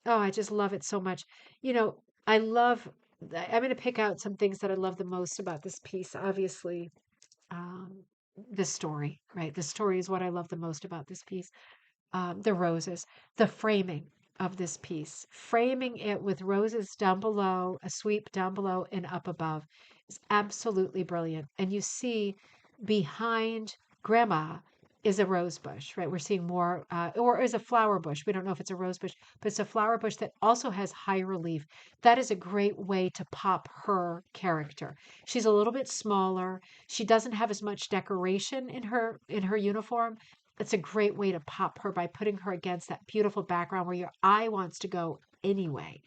Oh, I just love it so much. You know, I love, I'm going to pick out some things that I love the most about this piece. Obviously, um, the story, right? The story is what I love the most about this piece. The roses, the framing of this piece, framing it with roses down below, a sweep down below and up above is absolutely brilliant. And you see behind Grandma is a rose bush, right? We're seeing more, or is a flower bush. We don't know if it's a rose bush, but it's a flower bush that also has high relief. That is a great way to pop her character. She's a little bit smaller. She doesn't have as much decoration in her uniform. It's a great way to pop her by putting her against that beautiful background where your eye wants to go anyway.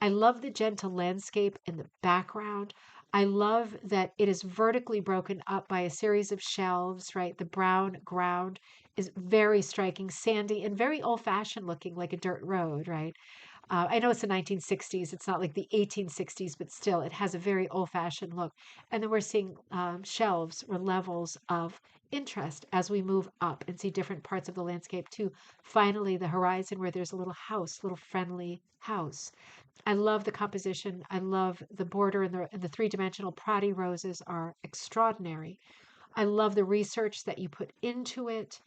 I love the gentle landscape in the background. I love that it is vertically broken up by a series of shelves, right? The brown ground is very striking, sandy, and very old fashioned looking, like a dirt road, right? I know it's the 1960s. It's not like the 1860s, but still, it has a very old-fashioned look. And then we're seeing shelves or levels of interest as we move up and see different parts of the landscape too. Finally, the horizon where there's a little house, little friendly house. I love the composition. I love the border, and the three-dimensional Prati roses are extraordinary. I love the research that you put into it.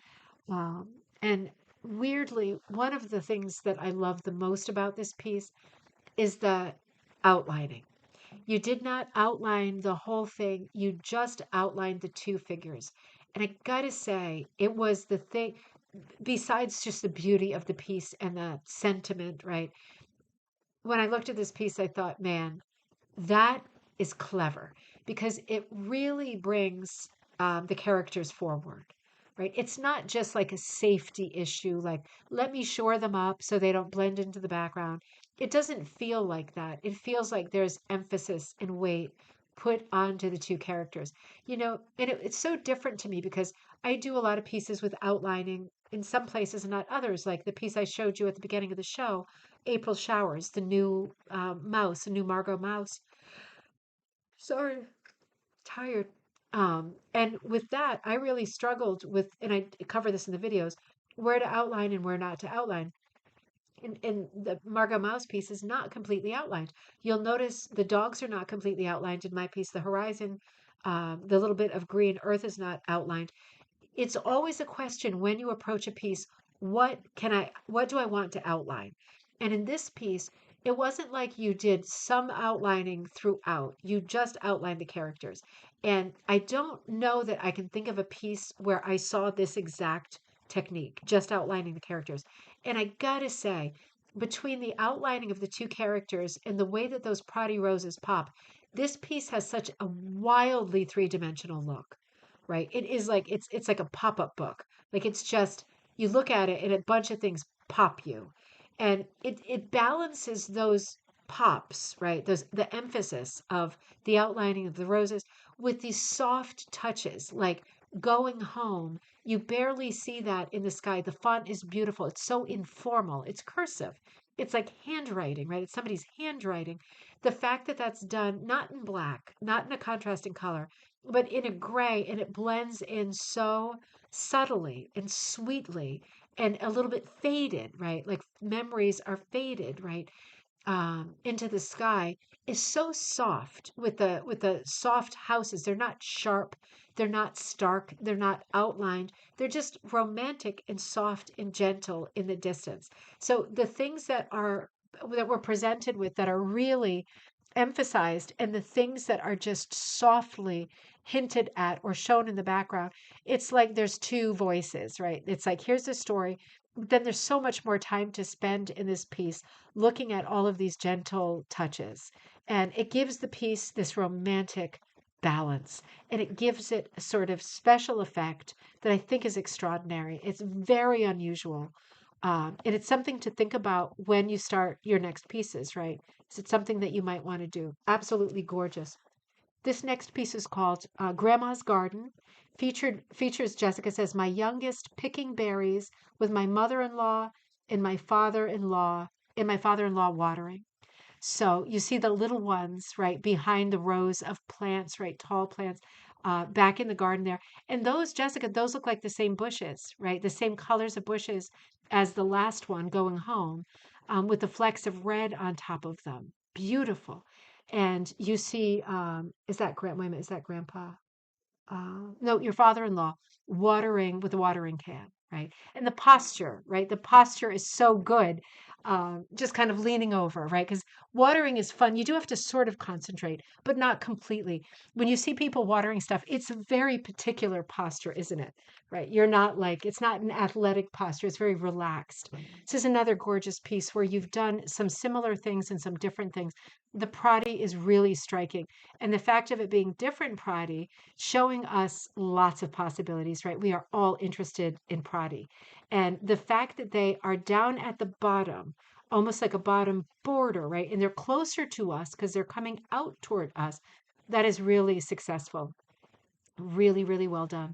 Um, and weirdly, one of the things that I love the most about this piece is the outlining. You did not outline the whole thing, you just outlined the two figures. And I gotta say, it was the thing, besides just the beauty of the piece and the sentiment, right? When I looked at this piece, I thought, man, that is clever because it really brings the characters forward, right? It's not just like a safety issue, like let me shore them up so they don't blend into the background. it doesn't feel like that. It feels like there's emphasis and weight put onto the two characters. And it's so different to me because I do a lot of pieces with outlining in some places and not others, like the piece I showed you at the beginning of the show, April Showers, the new mouse, the new Margot mouse. Sorry, tired. And with that, I really struggled with, and I cover this in the videos, where to outline and where not to outline. And the Margot Mouse piece is not completely outlined. You'll notice the dogs are not completely outlined in my piece. The horizon, the little bit of green earth is not outlined. It's always a question when you approach a piece, what do I want to outline? And in this piece, it wasn't like you did some outlining throughout. You just outlined the characters. And I don't know that I can think of a piece where I saw this exact technique, just outlining the characters. And I gotta say, between the outlining of the two characters and the way that those Prati roses pop, this piece has such a wildly three-dimensional look, right? It is like it's like a pop-up book. Like it's just you look at it and a bunch of things pop you. And it balances those pops, right? Those the emphasis of the outlining of the roses with these soft touches, like going home. You barely see that in the sky. The font is beautiful. It's so informal. It's cursive. It's like handwriting, right? It's somebody's handwriting. The fact that that's done not in black, not in a contrasting color, but in a gray, and it blends in so subtly and sweetly and a little bit faded, right? Like memories are faded, right? Into the sky is so soft with the soft houses. They're not sharp, they're not stark, they're not outlined. They're just romantic and soft and gentle in the distance. So the things that we're presented with that are really emphasized and the things that are just softly hinted at or shown in the background, it's like there's two voices, right? It's like here's the story, but then there's so much more time to spend in this piece looking at all of these gentle touches. And it gives the piece this romantic balance and it gives it a sort of special effect that I think is extraordinary. It's very unusual. And it's something to think about when you start your next pieces, right? Is it something that you might want to do? Absolutely gorgeous. This next piece is called Grandma's Garden. Features, Jessica says, my youngest picking berries with my mother-in-law and my father-in-law watering. So you see the little ones, right, behind the rows of plants, right, tall plants, back in the garden there. And those, Jessica, those look like the same bushes, right? The same colors of bushes as the last one going home, with the flecks of red on top of them. Beautiful. And you see, wait a minute, is that grandpa? No, your father-in-law watering with a watering can, right? And the posture, right? The posture is so good. Just kind of leaning over, right? Because watering is fun. You do have to sort of concentrate, but not completely. When you see people watering stuff, it's a very particular posture, isn't it? Right? You're not like, it's not an athletic posture. It's very relaxed. This is another gorgeous piece where you've done some similar things and some different things. The Prati is really striking. And the fact of it being different Prati showing us lots of possibilities, right? We are all interested in Prati. And the fact that they are down at the bottom, almost like a bottom border, right? And they're closer to us because they're coming out toward us, that is really successful. Really, really well done.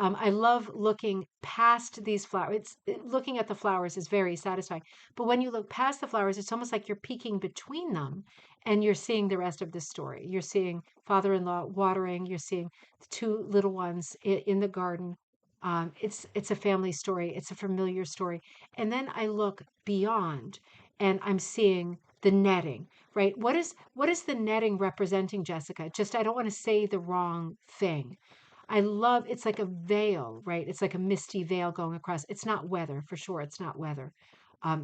I love looking past these flowers. Looking at the flowers is very satisfying. But when you look past the flowers, it's almost like you're peeking between them and you're seeing the rest of the story. You're seeing father-in-law watering. You're seeing the two little ones in the garden. It's a family story. It's a familiar story. And then I look beyond and I'm seeing the netting, right? What is the netting representing, Jessica? Just I don't want to say the wrong thing. I love it's like a veil, right? It's like a misty veil going across. It's not weather, for sure. It's not weather.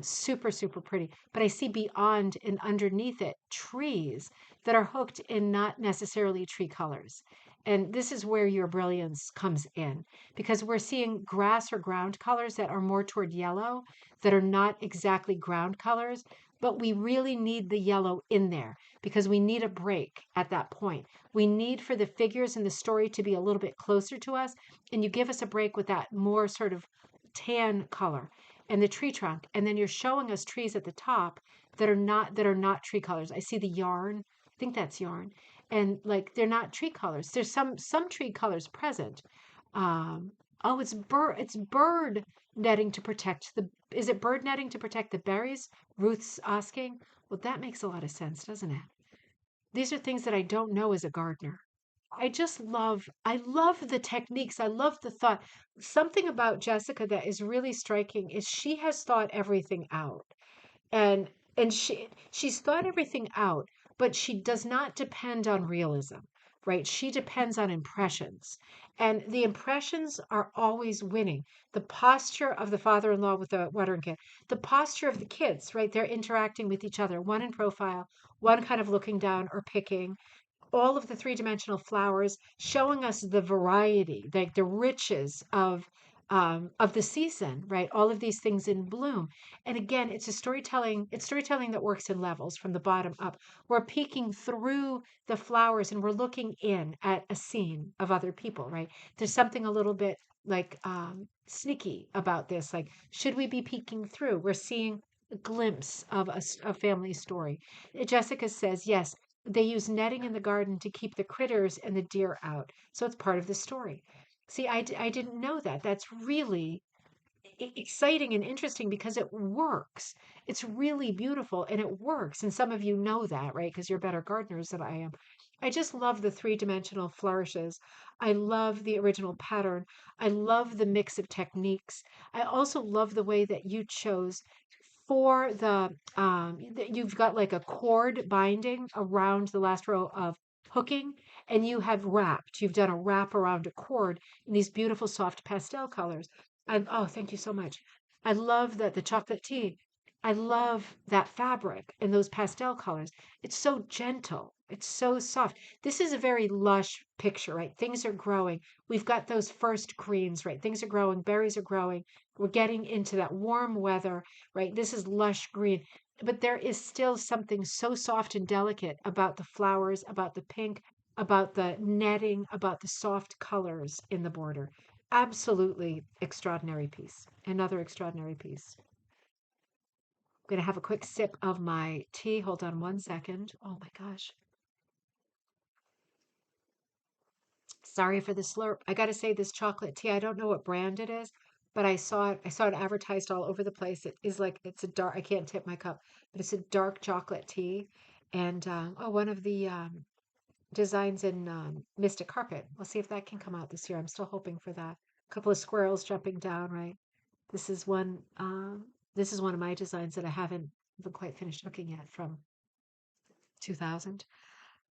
Super, super pretty. But I see beyond and underneath it trees that are hooked in not necessarily tree colors. And this is where your brilliance comes in because we're seeing grass or ground colors that are more toward yellow, that are not exactly ground colors, but we really need the yellow in there because we need a break at that point. We need for the figures in the story to be a little bit closer to us, and you give us a break with that more sort of tan color. and the tree trunk, and then you're showing us trees at the top that are not tree colors. I see the yarn. I think that's yarn, and like they're not tree colors. There's some tree colors present. Um, oh, it's bird netting to protect the. Is it bird netting to protect the berries? Ruth's asking. Well, that makes a lot of sense, doesn't it? These are things that I don't know as a gardener. I love the techniques. I love the thought. Something about Jessica that is really striking is she has thought everything out. And she's thought everything out, but she does not depend on realism, right? She depends on impressions. And the impressions are always winning. The posture of the father-in-law with the watering can, the posture of the kids, right? They're interacting with each other, one in profile, one kind of looking down or picking, all of the three-dimensional flowers, showing us the variety, like the riches of the season, right? All of these things in bloom. And again, it's storytelling that works in levels from the bottom up. We're peeking through the flowers and we're looking in at a scene of other people, right? There's something a little bit like sneaky about this. Like, should we be peeking through? We're seeing a glimpse of a family story. Jessica says, yes, they use netting in the garden to keep the critters and the deer out. So it's part of the story. See, I didn't know that. That's really exciting and interesting because it works. It's really beautiful and it works. And some of you know that, right? Because you're better gardeners than I am. I just love the three-dimensional flourishes. I love the original pattern. I love the mix of techniques. I also love the way that you chose for you've got like a cord binding around the last row of hooking, and you've done a wrap around a cord in these beautiful soft pastel colors. And oh, thank you so much. I love that the chocolate tea. I love that fabric and those pastel colors. It's so gentle. It's so soft. This is a very lush picture, right? Things are growing. We've got those first greens, right? Things are growing, berries are growing. We're getting into that warm weather, right? This is lush green. But there is still something so soft and delicate about the flowers, about the pink, about the netting, about the soft colors in the border. Absolutely extraordinary piece. Another extraordinary piece. I'm going to have a quick sip of my tea. Hold on one second. Oh my gosh. Sorry for the slurp. I got to say this chocolate tea, I don't know what brand it is, but I saw it advertised all over the place. It is like it's a dark, I can't tip my cup, but it's a dark chocolate tea. And oh, one of the designs in Mystic Carpet. We'll see if that can come out this year. I'm still hoping for that. A couple of squirrels jumping down, right? This is one this is one of my designs that I haven't quite finished looking at from 2000.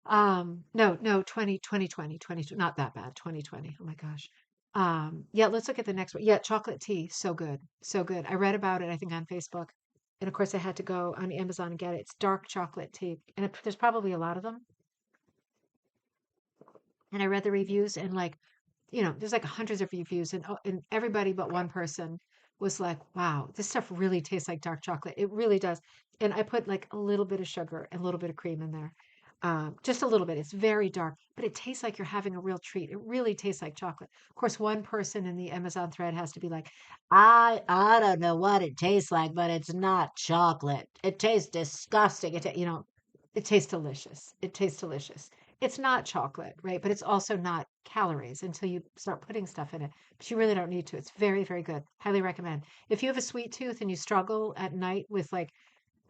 No, no, 2020, not that bad. 2020. Oh my gosh. Yeah, let's look at the next one. Yeah, chocolate tea. So good. So good. I read about it, I think, on Facebook. And of course, I had to go on Amazon and get it. It's dark chocolate tea. And there's probably a lot of them. And I read the reviews and like, there's like hundreds of reviews and everybody but one person was like, wow, this stuff really tastes like dark chocolate. It really does. And I put like a little bit of sugar and a little bit of cream in there. Just a little bit. It's very dark, but it tastes like you're having a real treat. It really tastes like chocolate. Of course, one person in the Amazon thread has to be like, I don't know what it tastes like, but it's not chocolate. It tastes disgusting. It tastes delicious. It tastes delicious. It's not chocolate, right? But it's also not calories until you start putting stuff in it. But you really don't need to. It's very, very good. Highly recommend. If you have a sweet tooth and you struggle at night with like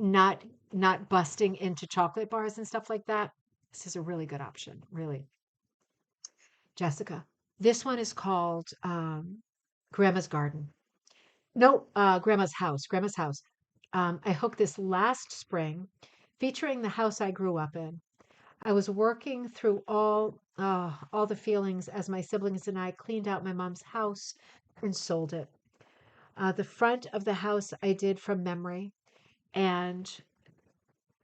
not not busting into chocolate bars and stuff like that, this is a really good option, really. Jessica, this one is called Grandma's Garden. No, Grandma's House. Grandma's House. I hooked this last spring, featuring the house I grew up in. I was working through all the feelings as my siblings and I cleaned out my mom's house and sold it. The front of the house I did from memory, and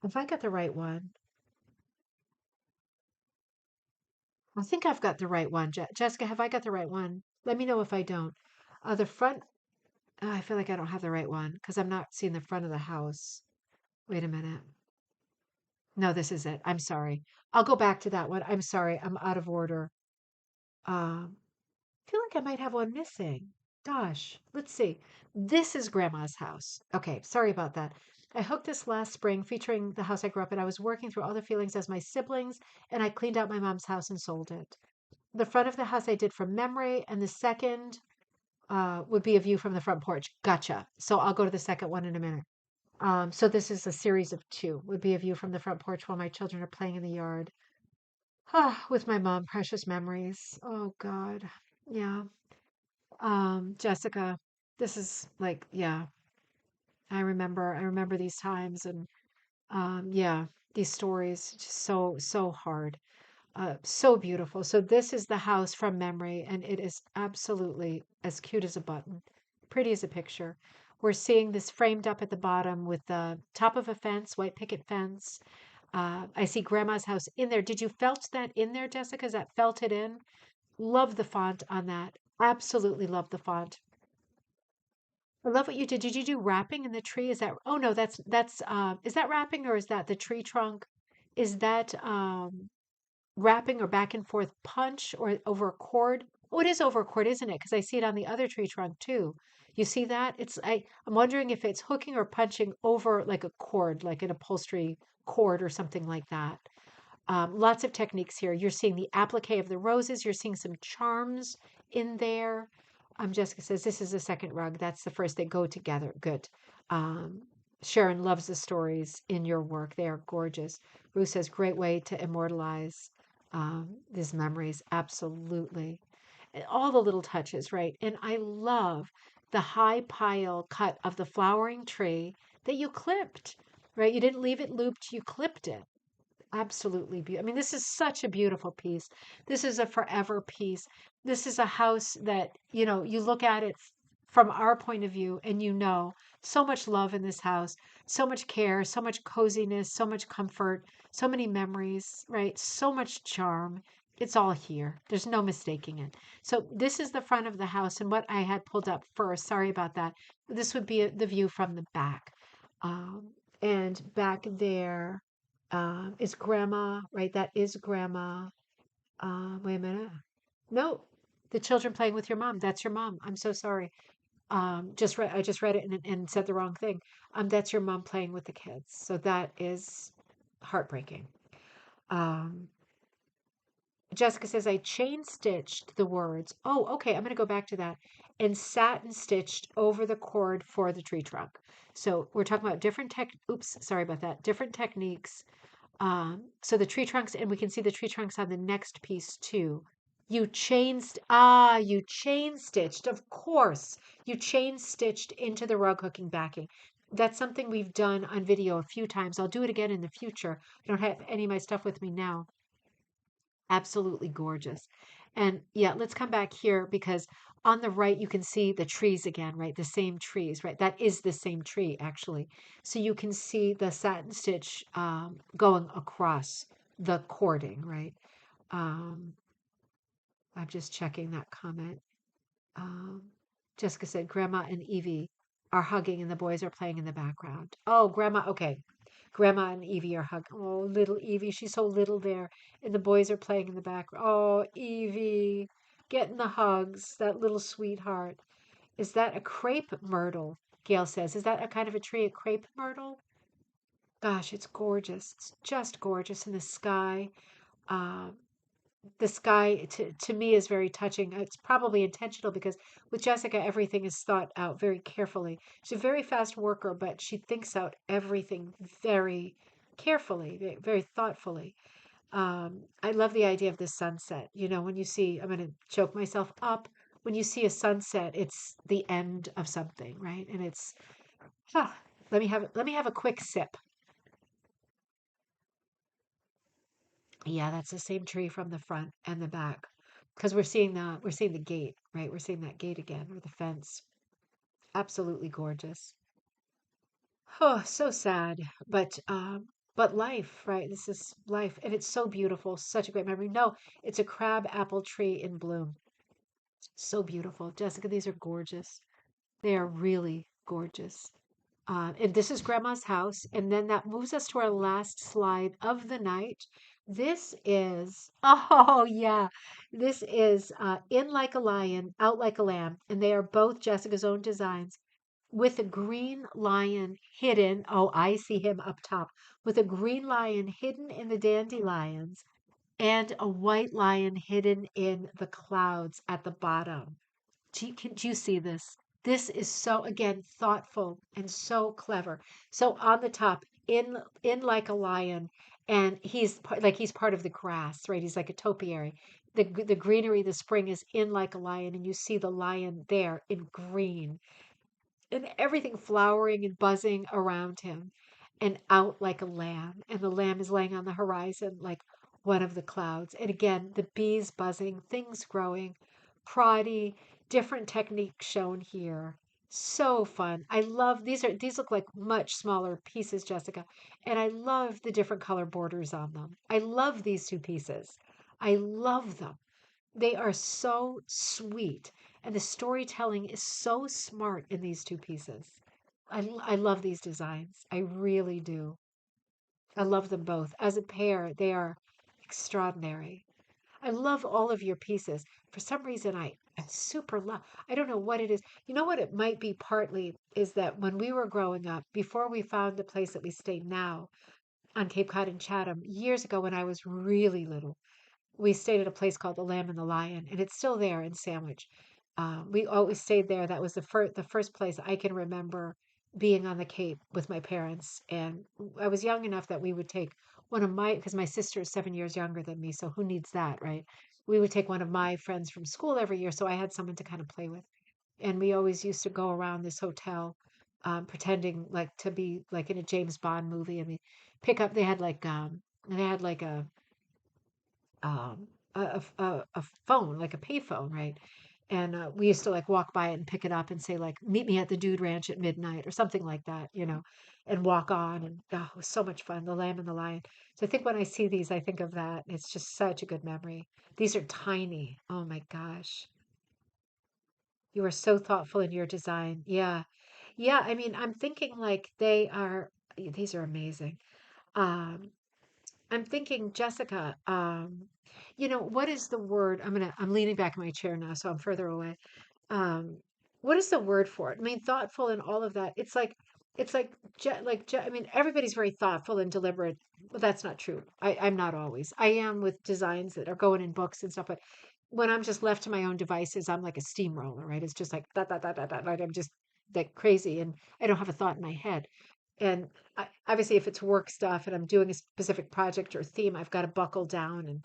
if I got the right one, I think I've got the right one. Jessica, have I got the right one? Let me know if I don't. The front, I feel like I don't have the right one because I'm not seeing the front of the house. Wait a minute. No, this is it. I'm sorry. I'll go back to that one. I'm sorry. I'm out of order. I feel like I might have one missing. Gosh, let's see. This is Grandma's house. Okay, sorry about that. I hooked this last spring featuring the house I grew up in. I was working through all the feelings as my siblings, and I cleaned out my mom's house and sold it. The front of the house I did from memory, and the second would be a view from the front porch. Gotcha. So I'll go to the second one in a minute. So this is a series of two. Would be a view from the front porch while my children are playing in the yard. Ah, with my mom, precious memories. Oh God. Yeah. Jessica, this is like, yeah, I remember these times and yeah, these stories just so hard. So beautiful. So this is the house from memory, and it is absolutely as cute as a button, pretty as a picture. We're seeing this framed up at the bottom with the top of a fence, white picket fence. I see Grandma's house in there. Did you felt that in there, Jessica? Is that felted in? Love the font on that. Absolutely love the font. I love what you did. Did you do wrapping in the tree? Is that, oh no, that's is that wrapping or is that the tree trunk? Is that wrapping or back and forth punch or over a cord? Oh, it is over a cord, isn't it? Because I see it on the other tree trunk too. You see that? I'm wondering if it's hooking or punching over like a cord, like an upholstery cord or something like that. Lots of techniques here. You're seeing the applique of the roses. You're seeing some charms in there. Jessica says this is the second rug. That's the first. They go together. Good. Um, Sharon loves the stories in your work. They are gorgeous. Ruth says great way to immortalize these memories. Absolutely. And all the little touches, right? And I love the high pile cut of the flowering tree that you clipped, right? You didn't leave it looped. You clipped it. Absolutely beautiful. I mean, this is such a beautiful piece. This is a forever piece. This is a house that, you look at it from our point of view and so much love in this house, so much care, so much coziness, so much comfort, so many memories, right? So much charm. It's all here. There's no mistaking it. So this is the front of the house and what I had pulled up first. Sorry about that. This would be the view from the back. Um, and back there is grandma, right? That is grandma. Wait a minute. No, the children playing with your mom. That's your mom. I'm so sorry. I just read it and said the wrong thing. That's your mom playing with the kids. So that is heartbreaking. Um, Jessica says I chain stitched the words. Oh, okay. I'm going to go back to that and satin stitched over the cord for the tree trunk. So we're talking about different tech. Oops, sorry about that. Different techniques. So the tree trunks, and we can see the tree trunks on the next piece too. You chain stitched, of course. You chain stitched into the rug hooking backing. That's something we've done on video a few times. I'll do it again in the future. I don't have any of my stuff with me now. Absolutely gorgeous. And yeah, let's come back here because on the right, you can see the trees again, right? The same trees, right? That is the same tree, actually. So you can see the satin stitch going across the cording, right? Um, I'm just checking that comment. Um, Jessica said, Grandma and Evie are hugging and the boys are playing in the background. Oh, Grandma, okay. Grandma and Evie are hugging. Oh, little Evie, she's so little there. And the boys are playing in the background. Oh, Evie, getting the hugs, that little sweetheart. Is that a crepe myrtle? Gail says. Is that a kind of a tree, a crepe myrtle? Gosh, it's gorgeous. It's just gorgeous in the sky. Um, the sky to me is very touching. It's probably intentional because with Jessica, everything is thought out very carefully. She's a very fast worker, but she thinks out everything very carefully, very thoughtfully. I love the idea of the sunset. When you see, I'm going to choke myself up. When you see a sunset, it's the end of something, right? And it's, ah, let me have a quick sip. Yeah, that's the same tree from the front and the back. Because we're seeing the gate, right? We're seeing that gate again, or the fence. Absolutely gorgeous. Oh, so sad. But life, right? This is life. And it's so beautiful. Such a great memory. No, it's a crab apple tree in bloom. So beautiful. Jessica, these are gorgeous. They are really gorgeous. And this is Grandma's house. And then that moves us to our last slide of the night, This is, oh yeah, this is In Like a Lion, Out Like a Lamb, and they are both Jessica's own designs with a green lion hidden. Oh, I see him up top with a green lion hidden in the dandelions and a white lion hidden in the clouds at the bottom. Do you see this? This is so, again, thoughtful and so clever. So on the top, in like a lion, and he's part of the grass, right? He's like a topiary. The greenery, the spring is in like a lion, and you see the lion there in green and everything flowering and buzzing around him and out like a lamb. And the lamb is laying on the horizon like one of the clouds. And again, the bees buzzing, things growing, proddy, different techniques shown here. So fun. I love these look like much smaller pieces, Jessica. And I love the different color borders on them. I love these two pieces. I love them. They are so sweet, and the storytelling is so smart in these two pieces. I love these designs. I really do. I love them both. As a pair, they are extraordinary. I love all of your pieces. For some reason, I super love. I don't know what it is. You know what it might be partly is that when we were growing up, before we found the place that we stay now on Cape Cod and Chatham, years ago when I was really little, we stayed at a place called the Lamb and the Lion, and it's still there in Sandwich. We always stayed there. That was the first place I can remember being on the Cape with my parents. And I was young enough that we would take one of my, because my sister is 7 years younger than me, so who needs that, right? We would take one of my friends from school every year, so I had someone to kind of play with. And we always used to go around this hotel, pretending like to be like in a James Bond movie, and we pick up. They had like um, a phone, like a payphone, right? And we used to like walk by it and pick it up and say like, "Meet me at the Dude Ranch at midnight" or something like that, and walk on. And oh, it was so much fun. The Lamb and the Lion. So I think when I see these, I think of that. It's just such a good memory. These are tiny. Oh my gosh, you are so thoughtful in your design. Yeah, yeah. I mean, I'm thinking like they are. These are amazing. Um, I'm thinking, Jessica, what is the word? I'm leaning back in my chair now, so I'm further away. Um, what is the word for it? I mean, thoughtful and all of that. I mean, everybody's very thoughtful and deliberate. Well, that's not true. I'm not always. I am with designs that are going in books and stuff, but when I'm just left to my own devices, I'm like a steamroller, right? It's just like that, that, that, that, that, right? I'm just like crazy and I don't have a thought in my head. And obviously, if it's work stuff and I'm doing a specific project or theme, I've got to buckle down and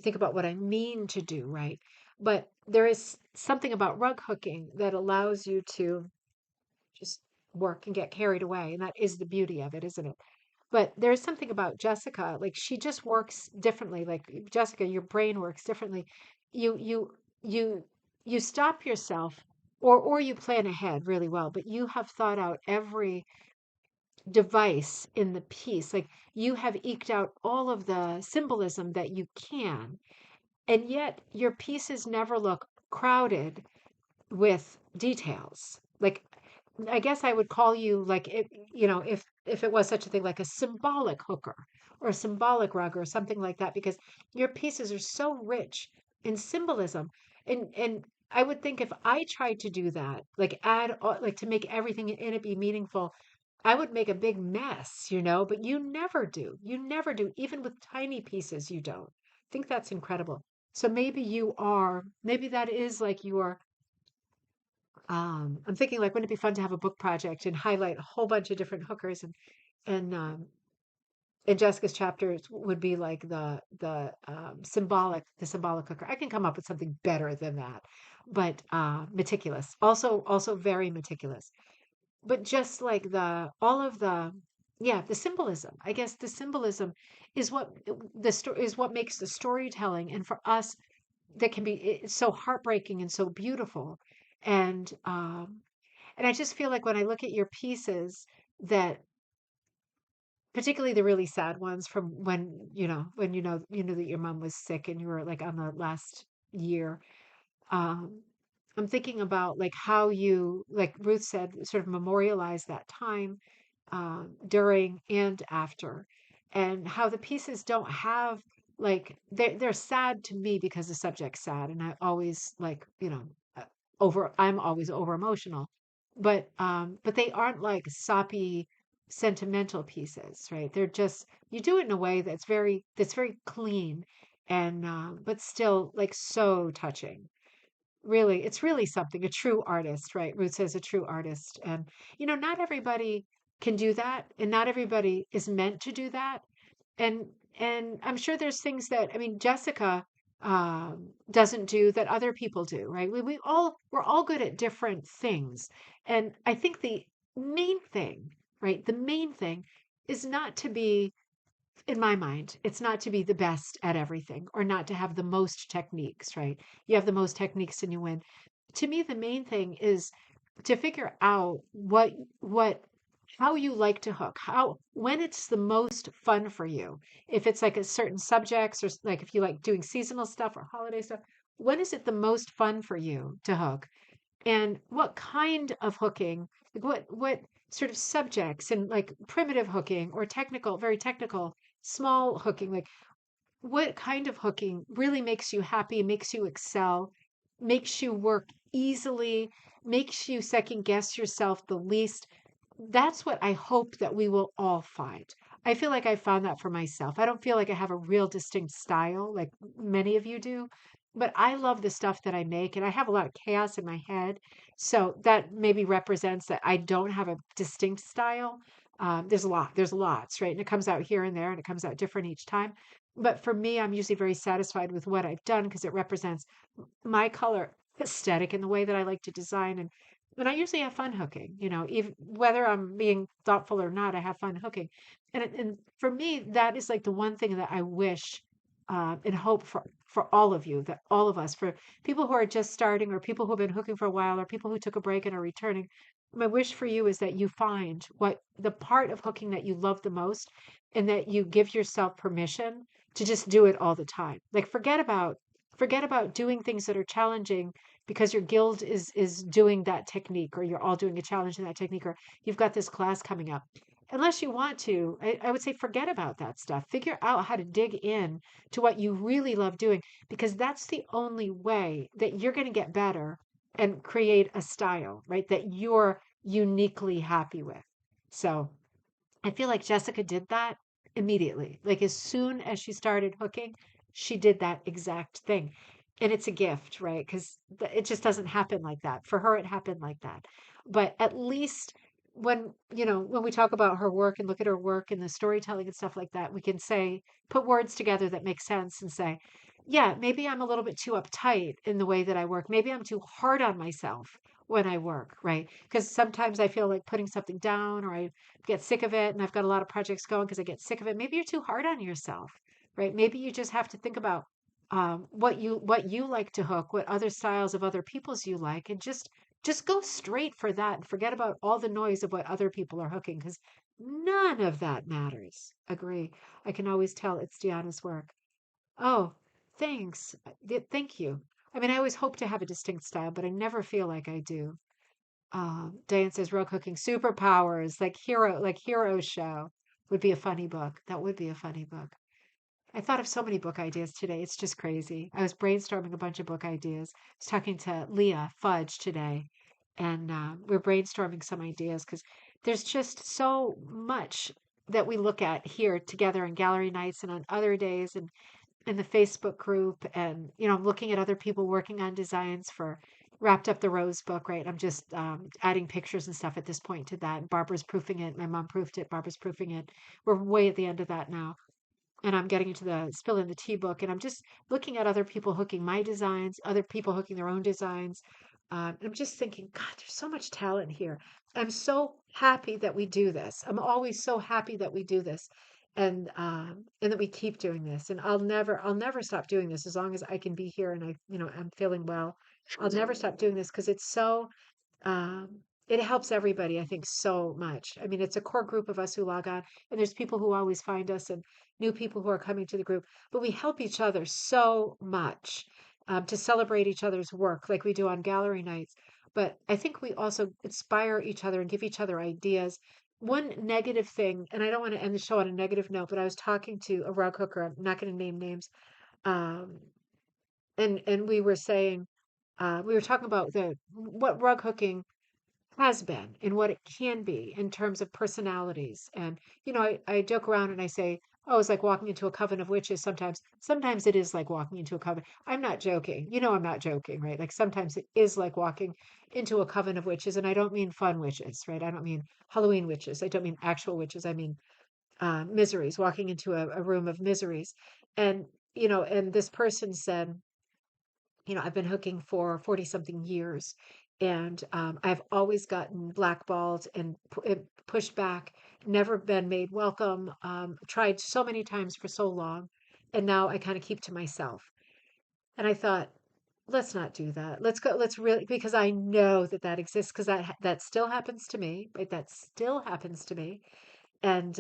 think about what I mean to do, right? But there is something about rug hooking that allows you to just work and get carried away. And that is the beauty of it, isn't it? But there's something about Jessica, like she just works differently. Like Jessica, your brain works differently. You you you you stop yourself or you plan ahead really well, but you have thought out every device in the piece. Like you have eked out all of the symbolism that you can, and yet your pieces never look crowded with details. Like I guess I would call you like if it was such a thing like a symbolic hooker or a symbolic rug or something like that because your pieces are so rich in symbolism and I would think if I tried to do that, like like to make everything in it be meaningful, I would make a big mess, but you never do. You never do. Even with tiny pieces, you don't. I think that's incredible. So maybe that is like your I'm thinking like, wouldn't it be fun to have a book project and highlight a whole bunch of different hookers and Jessica's chapters would be like the symbolic hooker. I can come up with something better than that, but meticulous, also very meticulous. But just like the symbolism. I guess the symbolism is what makes the storytelling, and for us that can be it's so heartbreaking and so beautiful, and um, and I just feel like when I look at your pieces, that particularly the really sad ones from when you know that your mom was sick and you were like on the last year. Um, I'm thinking about like how you, like Ruth said, sort of memorialize that time during and after. and how the pieces don't have like they're sad to me because the subject's sad, and I always like, uh, over I'm always over emotional, but they aren't like soppy sentimental pieces, right? They're just, you do it in a way that's very clean, and but still like so touching. Really, it's really something, a true artist, right? Ruth says a true artist. And, not everybody can do that, and not everybody is meant to do that. And I'm sure there's things that, I mean, Jessica doesn't do that other people do, right? We're all good at different things. And I think the main thing, right? The main thing is not to be, in my mind, it's not to be the best at everything or not to have the most techniques, right? You have the most techniques and you win. To me, the main thing is to figure out what how you like to hook, how when it's the most fun for you. If it's like a certain subjects, or like if you like doing seasonal stuff or holiday stuff, when is it the most fun for you to hook? And what kind of hooking, like what sort of subjects, and like primitive hooking or technical, very technical, small hooking, like what kind of hooking really makes you happy, makes you excel, makes you work easily, makes you second guess yourself the least. That's what I hope that we will all find. I feel like I found that for myself. I don't feel like I have a real distinct style like many of you do, but I love the stuff that I make, and I have a lot of chaos in my head. So that maybe represents that I don't have a distinct style. There's lots, right? And it comes out here and there, and it comes out different each time. But for me, I'm usually very satisfied with what I've done because it represents my color aesthetic and the way that I like to design. And I usually have fun hooking, even whether I'm being thoughtful or not, I have fun hooking. And for me, that is like the one thing that I wish and hope for all of you, that all of us, for people who are just starting, or people who have been hooking for a while, or people who took a break and are returning. My wish for you is that you find what the part of hooking that you love the most, and that you give yourself permission to just do it all the time. Like forget about doing things that are challenging because your guild is doing that technique, or you're all doing a challenge in that technique, or you've got this class coming up. Unless you want to, I would say forget about that stuff. Figure out how to dig in to what you really love doing, because that's the only way that you're going to get better and create a style, right? That you're uniquely happy with. So I feel like Jessica did that immediately. Like as soon as she started hooking, she did that exact thing. And it's a gift, right? Because it just doesn't happen like that. For her, it happened like that. But at least when we talk about her work and look at her work and the storytelling and stuff like that, we can say, put words together that make sense and say, yeah, maybe I'm a little bit too uptight in the way that I work. Maybe I'm too hard on myself when I work, right? Because sometimes I feel like putting something down, or I get sick of it, and I've got a lot of projects going because I get sick of it. Maybe you're too hard on yourself, right? Maybe you just have to think about what you like to hook, what other styles of other people's you like, and just go straight for that and forget about all the noise of what other people are hooking, because none of that matters. Agree. I can always tell it's Deanna's work. Oh, thanks. Thank you. I mean, I always hope to have a distinct style, but I never feel like I do. Diane says real cooking superpowers, like hero show would be a funny book. That would be a funny book. I thought of so many book ideas today. It's just crazy. I was brainstorming a bunch of book ideas. I was talking to Leah Fudge today, and we're brainstorming some ideas because there's just so much that we look at here together in gallery nights and on other days, and in the Facebook group, and I'm looking at other people working on designs for Wrapped Up the Rose book, right? I'm just adding pictures and stuff at this point to that. Barbara's proofing it. My mom proofed it. Barbara's proofing it. We're way at the end of that now, and I'm getting into the Spill in the Tea book, and I'm just looking at other people hooking my designs, other people hooking their own designs. I'm just thinking, God, there's so much talent here. I'm so happy that we do this. I'm always so happy that we do this, and that we keep doing this. And I'll never stop doing this as long as I can be here, and I'm feeling well. I'll never stop doing this because it's so um, it helps everybody, I think, so much. I mean, it's a core group of us who log on, and there's people who always find us, and new people who are coming to the group, but we help each other so much to celebrate each other's work like we do on gallery nights. But I think we also inspire each other and give each other ideas. one negative thing, and I don't want to end the show on a negative note, but I was talking to a rug hooker. I'm not going to name names. Um, and we were saying, we were talking about the what rug hooking has been and what it can be in terms of personalities. And, I joke around and I say, oh, it's like walking into a coven of witches sometimes. Sometimes it is like walking into a coven. I'm not joking. I'm not joking, right? Like sometimes it is like walking into a coven of witches. And I don't mean fun witches, right? I don't mean Halloween witches. I don't mean actual witches. I mean miseries, walking into a room of miseries. And, and this person said, I've been hooking for 40 something years, and I've always gotten blackballed and pushed back, never been made welcome, tried so many times for so long, and now I kind of keep to myself. And I thought, let's not do that. Let's go, let's really, because I know that that exists, because that still happens to me, right? That still happens to me. And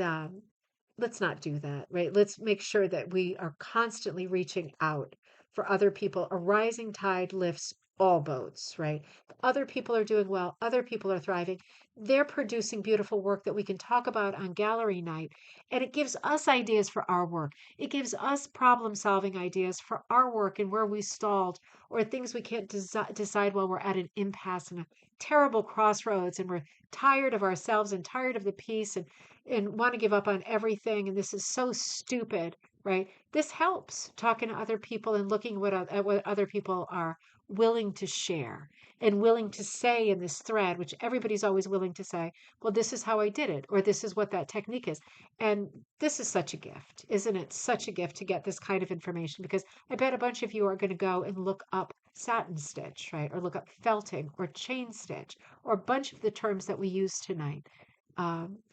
let's not do that, right? Let's make sure that we are constantly reaching out for other people. A rising tide lifts all boats, right? Other people are doing well, other people are thriving. They're producing beautiful work that we can talk about on gallery night. And it gives us ideas for our work. It gives us problem solving ideas for our work and where we stalled, or things we can't decide while we're at an impasse and a terrible crossroads, and we're tired of ourselves and tired of the peace, and want to give up on everything, and this is so stupid, right? This helps talking to other people and looking at what other people are willing to share and willing to say in this thread, which everybody's always willing to say, well, this is how I did it, or this is what that technique is. And this is such a gift, isn't it? Such a gift to get this kind of information, because I bet a bunch of you are going to go and look up satin stitch, right? Or look up felting or chain stitch, or a bunch of the terms that we use tonight,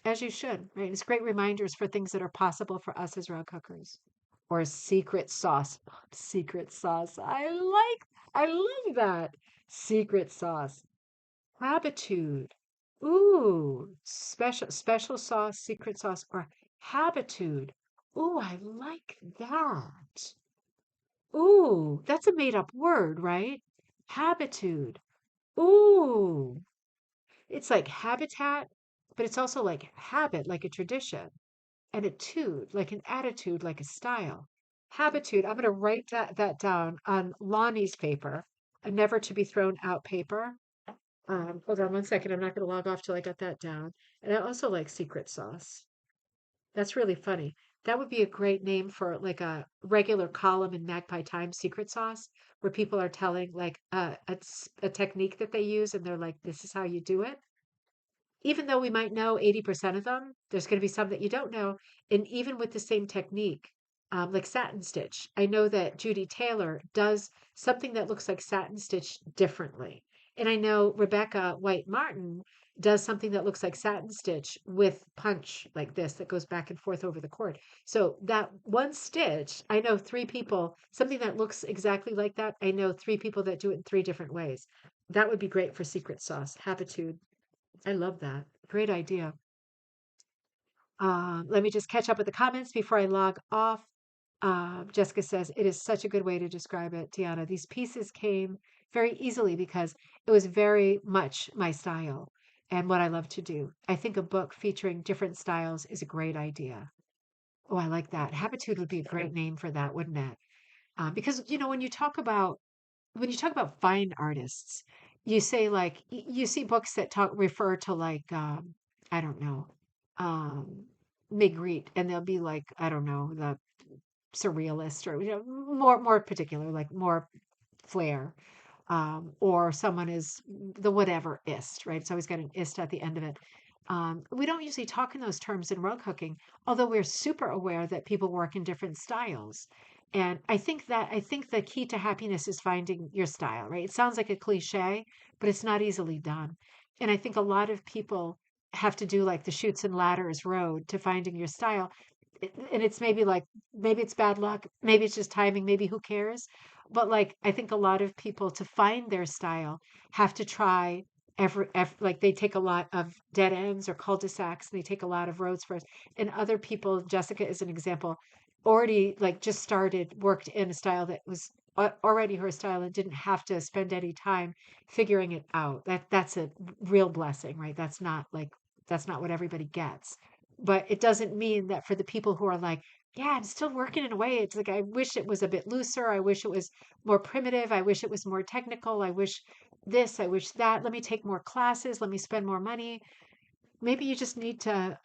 as you should, right? It's great reminders for things that are possible for us as rug cookers. Or secret sauce. Secret sauce. I love that. Secret sauce. Habitude. Ooh, special sauce, secret sauce, or habitude. Ooh, I like that. Ooh, that's a made up word, right? Habitude. Ooh, it's like habitat, but it's also like habit, like a tradition, and a tude, like an attitude, like a style. Habitude. I'm going to write that down on Lonnie's paper, a never to be thrown out paper. Hold on one second. I'm not going to log off till I got that down. And I also like secret sauce. That's really funny. That would be a great name for like a regular column in Magpie Times, secret sauce, where people are telling like a technique that they use, and they're like, this is how you do it. Even though we might know 80% of them, there's going to be some that you don't know. And even with the same technique, like satin stitch, I know that Judy Taylor does something that looks like satin stitch differently. And I know Rebecca White Martin does something that looks like satin stitch with punch like this that goes back and forth over the cord. So that one stitch, I know three people, something that looks exactly like that. I know three people that do it in three different ways. That would be great for secret sauce, habitude. I love that. Great idea. Let me just catch up with the comments before I log off. Jessica says, it is such a good way to describe it, Tiana. These pieces came very easily because it was very much my style and what I love to do. I think a book featuring different styles is a great idea. Oh, I like that. Habitude would be a great name for that, wouldn't it? Because, when you talk about fine artists, you say like you see books that talk refer to like I don't know, um Magritte, and they'll be like, I don't know, the surrealist, or more particular, like more flair, or someone is the whatever ist, right? It's always got an ist at the end of it. We don't usually talk in those terms in rug hooking, although we're super aware that people work in different styles. And I think the key to happiness is finding your style, right? It sounds like a cliche, but it's not easily done. And I think a lot of people have to do like the chutes and ladders road to finding your style. And it's maybe like, maybe it's bad luck, maybe it's just timing, maybe who cares? But like, I think a lot of people to find their style have to try like they take a lot of dead ends or cul-de-sacs, and they take a lot of roads first. And other people, Jessica is an example, already like just started, worked in a style that was already her style and didn't have to spend any time figuring it out. That's a real blessing, right? That's not like That's not what everybody gets. But it doesn't mean that for the people who are like, yeah, I'm still working in a way. It's like, I wish it was a bit looser. I wish it was more primitive. I wish it was more technical. I wish this, I wish that. Let me take more classes. Let me spend more money. Maybe you just need to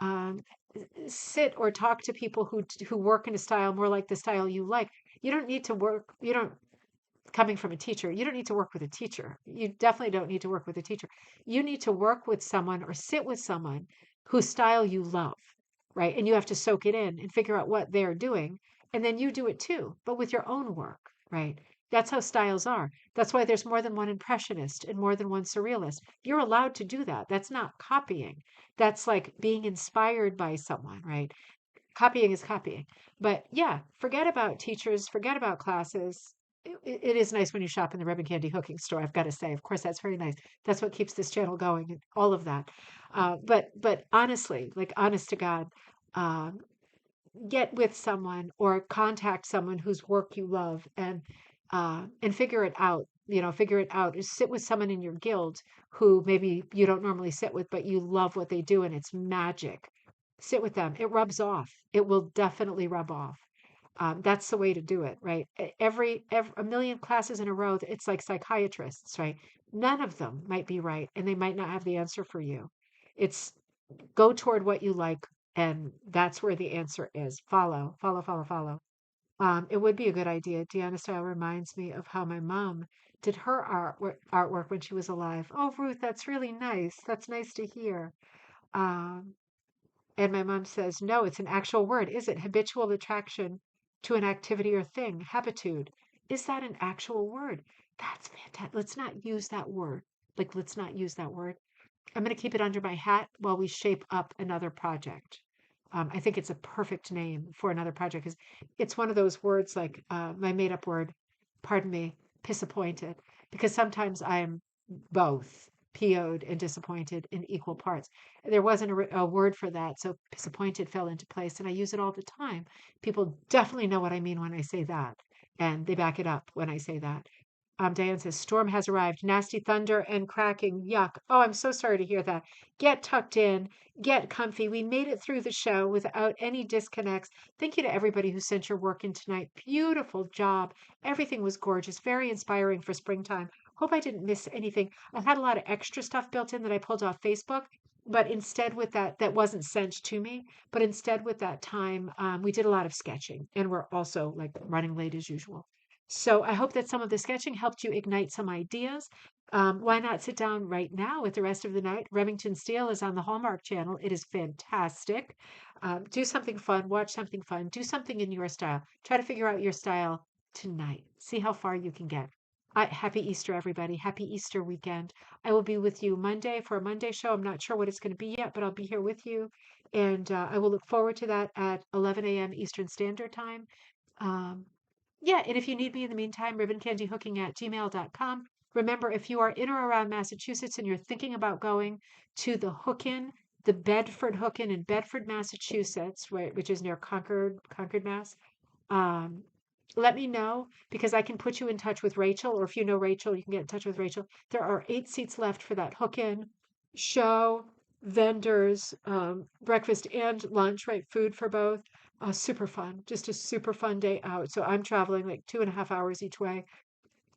sit or talk to people who work in a style more like the style you like. You don't need to work. You don't coming from a teacher, you don't need to work with a teacher. You definitely don't need to work with a teacher. You need to work with someone or sit with someone whose style you love, right? And you have to soak it in and figure out what they're doing. And then you do it too, but with your own work, right? That's how styles are. That's why there's more than one impressionist and more than one surrealist. You're allowed to do that. That's not copying. That's like being inspired by someone, right? Copying is copying. But yeah, forget about teachers, forget about classes. It is nice when you shop in the ribbon candy hooking store, I've got to say. Of course, that's very nice. That's what keeps this channel going, and all of that. But honestly, like honest to God, um, get with someone or contact someone whose work you love and figure it out. You know, figure it out. Sit with someone in your guild who maybe you don't normally sit with, but you love what they do and it's magic. Sit with them. It rubs off. It will definitely rub off. That's the way to do it, right? Every a million classes in a row, it's like psychiatrists, right? None of them might be right, and they might not have the answer for you. It's go toward what you like, and that's where the answer is. Follow, follow, follow, follow. It would be a good idea. Deanna style reminds me of how my mom did her artwork when she was alive. Oh, Ruth, that's really nice. That's nice to hear. Um, and my mom says, no, it's an actual word. Is it habitual attraction to an activity or thing? Habitude. Is that an actual word? That's fantastic. Let's not use that word. Like, let's not use that word. I'm going to keep it under my hat while we shape up another project. I think it's a perfect name for another project because it's one of those words like my made up word, pardon me, disappointed, because sometimes I'm both PO'd and disappointed in equal parts. There wasn't a word for that, so disappointed fell into place, and I use it all the time. People definitely know what I mean when I say that, and they back it up when I say that. Diane says, storm has arrived. Nasty thunder and cracking. Yuck. Oh, I'm so sorry to hear that. Get tucked in. Get comfy. We made it through the show without any disconnects. Thank you to everybody who sent your work in tonight. Beautiful job. Everything was gorgeous. Very inspiring for springtime. Hope I didn't miss anything. I had a lot of extra stuff built in that I pulled off Facebook. But instead, with that wasn't sent to me. But instead, with that time, we did a lot of sketching, and we're also like running late as usual. So I hope that some of the sketching helped you ignite some ideas. Why not sit down right now with the rest of the night? Remington Steele is on the Hallmark Channel. It is fantastic. Do something fun, watch something fun, do something in your style. Try to figure out your style tonight. See how far you can get. Happy Easter, everybody. Happy Easter weekend. I will be with you Monday for a Monday show. I'm not sure what it's going to be yet, but I'll be here with you. And I will look forward to that at 11 a.m. Eastern Standard Time. Um, yeah, and if you need me in the meantime, ribboncandyhooking@gmail.com. Remember, if you are in or around Massachusetts and you're thinking about going to the Hook-In, the Bedford Hook-In in Bedford, Massachusetts, right, which is near Concord, Mass. Um, Let me know because I can put you in touch with Rachel, or if you know Rachel, you can get in touch with Rachel. There are 8 seats left for that Hook-In show, vendors, breakfast and lunch, right? Food for both. Super fun, just a super fun day out. So I'm traveling like 2.5 hours each way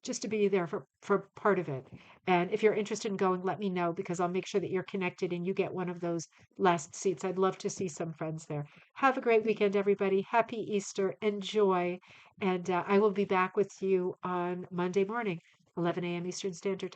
just to be there for part of it. And if you're interested in going, let me know because I'll make sure that you're connected and you get one of those last seats. I'd love to see some friends there. Have a great weekend, everybody. Happy Easter. Enjoy. And I will be back with you on Monday morning, 11 a.m. Eastern Standard Time.